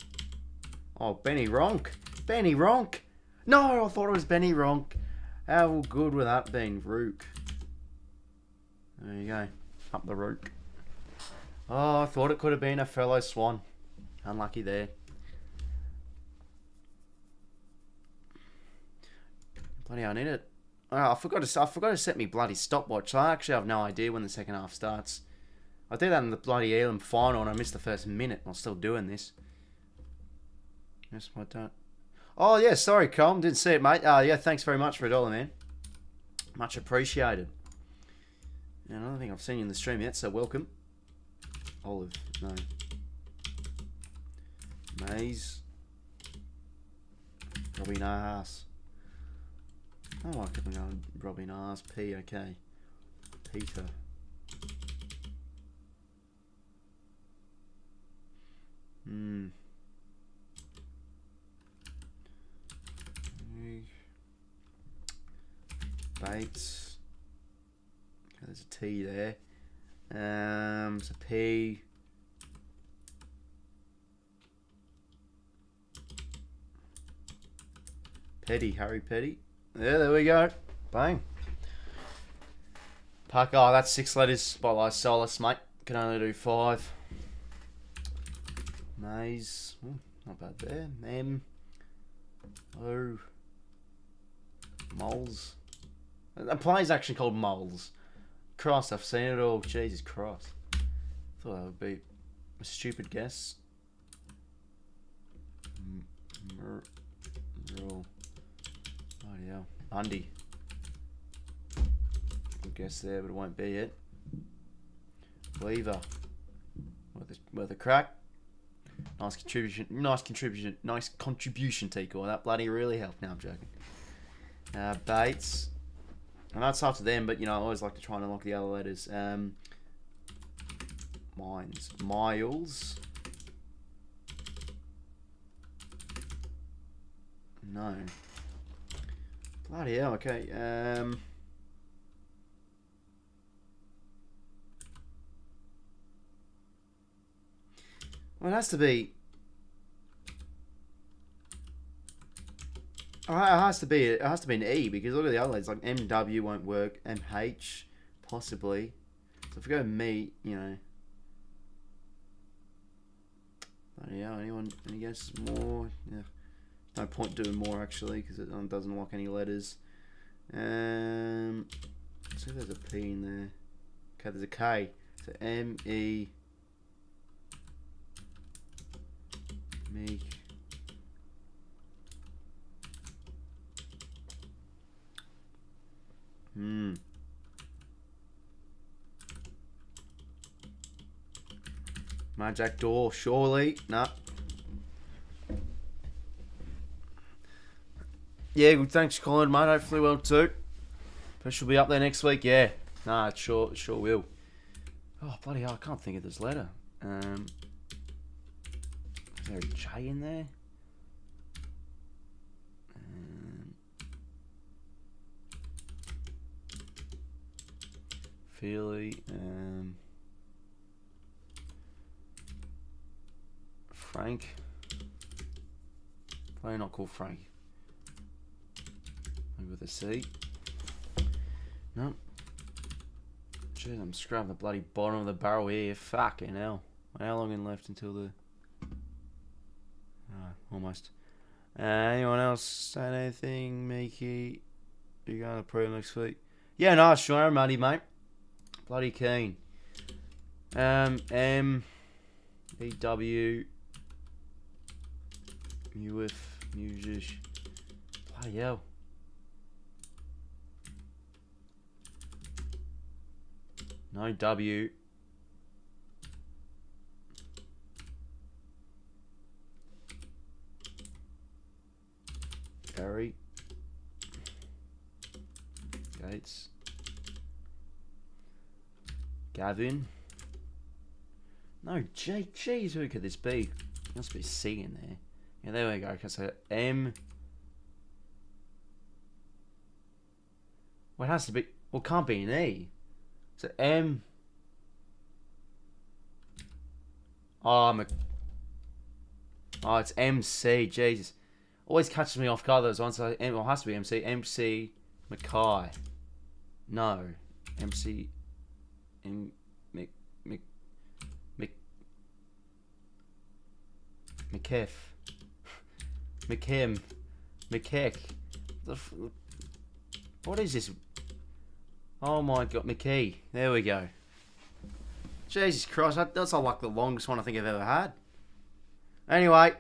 Oh, Benny Ronk. Benny Ronk. No, I thought it was Benny Ronk. How good would that been? Rook. There you go. Up the rook. Oh, I thought it could have been a fellow Swan. Unlucky there. Bloody, I need it. Oh, I forgot to set me bloody stopwatch. I actually have no idea when the second half starts. I did that in the bloody Elam final and I missed the first minute. I'm still doing this. Yes, what don't. Oh yeah, sorry, Colm, didn't see it, mate. Yeah, thanks very much for $1, man. Much appreciated. And I don't think I've seen you in the stream yet, so welcome. Olive, no. Maze. Robbie Nahas. Oh, I keep on going Robbie Nahas. P, okay. Peter. Bates. Okay, there's a T there. It's a P. Petty, Harry Petty. Yeah, there we go. Bang. Puck. Oh, that's 6 letters by Ly Solace, mate. Can only do 5. Maze. Ooh, not bad there. M. O. Moles. A play's actually called Moles. Christ, I've seen it all. Jesus Christ. Thought that would be a stupid guess. Bloody hell. Undy. Good guess there, but it won't be it. Weaver. Worth a crack. Nice contribution. Nice contribution, Teqoy. That bloody really helped. Now I'm joking. Bates. I know it's up to them, but you know I always like to try and unlock the other letters. Mines. Miles. No. Bloody hell. Okay. Well, it has to be. It has to be an E, because look at the other letters, like MW won't work, MH possibly. So if we go me, you know. Bloody hell, anyone? Any guesses more? Yeah. No point doing more actually, because it doesn't lock any letters. Let's see if there's a P in there. Okay, there's a K. So M-E. Meek. Jack Door, surely. Nah. Yeah, good. Thanks, Colin, mate. Hopefully well too. But she'll be up there next week. Yeah. Nah, it sure will. Oh, bloody hell. I can't think of this letter. Is there a J in there? Feely. Frank. Probably not called Frank. Maybe with a C. No. Jeez, I'm scrubbing the bloody bottom of the barrel here. Fucking hell. How long in left until the... almost. Anyone else saying anything? Mickey? You going to pre next week? Yeah, no, sure, I'm ready, mate. Bloody keen. M. E. W. 𝐬𝐿. 𝐬𝐿. Bloody hell. No W. Gary. Gates. Gavin. No, Jake. Jeez, who could this be? Must be C in there. Yeah, there we go. So M. Well, it has to be. Well, it can't be an E. So M. Oh, it's MC. Jesus. Always catches me off guard those ones. So it has to be MC. 𝐓𝐡𝐞. No. MC. 𝐸𝐴𝐶. 𝐸𝐴𝐶. What is this? Oh my god, 𝐸𝐶. There we go. Jesus Christ, that's like the longest one I think I've ever had. Anyway,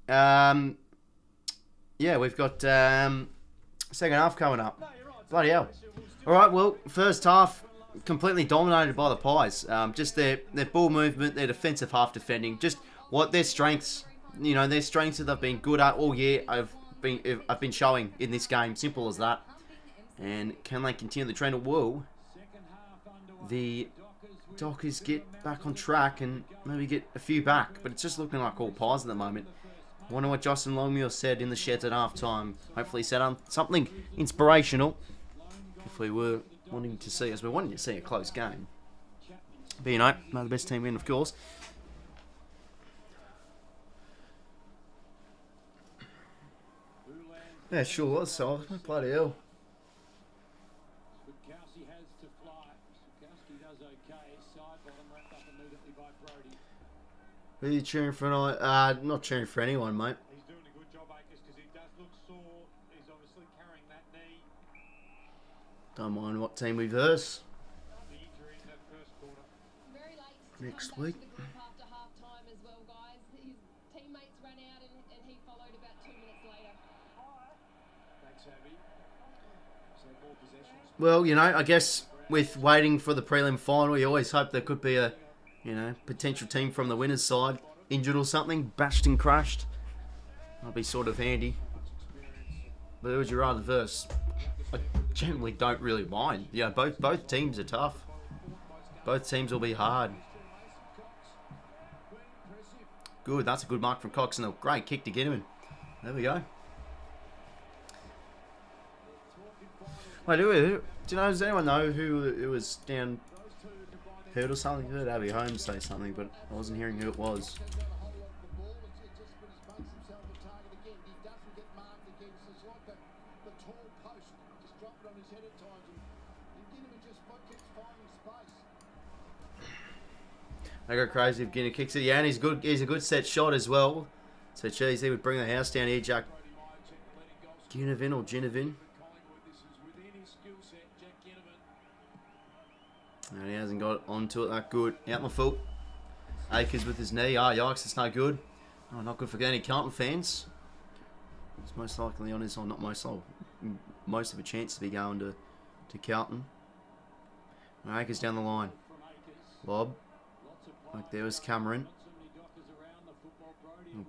yeah, we've got second half coming up. Bloody hell. Alright, well, first half, completely dominated by the Pies. Just their ball movement, their defensive half defending, just what their strengths, you know, their strengths that they've been good at all year, I've been showing in this game. Simple as that. And can they continue the trend? Will the Dockers get back on track and maybe get a few back? But it's just looking like all Pies at the moment. I wonder what Justin Longmuir said in the sheds at half time. Hopefully he said something inspirational. If we were wanting to see, as we're wanting to see a close game. But you know, the best team win, of course. Yeah, sure was. So bloody hell. Who are you cheering for tonight? Not cheering for anyone, mate. He's doing a good job, Akers, because he does look sore. He's obviously carrying that knee. Don't mind what team we verse. The injury in that first quarter. Very late Next week. after half time as well, guys. His teammates ran out and he followed about 2 minutes later. Thanks, Abby. So more possessions. Well, you know, I guess with waiting for the prelim final, you always hope there could be a, you know, potential team from the winner's side injured or something, bashed and crashed. That'd be sort of handy. But who would you rather verse? I generally don't really mind. Yeah, both teams are tough. Both teams will be hard. Good, that's a good mark from Cox and a great kick to get him in. There we go. Wait, do you know, does anyone know who it was down hurt or something? I heard Abby Holmes say something, but I wasn't hearing who it was. I go crazy if Guinea kicks it. Yeah, and he's good. He's a good set shot as well. So, geez, he would bring the house down here, Jack. Ginnivan or Ginnivan. And he hasn't got onto it that good. Out my foot. Akers with his knee. Ah, yikes, it's no good. Oh, not good for any Carlton fans. It's most likely on his, or not most likely, most of a chance to be going to Carlton. Akers down the line. Lob. Like there was Cameron.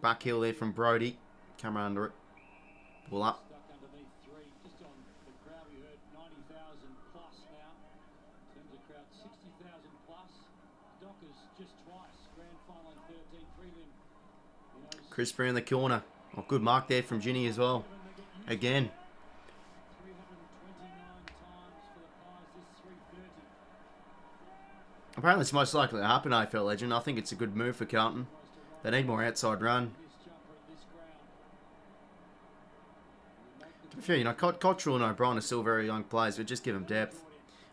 Back heel there from Brody. Cameron under it. Pull up. Crisper in the corner. Oh, good mark there from Ginny as well. Again. Apparently it's most likely to happen, AFL legend. I think it's a good move for Carlton. They need more outside run. To be fair, you know, Cottrell and O'Brien are still very young players, but just give them depth.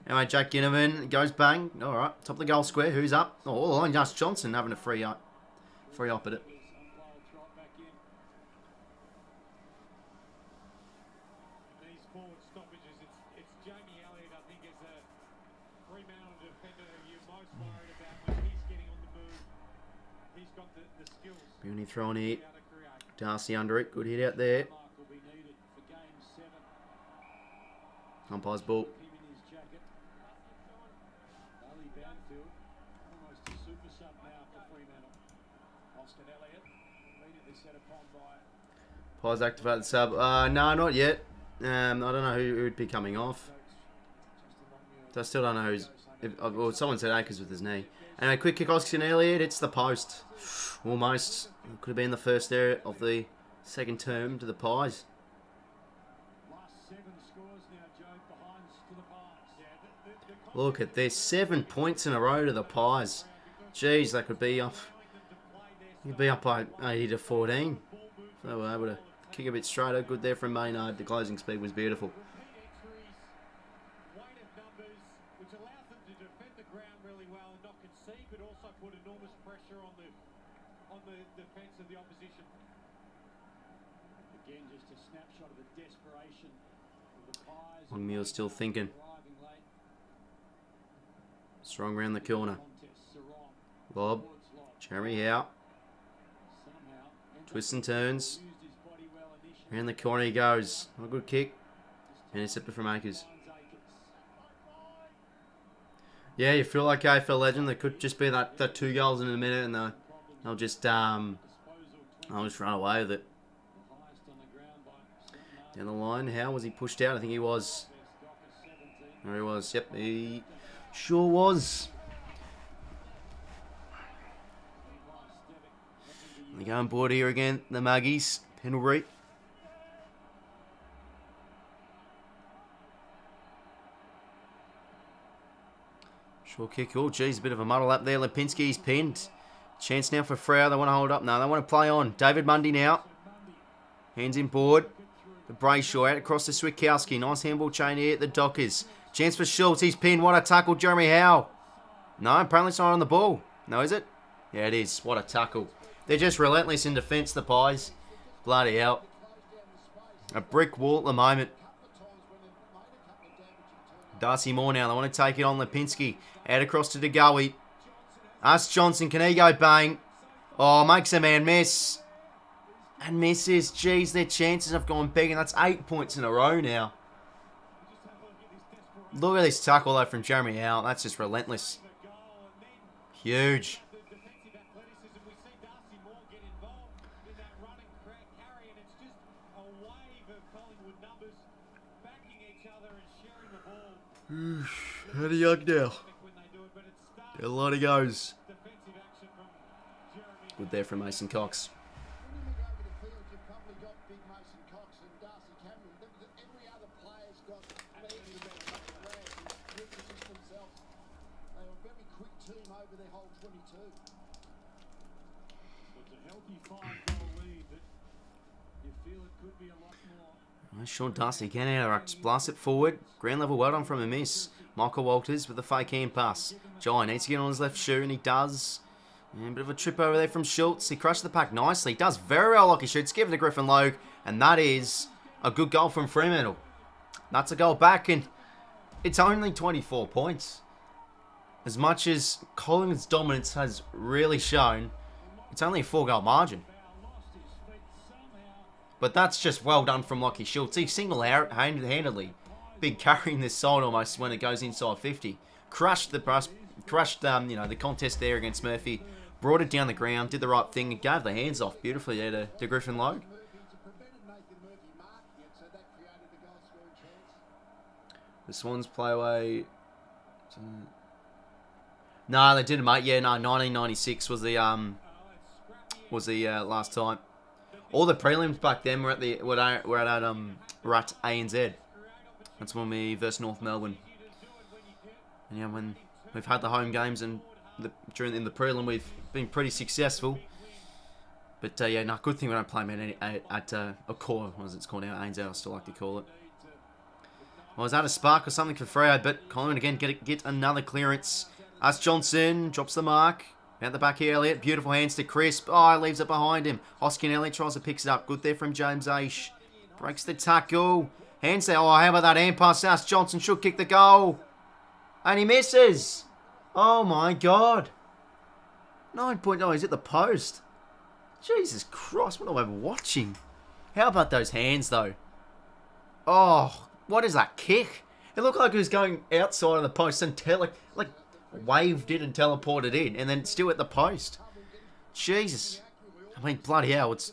Anyway, Jack Ginnivan goes bang. Alright, top of the goal square. Who's up? Oh, Josh Johnson having a free up at it. Beauty throwing it. Darcy under it. Good hit out there. Umpire's ball. Pies activate the sub. No, not yet. I don't know who would be coming off. So I still don't know who's Well, someone said Acres with his knee. Anyway, quick kick Austin Elliott. It's the post. Almost. Could have been the first there of the second term to the Pies. Look at this. 7 points in a row to the Pies. Jeez, that could be up. You'd be up by 80 to 14. So they were able to kick a bit straighter. Good there from Maynard. The closing speed was beautiful. Longmuir's still thinking. Strong round the corner. Lob. Jeremy out. Twists and turns. Around the corner he goes. A good kick. Intercepted from Acres. Yeah, you feel like AFL legend. There could just be that 2 goals in a minute, and they'll just run away with it. Down the line, how was he pushed out? I think he was. There he was. Yep, he sure was. They go on board here again. The Muggies. Penalty. Short kick. Oh, geez, a bit of a muddle up there. Lipinski's pinned. Chance now for Freo. They want to hold up. No, they want to play on. David Mundy now. Hands in board. The Brayshaw out across to 𝐓𝐿𝐴. Nice handball chain here at the Dockers. Chance for Schultz. He's pinned. What a tackle, Jeremy Howe. No, apparently it's not on the ball. No, is it? Yeah, it is. What a tackle. They're just relentless in defence, the Pies. Bloody hell. A brick wall at the moment. Darcy Moore now. They want to take it on Lipinski. Out across to Teqoy. Us Johnson. Can he go bang? Oh, makes a man miss. And misses. Jeez, their chances have gone big, and that's 8 points in a row now. Look at this tackle, though, from Jeremy Howe. That's just relentless. Huge. How do you now? A lot of goes. Good there from Mason Cox. Shaun Dux again out of ruck. Blast it forward. Ground level well done from a miss. Michael Walters with the fake hand pass. Jai needs to get on his left shoe, and he does. And a bit of a trip over there from Schultz. He crushed the pack nicely. He does very well, like he shoots. Give it to Griffin Logue. And that is a good goal from Fremantle. That's a goal back, and it's only 24 points. As much as Collingwood's dominance has really shown, it's only a 4-goal margin. But that's just well done from Lachie Schultz. He single-handedly big carrying this side almost when it goes inside 50. Crushed the contest there against Murphy. Brought it down the ground, did the right thing, and gave the hands off beautifully there to Griffin Logue. The Swans play away. No, they didn't, mate. Yeah, no, 1996 was the last time. All the prelims back then were at ANZ. That's when we versus North Melbourne. And yeah, when we've had the home games and in the prelim, we've been pretty successful. But yeah, no, good thing we don't play them at core, as it's called now, ANZ. I still like to call it. Well, was that a spark or something for Freo? But Collingwood again get another clearance. Us Johnson drops the mark. Out the back here, Elliott. Beautiful hands to Crisp. Oh, he leaves it behind him. Hoskin Elliott tries to pick it up. Good there from James Aish. Breaks the tackle. Hands there. Oh, how about that hand pass? South Johnson should kick the goal. And he misses. Oh, my God. 9 point. Oh, he's at the post. Jesus Christ, what am I watching? How about those hands, though? Oh, what is that kick? It looked like it was going outside of the post and like waved it and teleported in, and then still at the post. Jesus. I mean, bloody hell. It's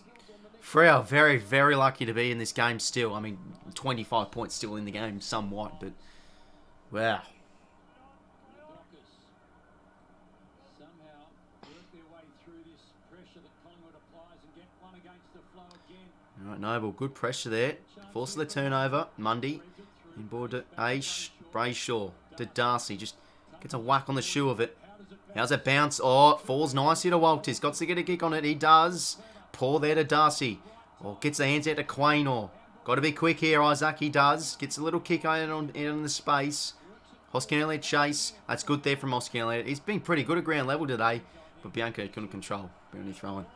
Freo very, very lucky to be in this game still. I mean, 25 points still in the game somewhat, but wow. Alright, Noble, good pressure there. Forces the turnover. Mundy. Inboard to 𝐓𝐡𝐿𝐴 to 𝘼𝐻𝐿𝐴. Just gets a whack on the shoe of it. How's it bounce? Oh, it falls nicely to 𝐓𝐿𝐴. Got to get a kick on it. He does. Poor there to 𝘼𝐻𝐿𝐴. Oh, gets the hands out to 𝐶𝐿𝐴. Got to be quick here, Isaac. He does. Gets a little kick in the space. 𝐼𝐻𝐿𝐴 chase. That's good there from 𝐼𝐻𝐿𝐴. He's been pretty good at ground level today. But Bianco couldn't control. Barely throwing.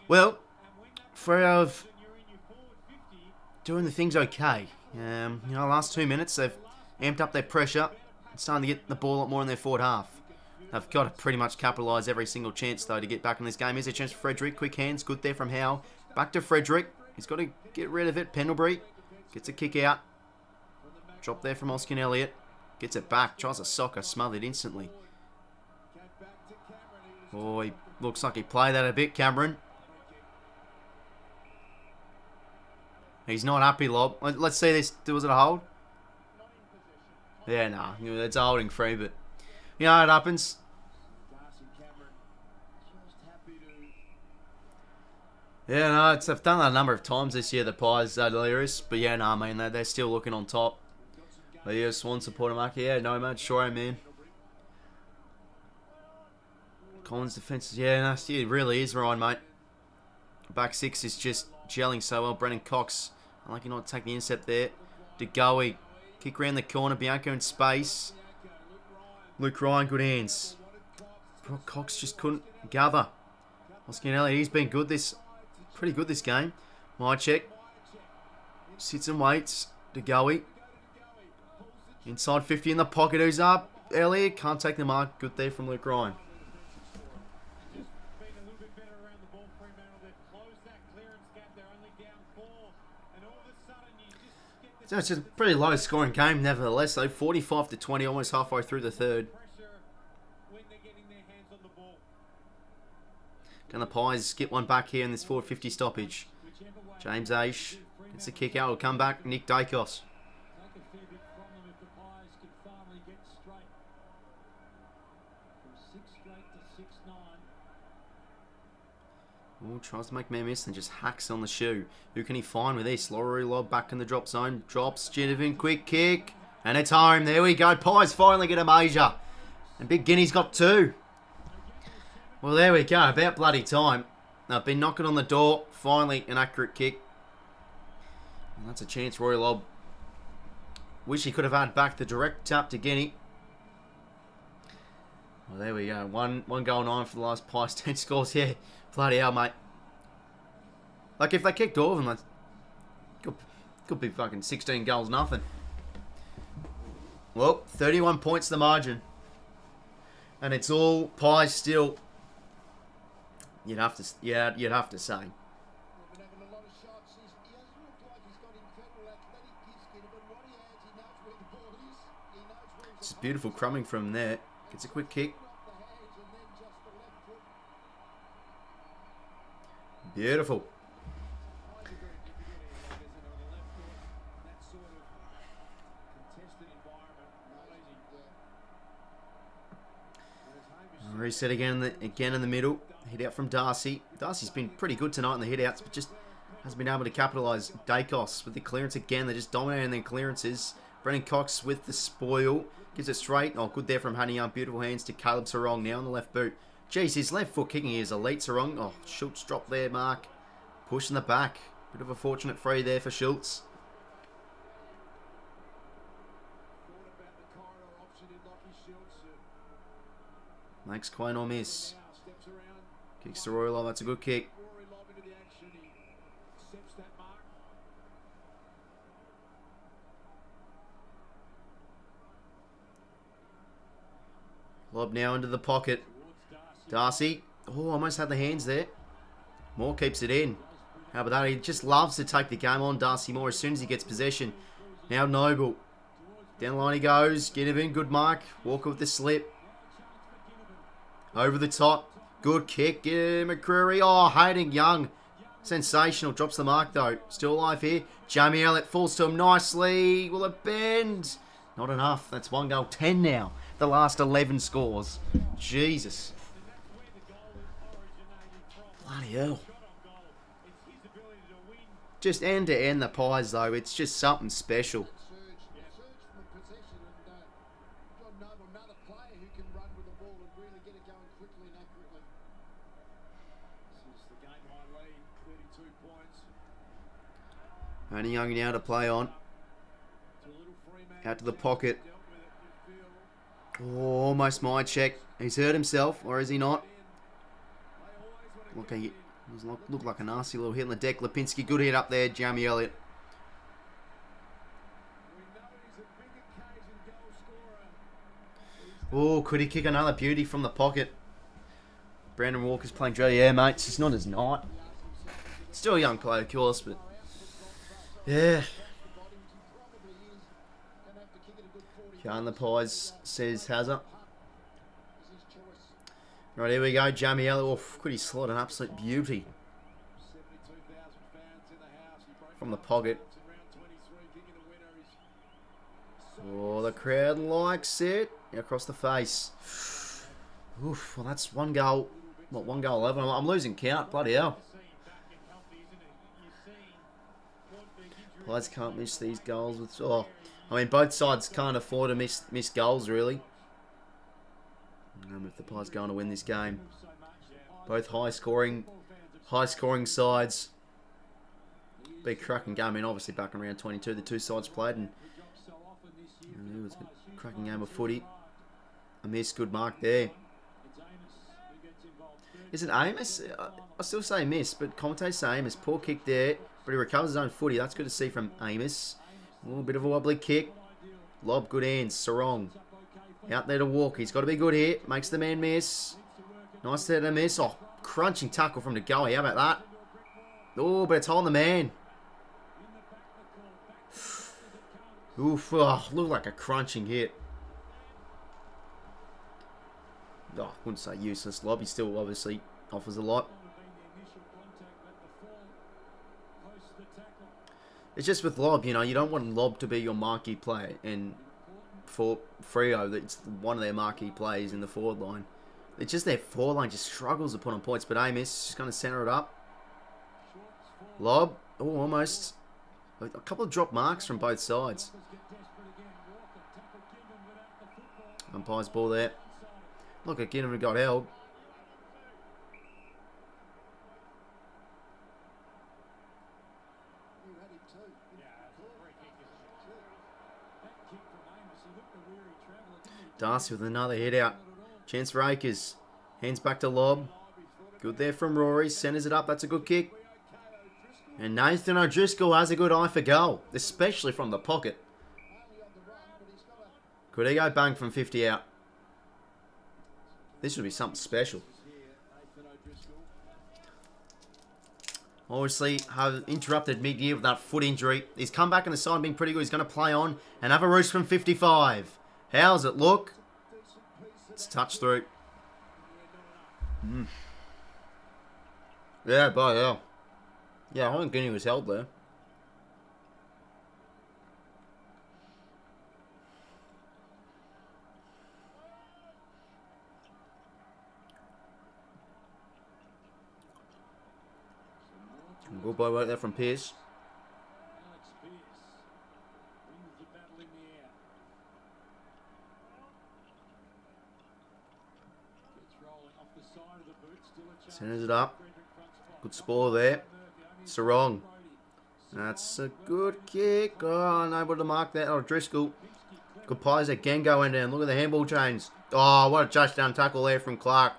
Well, Freo doing the things okay. Last 2 minutes they've amped up their pressure. It's starting to get the ball a lot more in their forward half. They've got to pretty much capitalise every single chance though to get back in this game. Here's a chance for Frederick. Quick hands, good there from 𝐿𝐴. Back to Frederick. He's got to get rid of it. Pendlebury gets a kick out. Drop there from 𝐼𝐻𝐿𝐴. Gets it back. Tries a soccer. Smothered instantly. Oh, he looks like he played that a bit, Cameron. He's not happy, Lob. Let's see this. Was it a hold? Yeah, nah. It's a holding free, but you know it happens. Yeah, no, they've done that a number of times this year, the Pies, Delirious. But yeah, nah, man, they're still looking on top. But yeah, Swan supporter mark. Yeah, no, man. Sure, man. Collins defense. Yeah, no, it really is, Ryan, mate. Back six is just gelling so well. Brennan Cox, I like you not to take the intercept there. Teqoy, kick around the corner. Bianco in space. Luke Ryan, good hands. Brock Cox just couldn't gather. 𝐼𝐻𝐿𝐴, he's been good pretty good this game. 𝐼𝐻𝐿𝐴 sits and waits. Teqoy inside 50 in the pocket. Who's up? 𝐿𝐴 can't take the mark. Good there from Luke Ryan. So it's a pretty low scoring game nevertheless, though. 45-20, almost halfway through the third. Can the Pies get one back here in this 450 stoppage? James 𝐴𝐵 gets a kick out. Will come back. Nick Daicos. Oh, tries to make me miss and just hacks on the shoe. Who can he find with this? Laurie Lob back in the drop zone. Drops. Ginnivan, quick kick. And it's home. There we go. Pies finally get a major. And Big Guinea's got two. Well, there we go. About bloody time. They've been knocking on the door. Finally, an accurate kick. And that's a chance. Roy Lob. Wish he could have had back the direct tap to Guinea. Well, there we go. One goal 9 for the last Pies 10 scores. Yeah, bloody hell, mate. Like, if they kicked all of them, could be fucking 16 goals, nothing. Well, 31 points the margin. And it's all Pies still. You'd have to say. It's beautiful crumbing from there. Gets a quick kick. Beautiful. Reset again in the middle. Hit out from 𝘼𝐻𝐿𝐴. 𝘼𝐻𝐿𝐴's been pretty good tonight in the hit outs, but just hasn't been able to capitalise. Daicos with the clearance again. They're just dominating their clearances. Brennan Cox with the spoil. Gives it straight. Oh, good there from Honey Young. Beautiful hands to Caleb Sarong now on the left boot. Jeez, his left foot kicking is elite. Sarong. Oh, 𝐓𝐡𝐞 dropped there, Mark. Pushing the back. Bit of a fortunate free there for 𝐓𝐡𝐿𝐴. Makes Quaynor miss. Kicks to Roy Lob. That's a good kick. Lob now into the pocket. 𝘼𝐻𝐿𝐴. Oh, almost had the hands there. Moore keeps it in. How about that? He just loves to take the game on, 𝘼𝐻𝐴 Moore, as soon as he gets possession. Now Noble. Down the line he goes. Ginnivan, good mark. Walker with the slip. Over the top. Good kick. McCreary. Oh, Hayden Young. Sensational. Drops the mark, though. Still alive here. Jamie Elliott falls to him nicely. Will it bend? Not enough. That's 1 goal 10 now. the last 11 scores. Jesus. Bloody hell. Just end to end the Pies though, it's just something special. Only young now to play on. Out to the pocket. Oh, almost my check. He's hurt himself, or is he not? Look like a nasty little hit on the deck. Lipinski, good hit up there. Jamie Elliott. Oh, could he kick another beauty from the pocket? Brandon Walker's playing Joe. Yeah, mate, it's just not his night. Still a young player, of course, but yeah. Can't the Pies, says Hazard. Right, here we go. Jamie Elliott. Oh, could he slot an absolute beauty from the pocket. Oh, the crowd likes it. Across the face. Oof, well, that's one goal. What, 1 goal 11? I'm losing count. Bloody hell. Pies can't miss these goals. With, oh, I mean, both sides can't afford to miss goals, really. If the Pies going to win this game. Both high scoring sides. Be a cracking game. I mean, obviously back in round 22, the two sides played, and it was a cracking game of footy. A miss, good mark there. Is it 𝐼𝐴𝐻? I still say miss, but commentators say 𝐼𝐴𝐻. Poor kick there, but he recovers his own footy. That's good to see from 𝐼𝐴𝐻. Oh, a bit of a wobbly kick. Lob, good hands. Sarong. Out there to walk. He's got to be good here. Makes the man miss. Nice there to miss. Oh, crunching tackle from Teqoy. How about that? Oh, but it's holding the man. Oof. Oh, looked like a crunching hit. Oh, I wouldn't say useless lob. He still obviously offers a lot. It's just with lob, you know, you don't want lob to be your marquee play. And for Freo, it's one of their marquee plays in the forward line. It's just their forward line just struggles to put on points. But 𝐼𝐴𝐻 is just going to centre it up. Lob. Oh, almost. A couple of drop marks from both sides. Umpire's ball there. Look, again, got held. Darcy with another hit out. Chance for Acres. Hands back to Lob. Good there from Rory. Centres it up. That's a good kick. And Nathanael Granites has a good eye for goal, especially from the pocket. Could he go bang from 50 out? This would be something special. Obviously, have interrupted mid-year with that foot injury. He's come back in the side being pretty good. He's going to play on and have a roost from 55. How's it look? It's touch through. Yeah, by hell. Yeah, I think Guinea was held there. Good boy work there from Pearce. Centers it up. Good spoil there. Sarong. That's a good kick. Oh, unable to mark that. Oh, Driscoll. Good Pies again going down. Look at the handball chains. Oh, what a touchdown tackle there from Clark.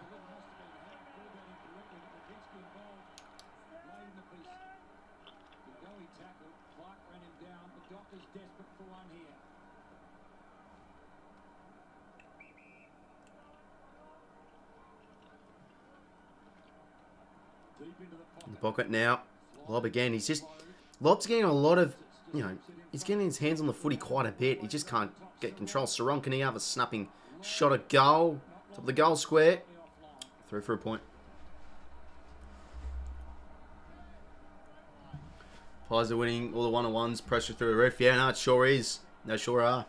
In the pocket now. Lob again. Lob's getting a lot of, he's getting his hands on the footy quite a bit. He just can't get control. Sarong, can he have a snapping shot at goal? Top of the goal square. Through for a point. Pies are winning all the one-on-ones. Pressure through the roof. Yeah, no, it sure is. They sure are.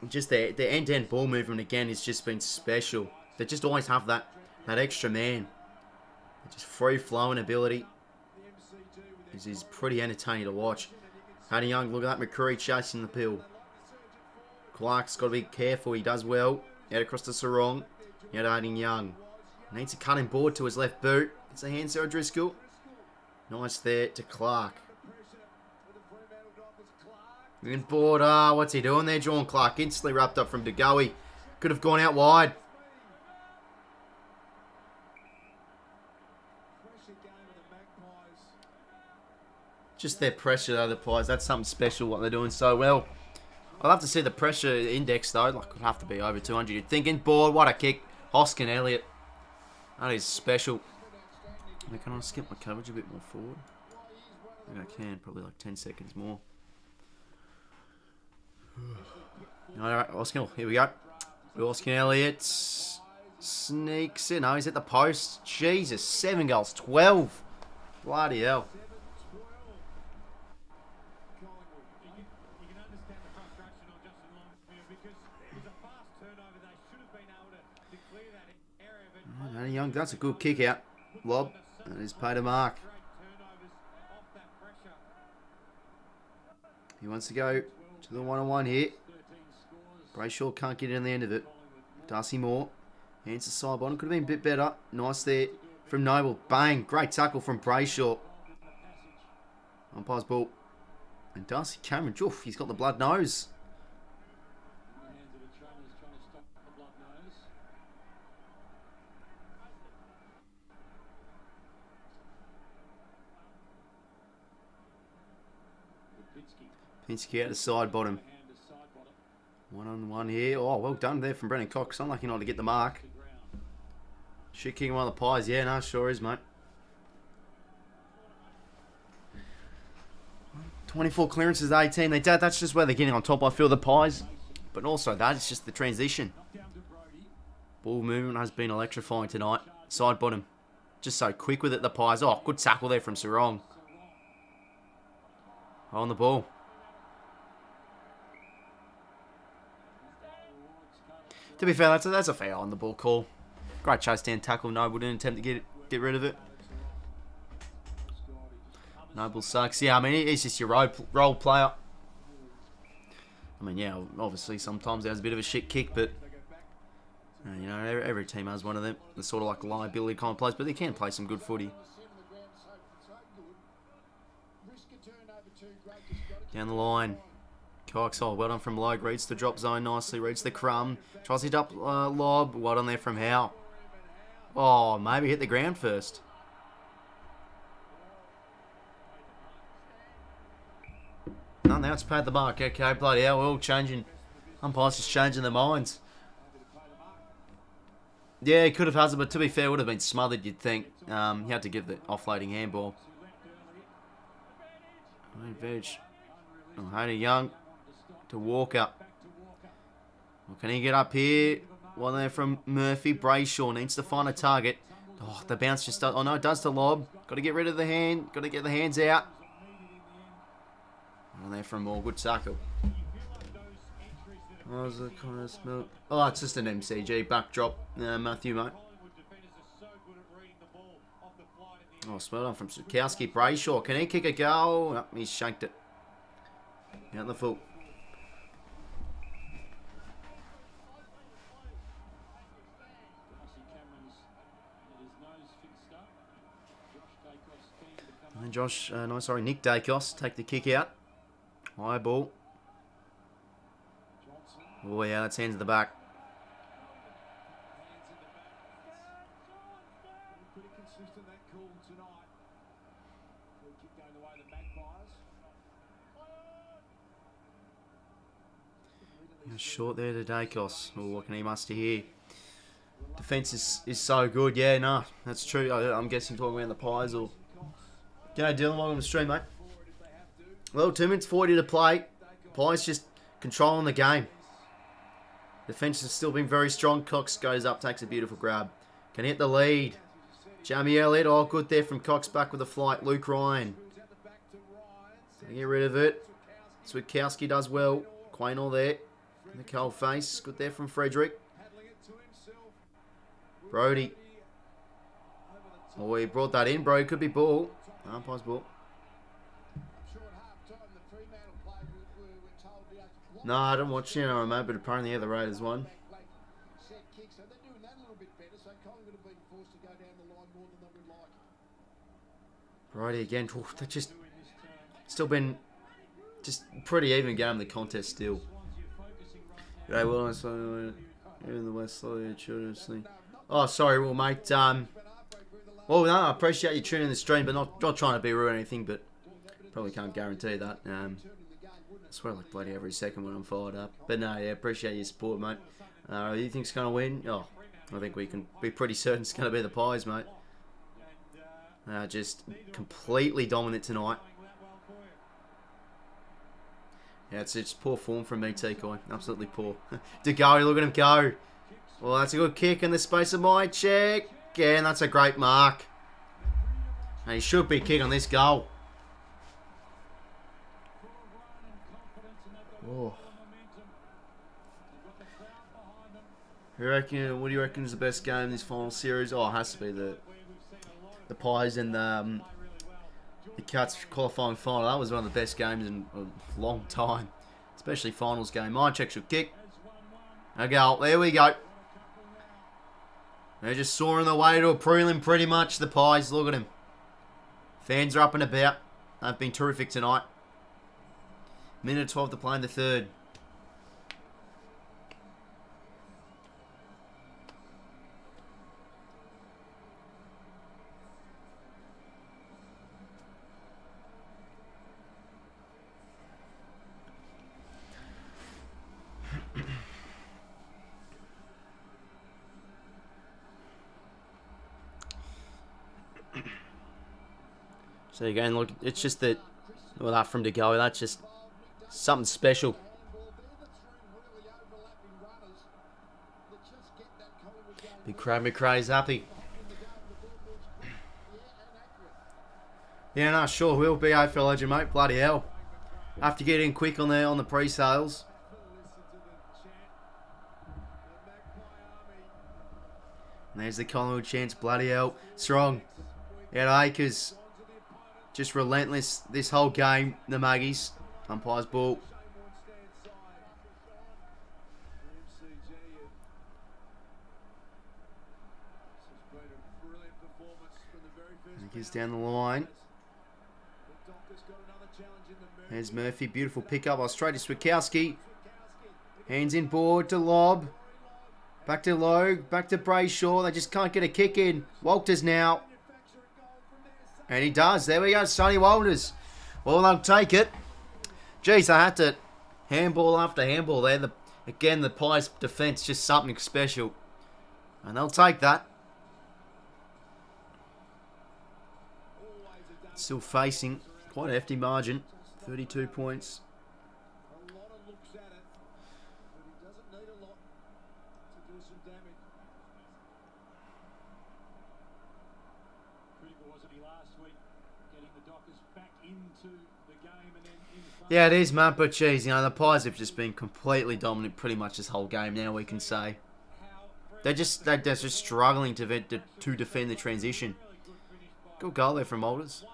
just their end-to-end ball movement again has just been special. They just always have that extra man. Just free-flowing ability. This is pretty entertaining to watch. Honey Young, look at that McCreary chasing the pill. Clark's got to be careful. He does well. Out across to Sarong. Out adding Young. Needs a cutting board to his left boot. It's a hand to O'Driscoll. Nice there to Clark. In board. What's he doing there? John Clark instantly wrapped up from Teqoy. Could have gone out wide. Just their pressure, though, the Pies. That's something special, what they're doing so well. I'd love to see the pressure index, though. Like, it would have to be over 200. You'd think in board. What a kick. 𝐓𝐡𝐞 𝐎𝐿𝐿𝐼𝐷. That is special. Can I skip my coverage a bit more forward? I think I can. Probably like 10 seconds more. Alright, 𝐓𝐡𝐞. Here we go. 𝐓𝐡𝐞 𝐎𝐿𝐼𝐷 sneaks in. Oh, he's at the post. Jesus. 7 goals. 12. Bloody hell. Young, that's a good kick out. Lob. That is paid a mark. He wants to go to the one-on-one here. Brayshaw can't get in the end of it. Darcy Moore. Hands the side bottom. Could have been a bit better. Nice there from Noble. Bang. Great tackle from Brayshaw. Umpire's ball. And Darcy Cameron. Oof, he's got the blood nose. 𝐓𝐡𝐞 out the side bottom. One-on-one here. Oh, well done there from Brendan Cox. Unlucky not to get the mark. Shit kicking one of the Pies. Yeah, no, sure is, mate. 24 clearances, 18. That's just where they're getting on top, I feel, the Pies. But also that, it's just the transition. Ball movement has been electrifying tonight. Side bottom. Just so quick with it, the Pies. Oh, good tackle there from Sarong. On the ball. To be fair, that's a fair on the ball call. Great chase down tackle. Noble didn't attempt to get rid of it. Noble sucks. Yeah, I mean, he's just your role player. I mean, yeah, obviously sometimes he has a bit of a shit kick, but you know, every team has one of them. They're sort of like liability kind of players, but they can play some good footy. Down the line. Cox, oh, well done from Logue. Reads the drop zone nicely. Reads the crumb. Tries to hit up lob. Well done there from Howe. Oh, maybe hit the ground first. No, now it's paid the mark. Okay, bloody hell. We're all changing. Umpires just changing their minds. Yeah, he could have hazarded, but to be fair, would have been smothered, you'd think. He had to give the offloading handball. Veg. Oh, Honey Young to Walker. Well, can he get up here? One there from Murphy. Brayshaw needs to find a target. Oh, the bounce just does. Oh no, it does to lob. Got to get rid of the hand. Got to get the hands out. One there from Moore. Good tackle. Oh, is it kind of smell? Oh, it's just an MCG backdrop. Matthew, mate. Oh, smell on from 𝐓𝐶𝐞. Brayshaw. Can he kick a goal? Oh, he's shanked it. Out the full. And Nick Dacos take the kick out. High ball. Oh yeah, that's hands at the back. Short there to Dacos. Oh, what can he muster here? Defense is so good. Yeah, no, that's true. I'm guessing talking about the Pies or... G'day Dylan, welcome to the stream, mate. Well, 2 minutes 40 to play. Pies just controlling the game. Defense has still been very strong. Cox goes up, takes a beautiful grab. Can hit the lead. Jamie Elliott, oh good there from Cox, back with a flight. Luke Ryan. Get rid of it. 𝐓𝐶𝐞 does well. 𝐷𝐿𝐼𝐷 there. The cold face. Good there from Frederick. Brody. Oh, he brought that in, bro. Could be ball. Umpire's ball. No, I don't watch it, I remember, but apparently the Raiders won. Brody again. Oof, that just still been just pretty even game, the contest still. G'day, Will. I saw you in the West Slayer children's. Oh, sorry, Will, mate. Well, no, I appreciate you tuning in the stream, but not trying to be rude or anything, but probably can't guarantee that. I swear like bloody every second when I'm fired up. But no, yeah, appreciate your support, mate. You think it's going to win? Oh, I think we can be pretty certain it's going to be the Pies, mate. Just completely dominant tonight. Yeah, it's just poor form from me, Teqoy. Absolutely poor. Teqoy, look at him go. Well, that's a good kick in the space of my check. Yeah, and that's a great mark. And he should be kicking this goal. Oh. What do you reckon is the best game in this final series? Oh, it has to be the Pies and the 𝐓𝐡𝐞 qualifying final. That was one of the best games in a long time, especially finals game. 𝗏𝐼𝐻𝐿 kick. A goal. There we go. They're just soaring their way to a prelim pretty much, the Pies. Look at him. Fans are up and about. They've been terrific tonight. Minute 12 to play in the third. So again, look, it's just that, well, that from Teqoy, that's just something special. Big crowd, McRae's happy. Yeah, no, sure will be AFL legend, mate. Bloody hell. Have to get in quick on the pre-sales. And there's the Collingwood chance. Bloody hell. Strong. Yeah, Acres. Just relentless this whole game. The Muggies. Umpire's ball. And he gets down the line. There's Murphy. Beautiful pickup. I'll straight to 𝗏𝐿𝐼𝐻𝐿. Hands in board to Lob. Back to Logue. Back to Brayshaw. They just can't get a kick in. Walters now. And he does. There we go. Sonny Walters. Well, they'll take it. Jeez, I had to handball after handball there. Again, the Pies' defence, just something special. And they'll take that. Still facing quite a hefty margin. 32 points. Yeah, it is, Matt, but geez, the Pies have just been completely dominant pretty much this whole game now, we can say. They're just struggling to defend the transition. Good goal there from Walters.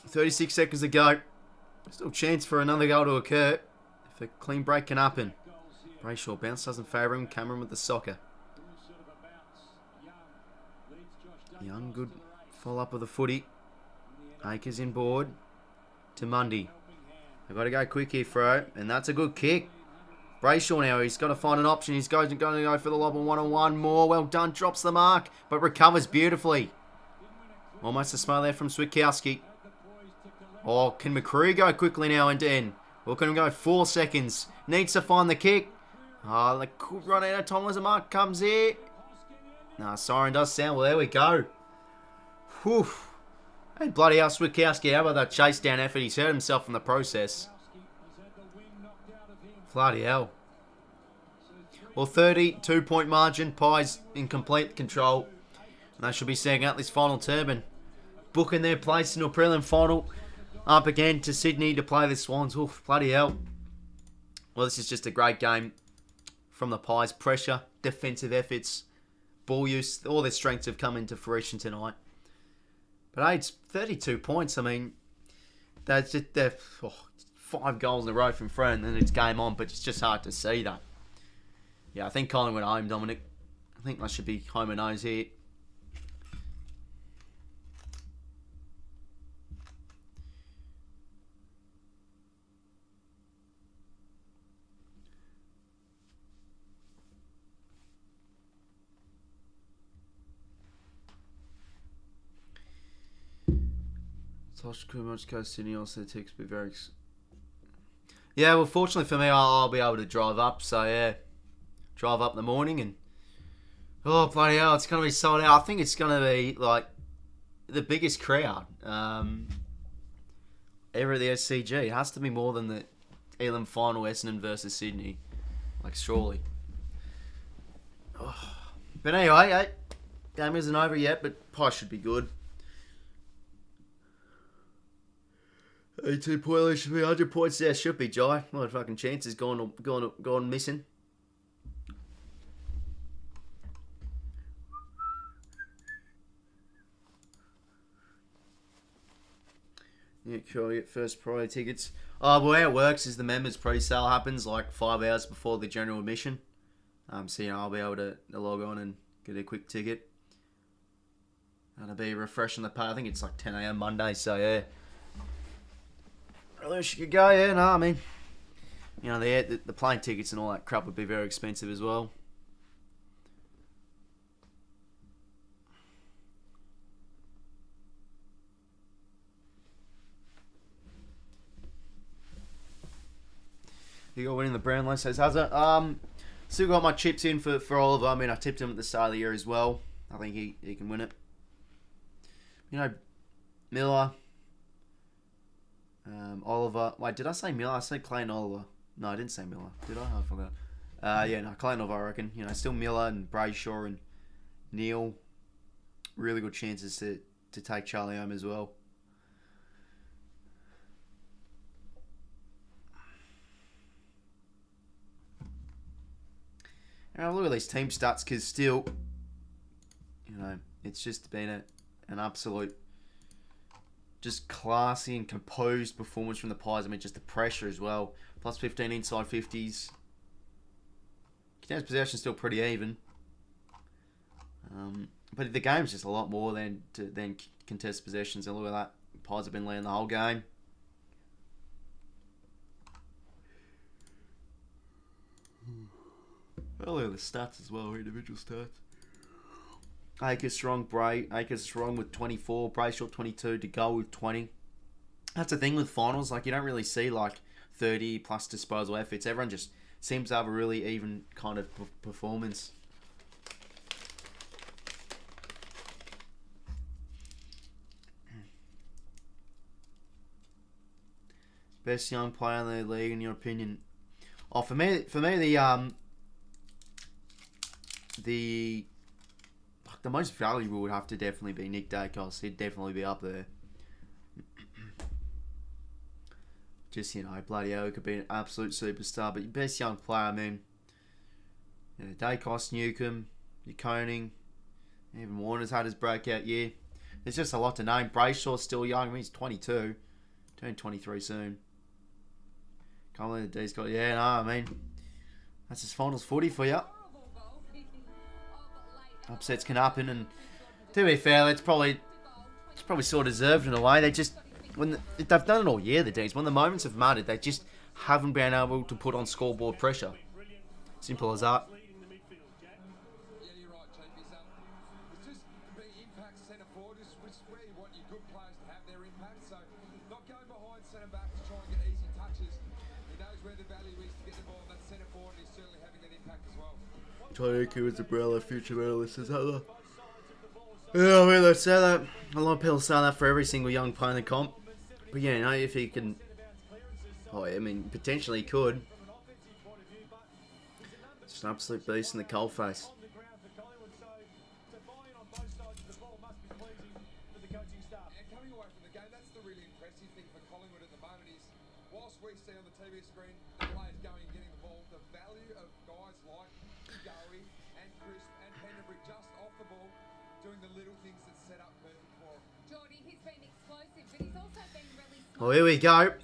36 seconds to go. Still a chance for another goal to occur. If a clean break can happen. Brayshaw bounce doesn't favour him. Cameron with the soccer. Young, good follow-up of the footy. Acres in board. To Mundy. They've got to go quick here, Fro. And that's a good kick. Brayshaw now, he's got to find an option. He's going to go for the lob on one-on-one. More, well done. Drops the mark, but recovers beautifully. Almost a smile there from 𝗏𝐿𝐼𝐻𝐿. Oh, can McCree go quickly now into end? Or can he go 4 seconds? Needs to find the kick. Oh, they could run out of time as the mark comes here. Nah, siren does sound. Well, there we go. Whew. And bloody hell, 𝗏𝐿𝐼𝐻𝐿. How about that chase down effort? He's hurt himself in the process. Bloody hell. Well, 32-point margin. Pies in complete control. And they should be setting out this final turban. Booking their place in a prelim final. up again to Sydney to play the Swans. Oof, bloody hell. Well, this is just a great game from the Pies. Pressure, defensive efforts, ball use, all their strengths have come into fruition tonight. But hey, it's 32 points. I mean, they're 5 goals in a row from front, and then it's game on, but it's just hard to see that. Yeah, I think Collingwood home, Dominic. I think that should be home and nose here. 𝐓𝐡𝐞 Sydney also takes be very. Yeah, well, fortunately for me, I'll be able to drive up. So yeah, drive up in the morning and oh bloody hell, it's gonna be sold out. I think it's gonna be like the biggest crowd ever at the SCG. It has to be more than the Elam final, Essendon versus Sydney. Like surely. Oh. But anyway, game isn't over yet, but Pie should be good. 82 point lead should be 100 points there. Should be, Jai. What fucking chance is gone missing. Yeah, cool. Get first priority tickets. Oh, well, how it works is the members pre-sale happens like 5 hours before the general admission. So, I'll be able to log on and get a quick ticket. And I'll be refreshing the pay. I think it's like 10 a.m. Monday, so yeah. I wish you could go, yeah. No, I mean, the plane tickets and all that crap would be very expensive as well. You got winning the Brownlow, says Hazard. Still got my chips in for Oliver. I mean, I tipped him at the start of the year as well. I think he can win it. Miller. Oliver. Wait, did I say Miller? I said Clayton Oliver. No, I didn't say Miller. Did I? I forgot. Yeah, no, Clayton Oliver, I reckon. Still Miller and Brayshaw and Neil. Really good chances to take Charlie home as well. And I'll look at these team stats because still, it's just been an absolute just classy and composed performance from the Pies. I mean, just the pressure as well. Plus 15 inside 50s. Contested possession still pretty even. But the game's just a lot more than contested possessions. And look at that. Pies have been leading the whole game. Oh, look at the stats as well, individual stats. Acres strong with 24, Brayshaw 22, Teqoy with 20. That's the thing with finals, like you don't really see like 30 plus disposal efforts. Everyone just seems to have a really even kind of performance. Best young player in the league in your opinion? Oh, for me the most valuable would have to definitely be Nick Daicos. He'd definitely be up there. Just, bloody hell, he could be an absolute superstar. But your best young player, I mean, Daicos, Newcombe, Koning, even Warner's had his breakout year. There's just a lot to name. Brayshaw's still young. I mean, he's 22. Turning 23 soon. Can't believe the D's got... Yeah, no, I mean, that's his finals footy for you. Upsets can happen, and to be fair, it's probably sort of deserved in a way. They just they've done it all year. The D's, when the moments have mattered, they just haven't been able to put on scoreboard pressure. Simple as that. 𝐼𝐻𝐿𝐴 𝐕𝗶𝗹 future medalist, is that? Yeah, I mean, they say that. A lot of people say that for every single young player in the comp. But yeah, if he can... Oh, I mean, potentially he could. Just an absolute beast in the coalface. this screen, the players going and getting the ball. The value of guys like Teqoy and Crisp and Pendlebury just off the ball, doing the little things that set up perfect for them. Geordie, he's been explosive, but he's also been really Well, here we go.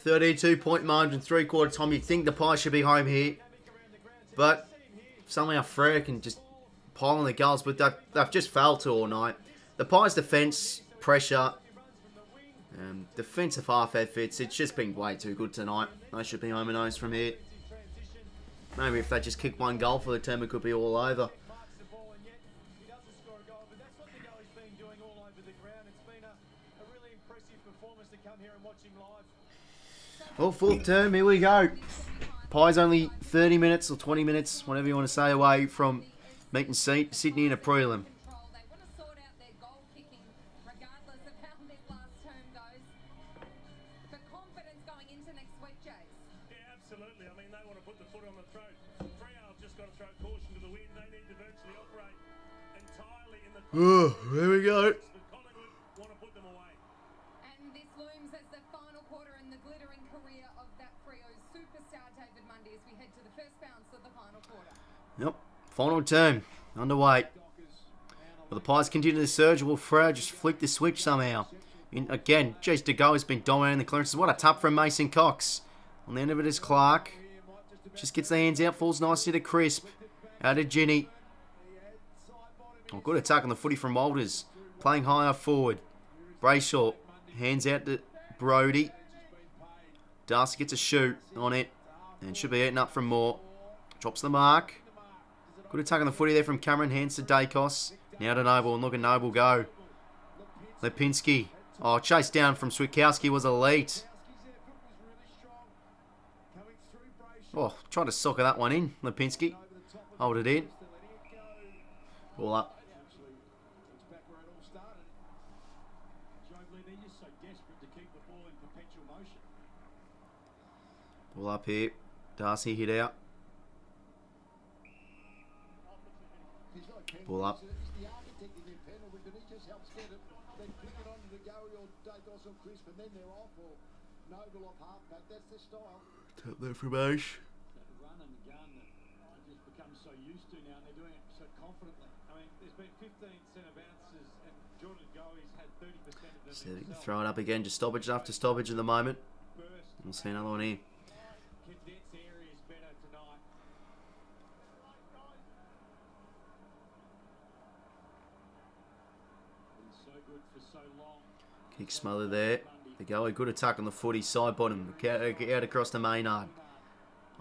32-point margin, three-quarter time. You'd think the Pies should be home here. But somehow Freo can just pile on the goals, but they've just failed to all night. The Pies' defence, pressure, defensive half efforts, it's just been way too good tonight. They should be home and hose from here. Maybe if they just kick one goal for the term, it could be all over. Well, fourth term, here we go. Pies only 30 minutes or 20 minutes, whatever you want to say, away from meeting Sydney in a prelim. They want to sort out their goal kicking, regardless of how this last term goes. For confidence going into next week, Jace. Yeah, absolutely. I mean, they want to put the foot on the throat. Freo have just got to throw caution to the wind. They need to virtually operate entirely in the... Oh, here we go. Collingwood want to put them away. And this looms as the final quarter in the glittering career of that Freo's superstar David Mundy as we head to the first bounce of the final quarter. Yep, final term, underway. Well, the Pies continue to surge. Will Freo just flick the switch somehow? Again, JDOD has been dominating the clearances. What a tap from Mason Cox. On the end of it is Clark. Just gets the hands out, falls nicely to Crisp. Out to Ginny. Oh, good attack on the footy from Walters. Playing higher forward. Brayshaw. Hands out to Brody. Darcy gets a shoot on it. And should be eaten up from Moore. Drops the mark. Good attack on the footy there from Cameron. Hands to Dacos. Now to Noble. And look at Noble go. 𝐼𝐴𝐿𝐼𝐿. Oh, chase down from 𝐬𝐿𝐼𝐿 was elite. Oh, tried to soccer that one in. 𝐼𝐿𝐼𝐿. Hold it in. Ball up. Ball up here. Darcy hit out. Ball up. Tap there from Ash. Run and gun that just become so used to now, and they're doing it so confidently. I mean, there's been 15 centre bounces, and Jordan Goey's had 30% of them. So throw it up again, just stoppage after stoppage at the moment. We'll see another one here. Condense areas better tonight. Been so good for so long. Kick smother there. The Goey, good attack on the footy, side bottom. Out across the Maynard.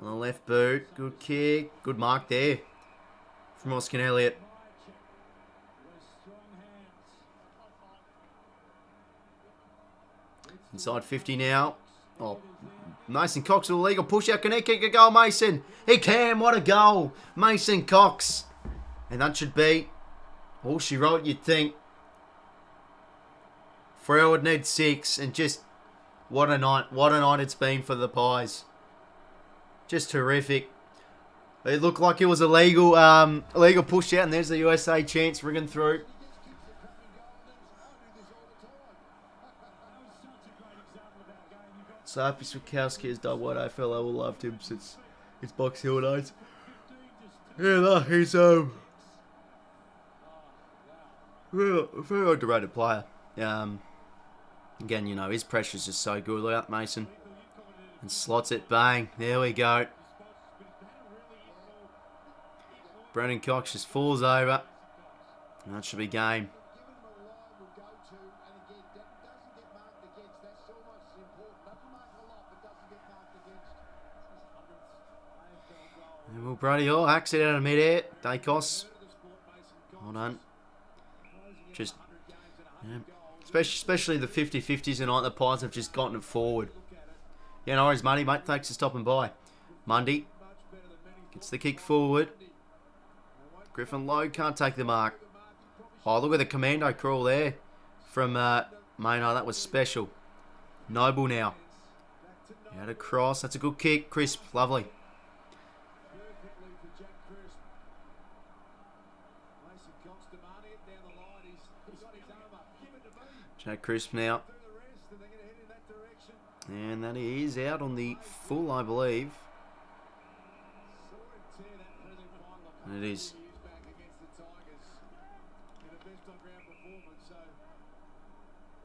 On the left boot, good kick. Good mark there from 𝐼𝐿𝐼𝐿. Those strong hands. Inside 50 now. Oh, Mason Cox with a legal push out. Can he kick a goal, Mason? He can. What a goal. Mason Cox. And that should be all she wrote, you'd think. Freo would need 6. And just what a night. What a night it's been for the Pies. Just terrific. It looked like it was a legal push out. And there's the USA chance ringing through. So happy 𝐬𝐿𝐼𝐿 has done what I felt I will loved him since his Box Hill days. Yeah, that he's very underrated player. Again, you know, his pressure's just so good. Look out, Mason. And slots it, bang. There we go. Brendan Cox just falls over. And that should be game. And Will Brady hacks it out of mid-air. Dacos. Well done. Just, yeah. Especially the 50-50s tonight, the Pies have just gotten it forward. Yeah, no worries, Mundy, mate. Thanks for stopping by. Mundy gets the kick forward. Griffin Lowe can't take the mark. Oh, look at the commando crawl there from Maynard. That was special. Noble now. Out across. That's a good kick. Crisp. Lovely. Jack Crisp now. And that is out on the full, I believe. And it is.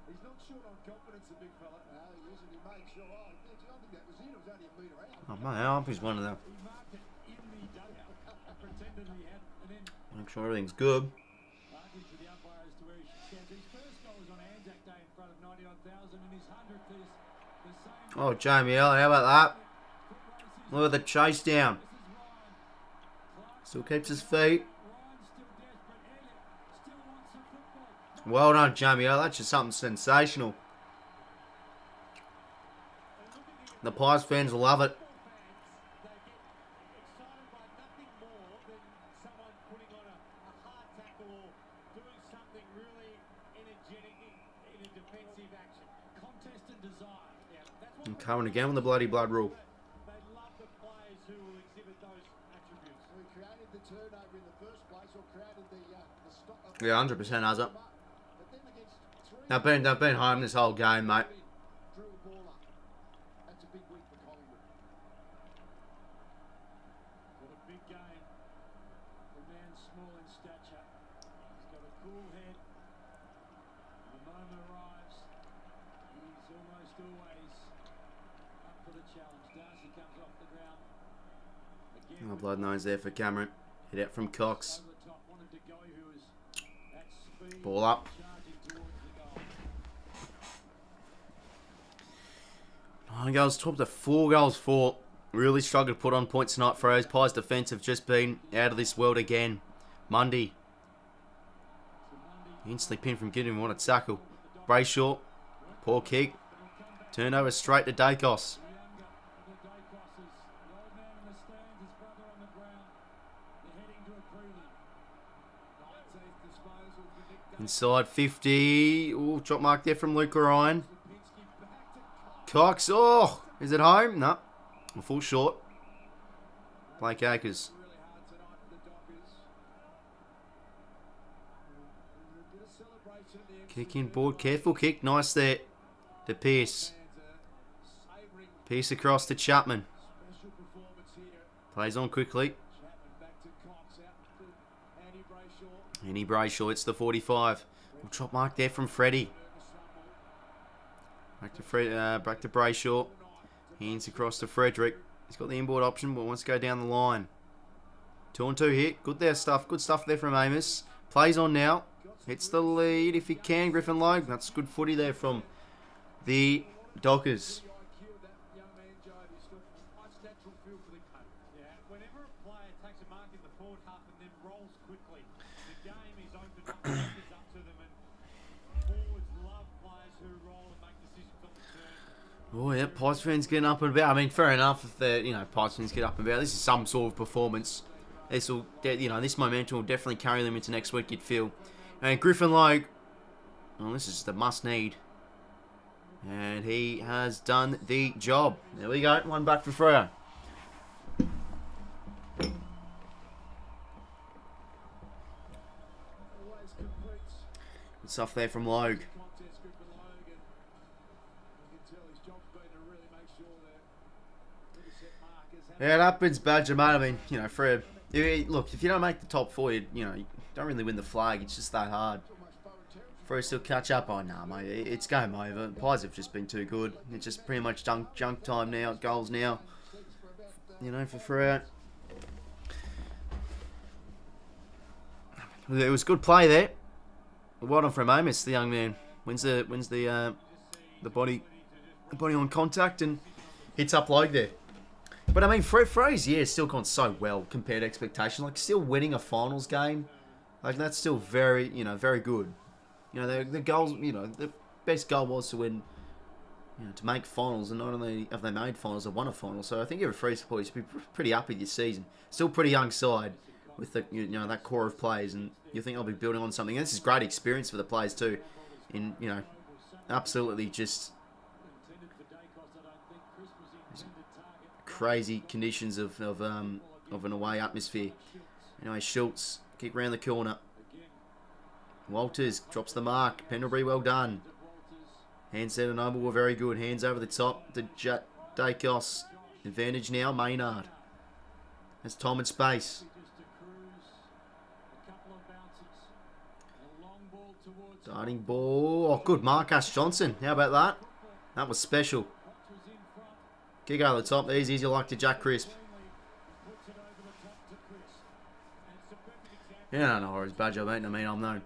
He's not short on confidence, the big fella. No, he isn't. He made sure. Oh, I don't think that was in. It was only a metre out. Oh, my arm is one of them. He marked it in the dugout. Pretended he had. And then Make sure everything's good. argued with the umpire as to where he should stand. His first goal was on Anzac Day in front of 90,000, and his 100th is the same. Oh, Jamie L, how about that? Look at the chase down. Still keeps his feet. Well done, Jamie L. That's just something sensational. The Pies fans will love it. And coming again with the bloody blood rule. Yeah, 100% has it. They've been home this whole game, mate. That's a big week for Collingwood. What a big game. The man small in stature. He's got a cool head. The moment arrives. He's almost always up for the challenge. 𝐼𝐻𝐿 comes off the ground. Again, Oh, blood nose there for Cameron. Hit out from Cox. over the top. Wanted Teqoy, who was at speed. Ball up. Charging towards the goal. 9 goals, top to 4 goals for. Really struggled to put on points tonight for those Pies. Defence have just been out of this world again. Mundy. Instantly pinned from Gideon. What a tackle. Brayshaw. Poor kick. Turnover straight to Dacos. Inside 50. Ooh, drop mark there from Luke Ryan. Cox. Oh, is it home? No. A full short. Blake Acres. Kick in board. Careful kick. Nice there to Pearce. Pearce across to Chapman. Plays on quickly. Andy Brayshaw, it's the 45. Drop mark there from Freddie. Back to Brayshaw. Hands across to Frederick. He's got the inboard option, but wants to go down the line. 2-on-2 hit. Good there stuff. Good stuff there from Amos. Plays on now. Hits the lead if he can. Griffin Logue. That's good footy there from the Dockers. Whenever a player takes a mark in the forward half and then rolls quickly, the game is opened up, opens up to them, and forwards love players who roll and make decisions on the turn. Oh yeah, Pies fans getting up and about. I mean, fair enough if the Pies fans get up and about. This is some sort of performance. This will, this momentum will definitely carry them into next week. You'd feel. And Griffin Logue, well, this is just a must need, and he has done the job. There we go, one back for Freo. Good stuff there from Logue. Yeah, it happens, Badger, mate. I mean, Freo. Look, if you don't make the top 4, you don't really win the flag. It's just that hard. Freo still catch up. Oh, nah, mate. It's game over. Pies have just been too good. It's just pretty much junk time now. Goals now. For Freo. It was good play there. Well done from Amos, the young man. Wins the body on contact and hits up Logue there. But I mean, Freo's still gone so well compared to expectations. Like, still winning a finals game, like that's still very, very good. The goals, the best goal was to win, to make finals, and not only have they made finals, they've won a final. So I think every Freo supporter should be pretty happy this season. Still pretty young side with the, that core of players, and you think they'll be building on something. And this is great experience for the players too, in absolutely just crazy conditions of an away atmosphere. Anyway, Schultz kick round the corner. Walters drops the mark. Pendlebury, well done. Hands there to Noble were very good. Hands over the top to Daicos. Advantage now, Maynard. Has time and space. Darting ball. Oh, good mark, Ash Johnson. How about that? That was special. Kick over the top. Easy as you like to Jack Crisp. Yeah, I don't know where his badge I mean, I'm no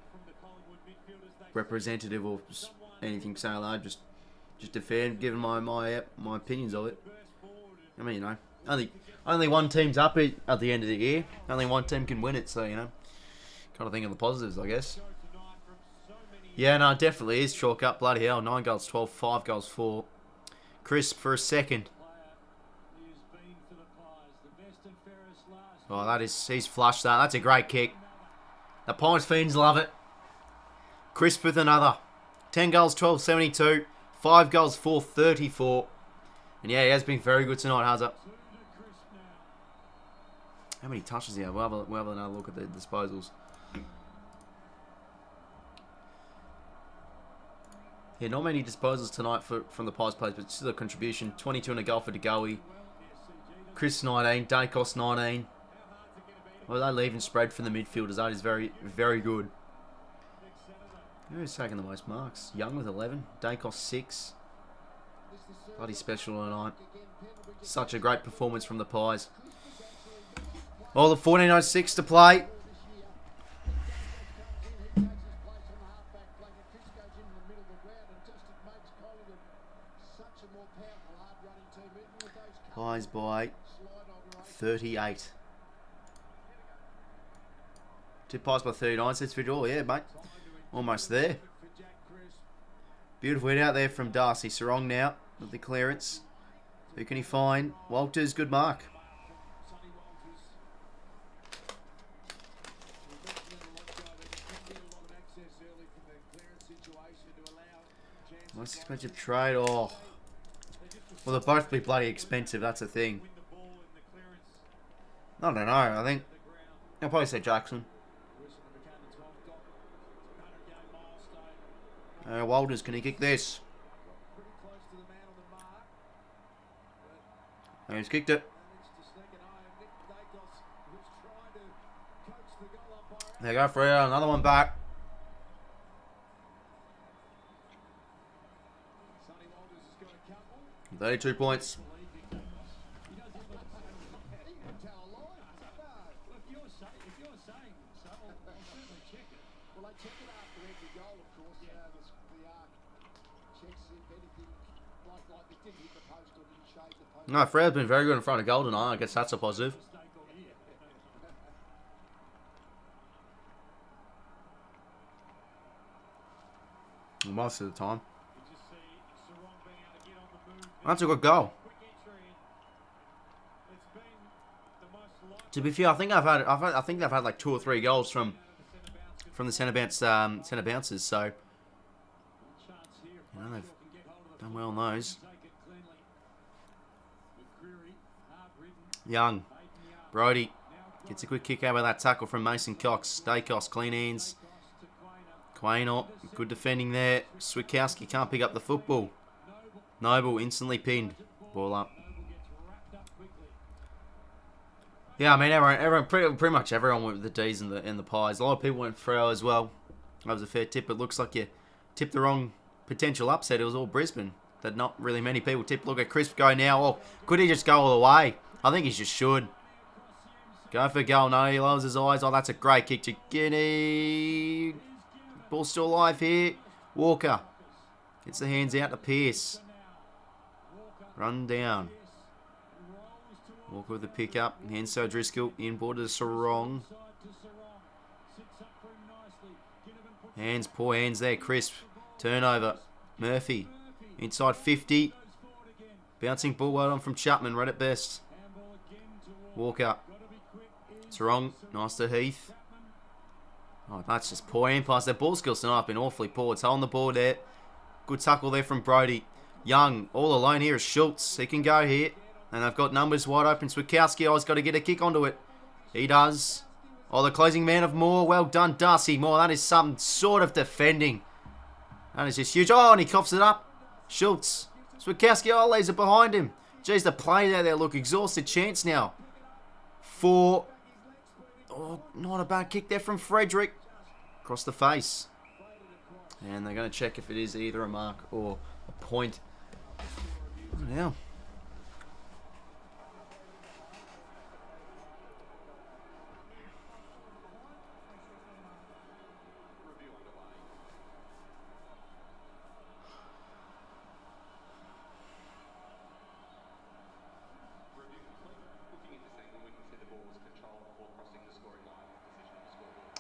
representative or anything saying that. Just a fan giving my opinions of it. I mean, you know, only one team's up at the end of the year. Only one team can win it, so you know, kind of think of the positives, I guess. Yeah, no, it definitely is chalk up. Bloody hell, 9 goals 12, 5 goals 4. Crisp for a second. Oh, he's flushed that. That's a great kick. The Pies Fiends love it. Crisp with another. 10 goals, 12, 72. 5 goals, 4, 34. And yeah, he has been very good tonight, Hazard. How many touches he had? We'll have another look at the disposals. Yeah, not many disposals tonight from the Pies players, but still a contribution. 22 and a goal for Teqoy. Chris 19, Daicos 19. Well, they leaving spread from the midfielders. That is very, very good. Who's taking the most marks? Young with 11. Daicos 6. Bloody special tonight. Such a great performance from the Pies. Well, the 14:06 to play. Pies by 38. Two Pies by 39 sets for draw. Yeah, mate. Almost there. Beautiful hit out there from Darcy. Sarong now with the clearance. Who can he find? Walters, good mark. Most expensive trade. Oh. Well, they'll both be bloody expensive. That's the thing. I don't know. I think I'll probably say Jackson. Walters, can he kick this? And he's kicked it. There you go, for another one back. $32 points. No, Fred's been very good in front of goal tonight. I guess that's a positive. Most of the time. That's a good goal. To be fair, I think they've had like 2 or 3 goals from the centre bouncers. So you know, they've done well on those. Young, Brody gets a quick kick out of that tackle from Mason Cox. Daicos, clean hands. Quaynor, good defending there. 𝐓𝐿𝐿 can't pick up the football. Noble instantly pinned. Ball up. Yeah, I mean everyone pretty much everyone went with the D's and the Pies. A lot of people went Freo as well. That was a fair tip. It looks like you tipped the wrong potential upset. It was all Brisbane. That not really many people tipped. Look at Crisp go now. Oh, could he just go all the way? I think he just should. Go for goal. No, he lowers his eyes. Oh, that's a great kick to Guinea. Ball still alive here. Walker gets the hands out to Pearce. Run down. Walker with the pick up. Hands to O'Driscoll. Inboard to Sarong. Hands, poor hands there. Crisp. Turnover. Murphy. Inside 50. Bouncing ball well on from Chapman. Right at best. Walker. Sarong. Nice to Heath. Oh, that's just poor impasse. Their ball skills tonight have been awfully poor. It's on the board there. Good tackle there from Brody. Young, all alone here is Schultz. He can go here. And they've got numbers wide open. 𝐓𝐿𝐿 always got to get a kick onto it. He does. Oh, the closing man of Moore. Well done, Darcy Moore. That is some sort of defending. That is just huge. Oh, and he coughs it up. 𝐓𝐡𝐞 𝐎𝐥𝐝 laser behind him. Jeez, the players out there look exhausted. Chance now. 4. Oh, not a bad kick there from Frederick. Across the face. And they're going to check if it is either a mark or a point. Now.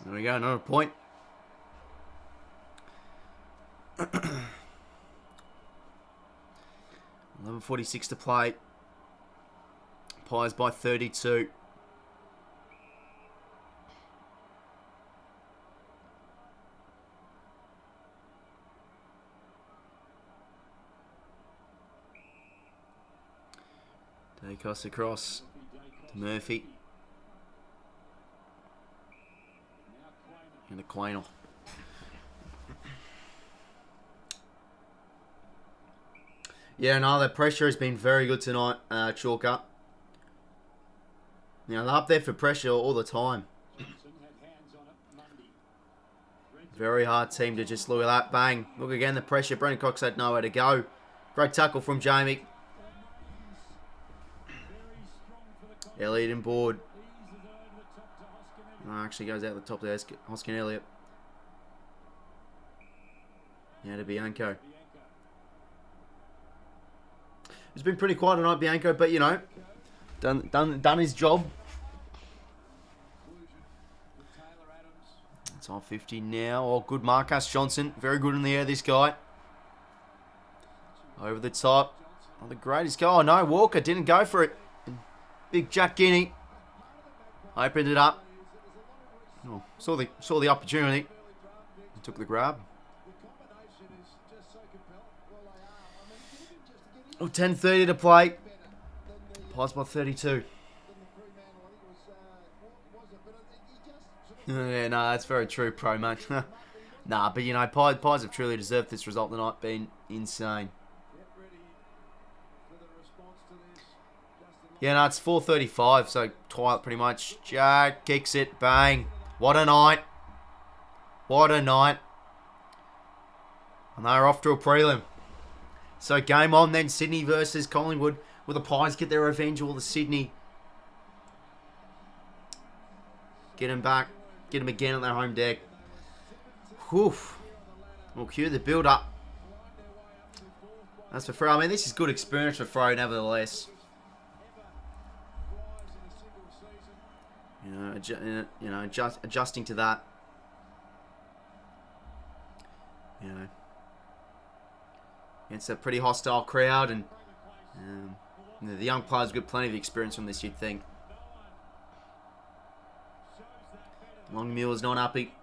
There we go, another point. 11:46 to play. Pies by 32. Teqoy across to Murphy. And 𝐼𝐻𝐿. Yeah, no, the pressure has been very good tonight, Chalker. You know, they're up there for pressure all the time. Very hard team to just look at that. Bang. Look again, the pressure. Brendan Cox had nowhere to go. Great tackle from Jamie. Elliott in board. Oh, actually goes out the top there. 𝐼𝐻𝐿𝐿𝐿. Yeah, to 𝐵ianco. It's been pretty quiet tonight, 𝐵ianco, but you know, done his job. It's on 50 now. Oh, good Marcus Johnson. Very good in the air, this guy. Over the top. Oh, the greatest goal. Oh, no, Walker didn't go for it. Big Jack Guinea opened it up. Oh, saw the opportunity. Took the grab. Oh, 10:30 to play. Pies by 32. Yeah, no, that's very true, pro, mate. Nah, but you know, Pies have truly deserved this result tonight. Been insane. Yeah, no, it's 4:35, so twilight pretty much. Jack kicks it, bang. What a night. What a night. And they're off to a prelim. So game on then, Sydney versus Collingwood. Will the Pies get their revenge or will the Sydney get them back? Get them again on their home deck. Whew. We'll cue the build-up. That's for Freo. I mean, this is good experience for Freo, nevertheless. You know, adjusting to that. You know, against a pretty hostile crowd, and you know, the young players got plenty of experience from this, you'd think. Longmuir's not happy.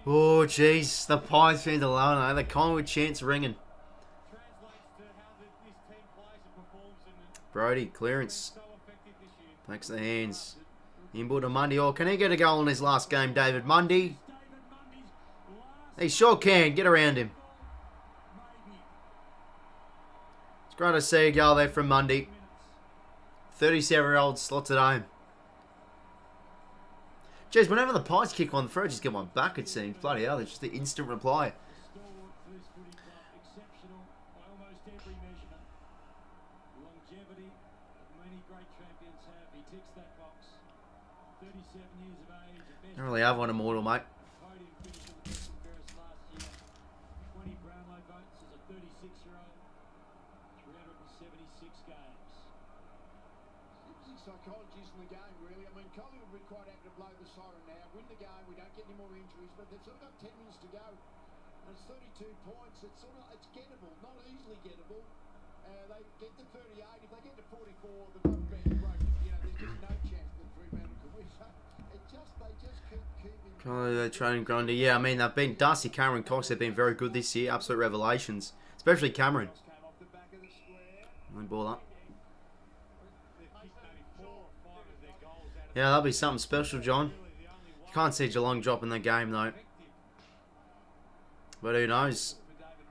Oh, jeez. The Pies fans alone, the Collingwood chants ringing. Brody, clearance. Takes the hands. Inboard to Mundy. Oh, can he get a goal in his last game, David Mundy? He sure can. Get around him. It's great to see a goal there from Mundy. 37-year-old slots at home. Jeez, whenever the Pies kick on, the Freo just get one back, it seems. Bloody hell, it's just the instant reply. Don't really have one immortal, mate. Psychologists in the game, really. I mean, Collingwood would be quite happy to blow the siren now, win the game. We don't get any more injuries, but they've still got 10 minutes to go. And it's 32 points. It's gettable, not easily gettable. They get to 38. If they get to 44, the rubber band's broken. You know, there's just no chance that Fremantle can win. So they just keep keeping. They're training Grundy. Yeah, I mean, they've been Darcy, Cameron, Cox. They've been very good this year. Absolute revelations, especially Cameron. Ball up. Yeah, that'll be something special, John. You can't see Geelong dropping the game, though. But who knows?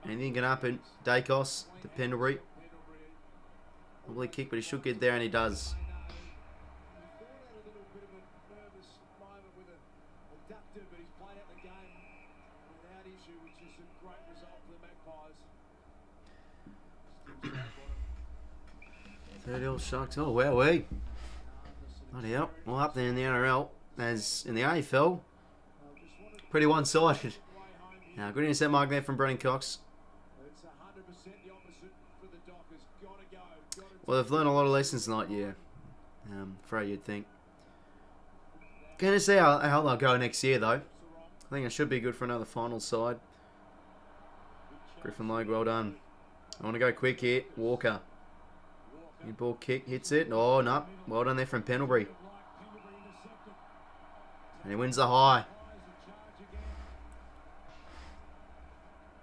Anything can happen. 𝐓𝐴𝐿, to Pendlebury. Probably kick, but he should get there, and he does. Third all Sharks. Oh, wow, we. Bloody hell. Well, up there in the NRL, as in the AFL, pretty one-sided. Now, good intercept mark there from Brennan Cox. Well, they've learned a lot of lessons tonight, yeah. Afraid you'd think. Going to see how they'll go next year, though. I think it should be good for another final side. Griffin Logue, well done. I want to go quick here. Walker. Good ball kick, hits it. Oh, no. Well done there from Pendlebury. And he wins the high.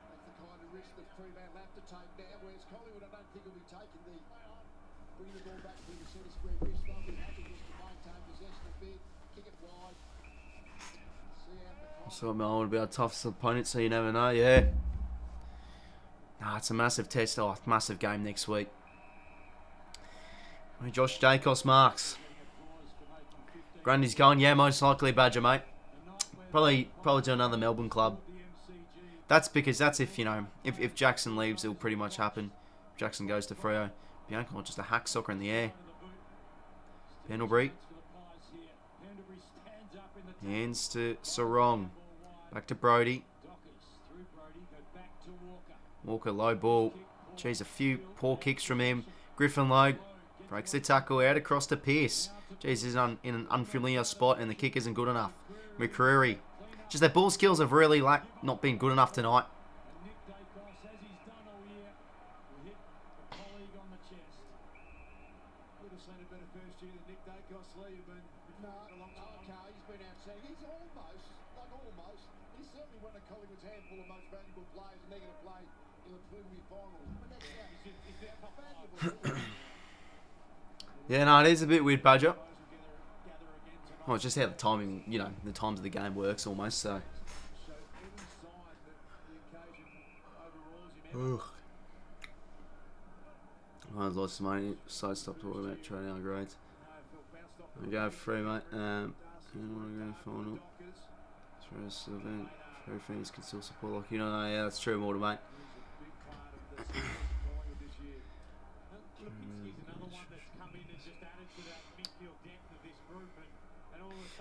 That's the kind of risk that Fremantle have to take now, whereas Collingwood, I don't think will be taking the bringing the ball back to the centre square risk. They'll be happy just to maintain possession a bit, kick it wide. See out the So Melbourne would be our toughest opponent, so you never know, yeah. Nah, it's a massive test. Oh, massive game next week. Josh Dacos marks. Grundy's going, yeah, most likely Badger, mate. Probably to another Melbourne club. That's because that's if, you know, if Jackson leaves, it'll pretty much happen. If Jackson goes to Freo. Bianco, just a hack soccer in the air. Pendlebury. Hands to Sarong. Back to Brody. Walker, low ball. Jeez, a few poor kicks from him. Griffin Logue. Breaks the tackle out across to Pearce. Jeez, he's in an unfamiliar spot and the kick isn't good enough. McCreary. Just their ball skills have really not been good enough tonight. He's been outstanding. He's almost, he's certainly one of Collingwood's handful of most valuable players, and they're going to play in the preliminary finals. But that's valuable. Yeah, no, it is a bit weird, Badger. Well, it's just how the timing, you know, the times of the game works almost, so. Ugh. I've lost some money, so stop talking about trading our grades. We go free, mate. You want to go final. First event. Free fans can still support, like, you know, yeah, that's true, Mortar, mate.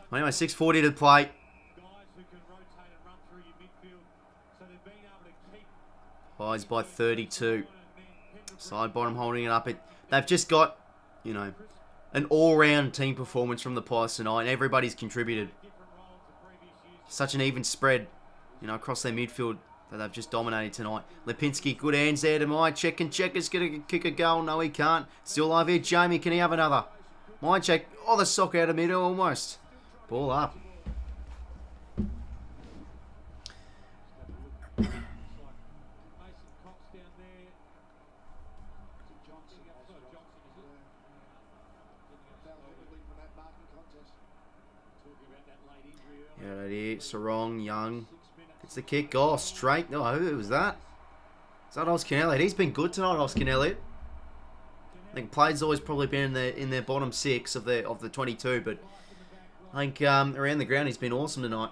Anyway, 6:40 to play. Highs by 32. Side bottom holding it up. They've just got, you know, an all-round team performance from the Pies tonight, and everybody's contributed. Such an even spread, you know, across their midfield that they've just dominated tonight. Lipinski, good hands there to 𝐼𝐻𝐿 is going to kick a goal. No, he can't. Still alive here. Jamie, can he have another? 𝐼𝐻𝐿. Oh, the sock out of middle almost. Ball up. Yeah, right here. Sarong, Young. It's the kick. Oh, straight. No, who was that? Is that 𝐼𝐻𝐿? He's been good tonight, 𝐼𝐻𝐿. I think play's always probably been in their bottom six of the 22, but I think around the ground he's been awesome tonight.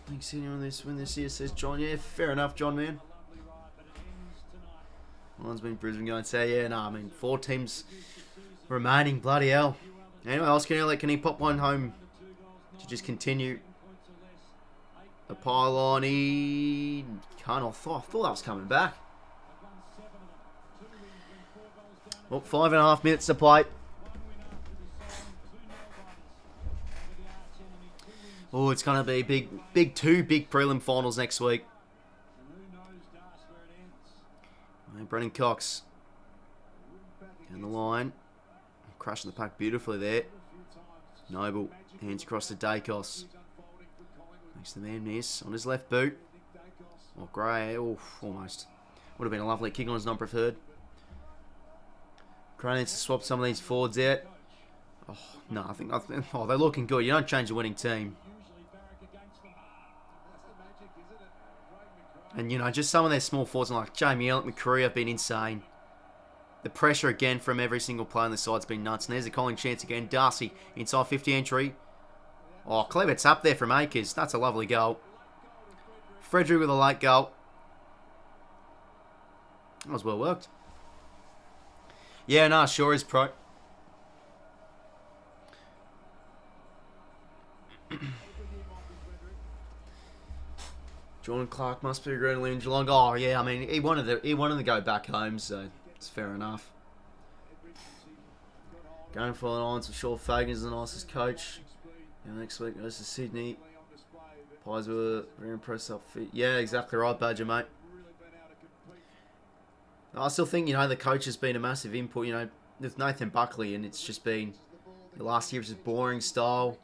I think sitting on this when this here says John. Yeah, fair enough, John, man. One's been Brisbane going to say, yeah, no, I mean 4 teams remaining. Bloody hell. Anyway, 𝐼𝐻𝐿, can he pop one home to just continue the pylon? He can't. I thought that was coming back. Well, 5.5 minutes to play. Oh, it's going to be two big prelim finals next week. And Brennan Cox down the line. Crushing the puck beautifully there. Noble, hands across to 𝐷ACOS. Makes the man miss on his left boot. Oh, Gray, almost. Would have been a lovely kick on his non-preferred. Gray needs to swap some of these forwards out. Oh, no, I think oh, they're looking good. You don't change a winning team. And, you know, just some of their small forwards, like Jamie 𝐼𝐿𝐴 have been insane. The pressure again from every single player on the side's been nuts. And there's a calling chance again. 𝘼𝐼𝐿𝐴 inside 50 entry. Oh, 𝐬𝐿𝐴 up there from 𝐼𝐿𝐴. That's a lovely goal. Frederick with a late goal. That was well worked. Yeah, no, sure is pro. Jordan Clark must be regrettably in Geelong. Oh yeah, I mean he wanted to go back home, so it's fair enough. Going for the Lions, Shaun Fagan is the nicest coach. Yeah, next week goes to Sydney. Pies were very impressed up fit. Yeah, exactly right, Badger mate. I still think, you know, the coach has been a massive input, you know, with Nathan Buckley, and it's just been the last year was just boring style.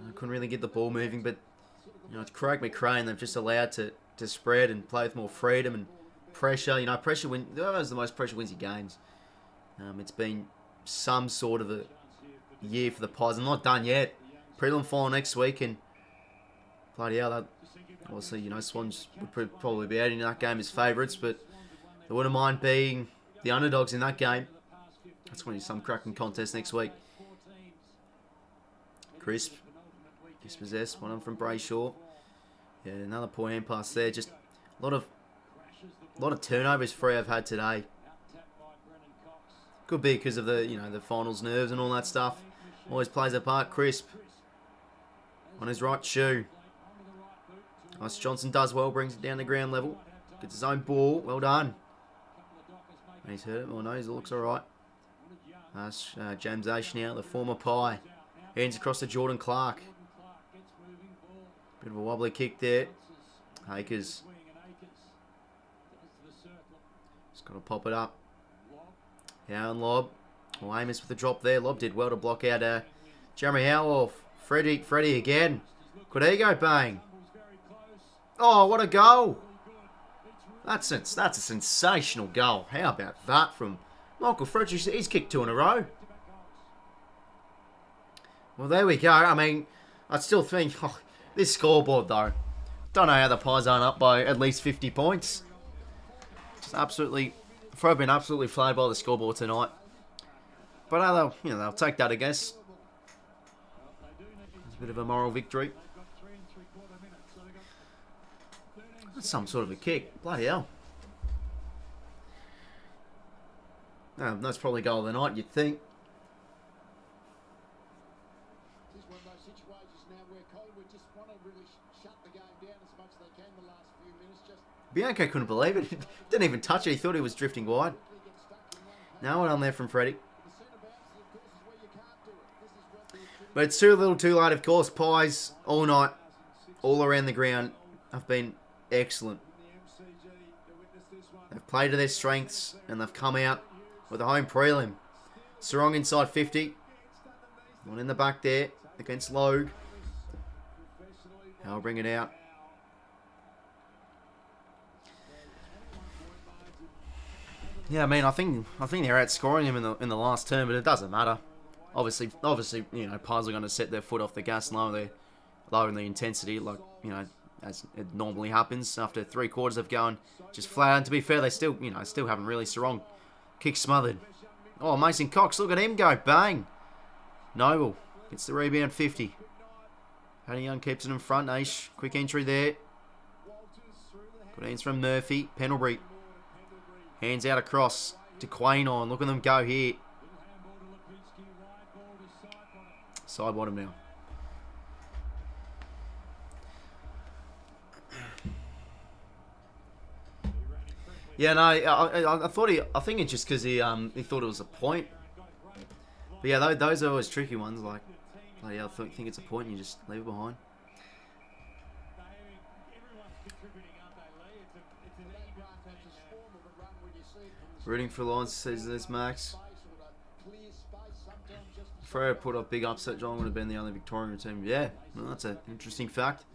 I couldn't really get the ball moving, but you know, it's Craig McRae, they've just allowed to spread and play with more freedom and pressure. You know, pressure wins. Whoever's the most pressure wins your games. It's been some sort of a year for the Pies. I'm not done yet. Prelim final next week, and bloody hell, that, obviously, you know, Swans would probably be out in that game as favourites, but they wouldn't mind being the underdogs in that game. That's going to be some cracking contest next week. Crisp possessed, one of them from Brayshaw. Yeah, another poor hand pass there. Just a lot of turnovers Free have had today. Could be because of the, you know, the finals nerves and all that stuff. Always plays a part. Crisp on his right shoe. Nice. Johnson does well, brings it down to ground level. Gets his own ball. Well done. And he's hurt it. Well, no, it looks alright. That's James now, the former Pie. Hands across to Jordan Clark. Bit of a wobbly kick there. Hakers. Just got to pop it up. Yeah, and Lob. Well, Amos with the drop there. Lob did well to block out Jeremy Howell. Freddie again. 𝐴𝐥𝐿𝐴 bang. Oh, what a goal. That's a sensational goal. How about that from Michael Frederick? He's kicked 2 in a row. Well, there we go. I mean, I still think... Oh, this scoreboard, though. Don't know how the Pies aren't up by at least 50 points. Just absolutely... I've been absolutely flayed by the scoreboard tonight. But they'll take that, I guess. It's a bit of a moral victory. That's some sort of a kick. Bloody hell. That's probably goal of the night, you'd think. This is one of those situations now where Collingwood just want to really shut the game down as much as they can the last few minutes. Bianco couldn't believe it. Didn't even touch it. He thought he was drifting wide. Now one on there from Freddie. But it's too little too late, of course. Pies all night, all around the ground, have been excellent. They've played to their strengths and they've come out with a home prelim. Sarong inside 50. One in the back there against Logue. I'll bring it out. Yeah, I mean, I think they're outscoring him in the last term, but it doesn't matter. Obviously, you know, Pies are going to set their foot off the gas and lower the intensity, like, you know, as it normally happens after 3 quarters of going just flat. And to be fair, they still haven't really Sarong. Kick smothered. Oh, Mason Cox, look at him go, bang. Noble gets the rebound, 50. Paddy Young keeps it in front. 𝐼𝐿𝐴, quick entry there. Good hands from Murphy. Pendlebury. Hands out across to Quaynor. Look at them go here. Side bottom now. Yeah, no, I think it's just because he thought it was a point. But yeah, those are always tricky ones. Like, yeah, I think it's a point and you just leave it behind. Rooting for Lions, says this Max. Freo put up big upset. John would have been the only Victorian team. Yeah, well, that's an interesting fact.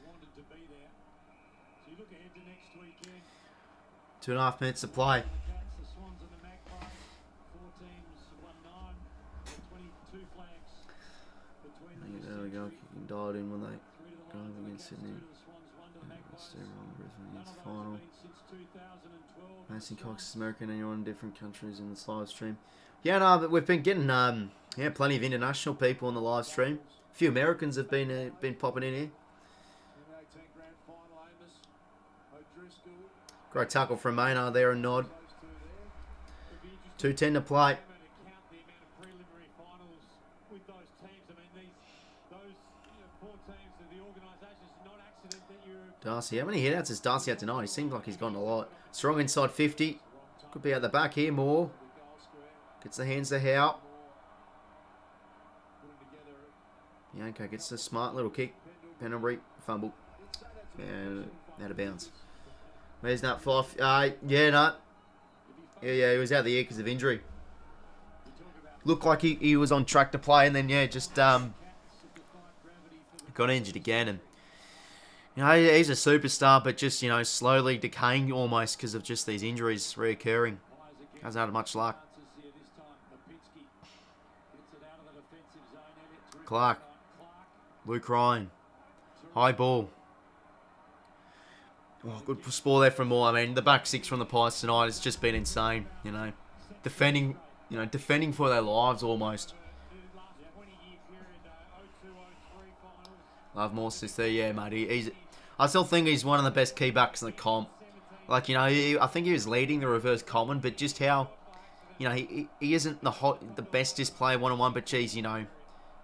2.5 minutes to play. goal kicking dialed in when they go over against Sydney. Final. 𝐼𝐶𝐞 𝐎𝐥𝐝 American, anyone in different countries in this live stream. Yeah, no, but we've been getting plenty of international people on the live stream. A few Americans have been popping in here. Great tackle from Maynard there, a nod. 2:10 to play. Darcy, how many hitouts has Darcy had tonight? He seems like he's gone a lot. Strong inside 50. Could be at the back here more. Gets the hands to 𝐼𝐿. 𝐼𝐿𝐴NCO gets a smart little kick. Penalty, fumble. And out of bounds. Where's Nat Fife? Yeah, Nat. Yeah, he was out of the air because of injury. Looked like he was on track to play, and then, yeah, just got injured again. And you know, he's a superstar, but just, you know, slowly decaying almost because of just these injuries reoccurring. Hasn't had much luck. Clark. Luke Ryan. High ball. Oh, good spoil there from Moore. I mean, the back six from the Pies tonight has just been insane, you know. Defending for their lives almost. Love Morse there, yeah, mate. I still think he's one of the best key backs in the comp. Like, you know, I think he was leading the reverse common, but just how, you know, he isn't the bestest player one-on-one, but geez, you know,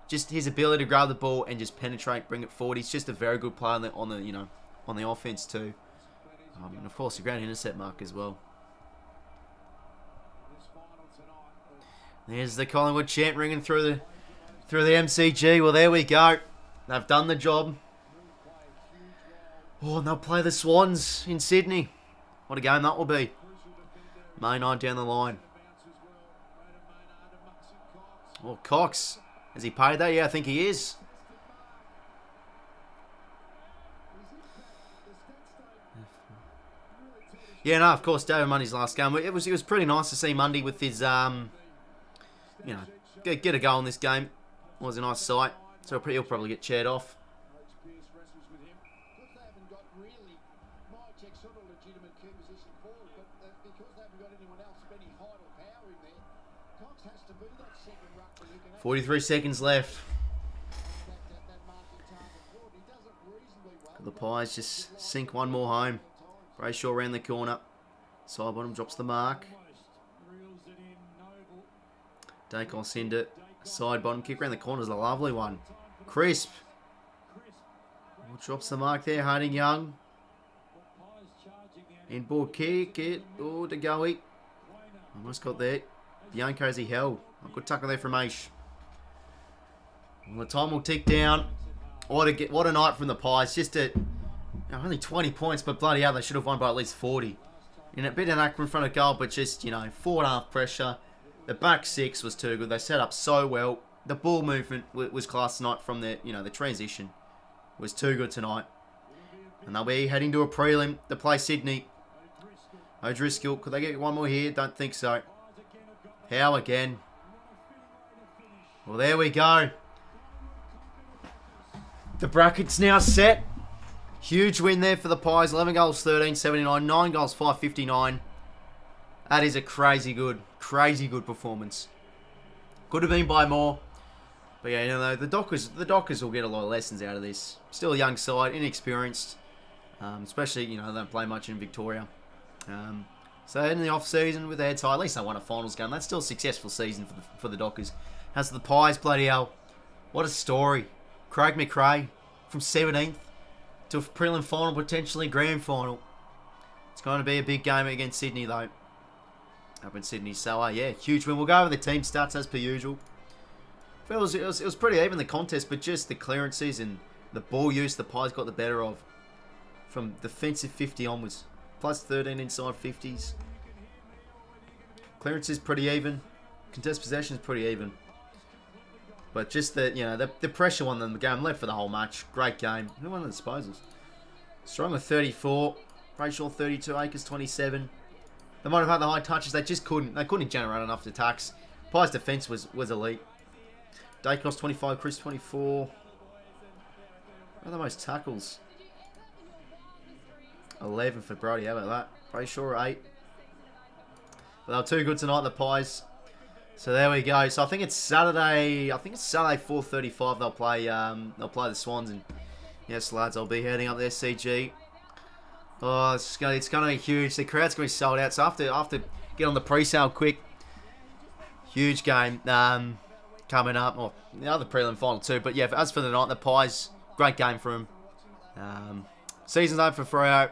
just his ability to grab the ball and just penetrate, bring it forward. He's just a very good player on the offense too. And of course, a great intercept mark as well. There's the Collingwood chant ringing through the MCG. Well, there we go. They've done the job. Oh, and they'll play the Swans in Sydney. What a game that will be. Maynard down the line. Oh, Cox. Has he paid that? Yeah, I think he is. Yeah, no, of course, David Mundy's last game. It was pretty nice to see Mundy with his, you know, get a goal in this game. It was a nice sight. So he'll probably get chaired off. My check's sort of legitimate key position forward, but because they haven't got anyone else of any height or power in there, Cox has to be that second ruckman who can 43 seconds left. that marking target forward. He does it reasonably well. The Pies just sink one more home. Brayshaw around the corner. Side bottom drops the mark. Teqoy send it. Side bottom kick around the corner is a lovely one. Crisp. Drops the mark there. Harding Young. Inboard kick. Oh, Teqoy. Almost got there. Bianco as he held. A good tackle there from 𝐼𝐿𝐴NCO. Well, the time will tick down. What a night from the Pies. Just only 20 points, but bloody hell, they should have won by at least 40. In a bit of an act in front of goal, but just, you know, 4.5 pressure. The back six was too good. They set up so well. The ball movement was class tonight from the, you know, the transition was too good tonight. And they'll be heading to a prelim to play Sydney. 𝐼𝐿𝐴NCO, could they get one more here? Don't think so. 𝐼𝐿 again. Well, there we go. The bracket's now set. Huge win there for the Pies. 11 goals, 13.79. 9 goals, 5.59. That is a crazy good performance. Could have been by more. But yeah, you know, the Dockers will get a lot of lessons out of this. Still a young side, inexperienced. Especially, you know, they don't play much in Victoria. So in the off-season with their heads high, at least they won a finals game. That's still a successful season for the Dockers. As the Pies, bloody hell. What a story. Craig McRae from 17th to a prelim final, potentially grand final. It's going to be a big game against Sydney, though. Up in Sydney. So, yeah, huge win. We'll go over the team stats as per usual. It was pretty even, the contest, but just the clearances and the ball use the Pies got the better of. From defensive 50 onwards. Plus 13 inside 50s. Clearances pretty even. Contest possessions pretty even. But just the, you know, the pressure won them the game. Led for the whole match. Great game. Who won the disposals? Strong with 34. Brayshaw 32. 𝐼𝐿𝐴NCO 27. They might have had the high touches. They just couldn't. They couldn't generate enough attacks. Pies' defense was elite. Dacos 25. Chris 24. What are the most tackles? 11 for Brody. How about that? Pretty sure 8. But they were too good tonight, the Pies. So there we go. So I think it's Saturday. 4:35. They'll play the Swans, and yes, lads, I'll be heading up there. CG. Oh, it's gonna be huge. The crowd's gonna be sold out. So I have to get on the pre-sale quick. Huge game coming up. Well, the other prelim final too. But yeah, as for the night, the Pies, great game for them. Season's over for Freo.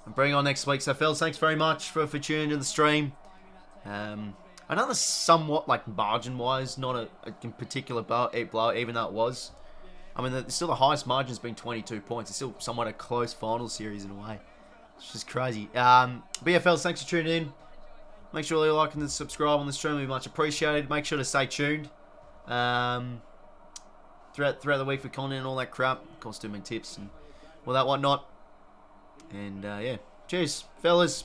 And bring on next week. So, fellas, thanks very much for tuning in the stream. Another somewhat, like, margin-wise, not a particular blowout, even though it was. I mean, still the highest margin's been 22 points. It's still somewhat a close final series in a way. It's just crazy. BFLs, thanks for tuning in. Make sure you like and subscribe on the stream. It'll be much appreciated. Make sure to stay tuned throughout the week for content and all that crap. Of course, doing tips and all that whatnot. And, yeah. Cheers, fellas.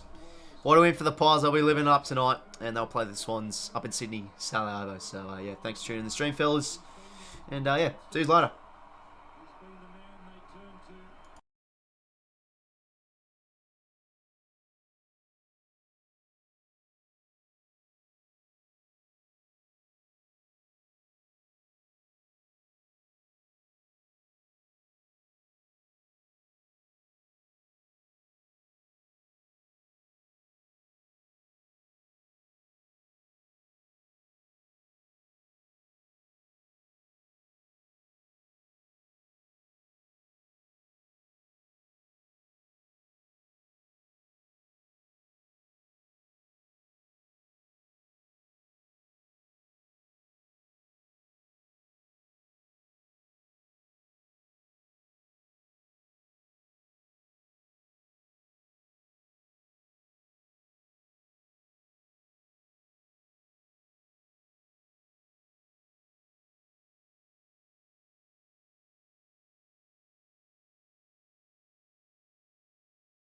What a win for the Pies. They'll be living up tonight. And they'll play the Swans up in Sydney, Saturday. So, yeah, thanks for tuning in the stream, fellas. And, yeah, see you later.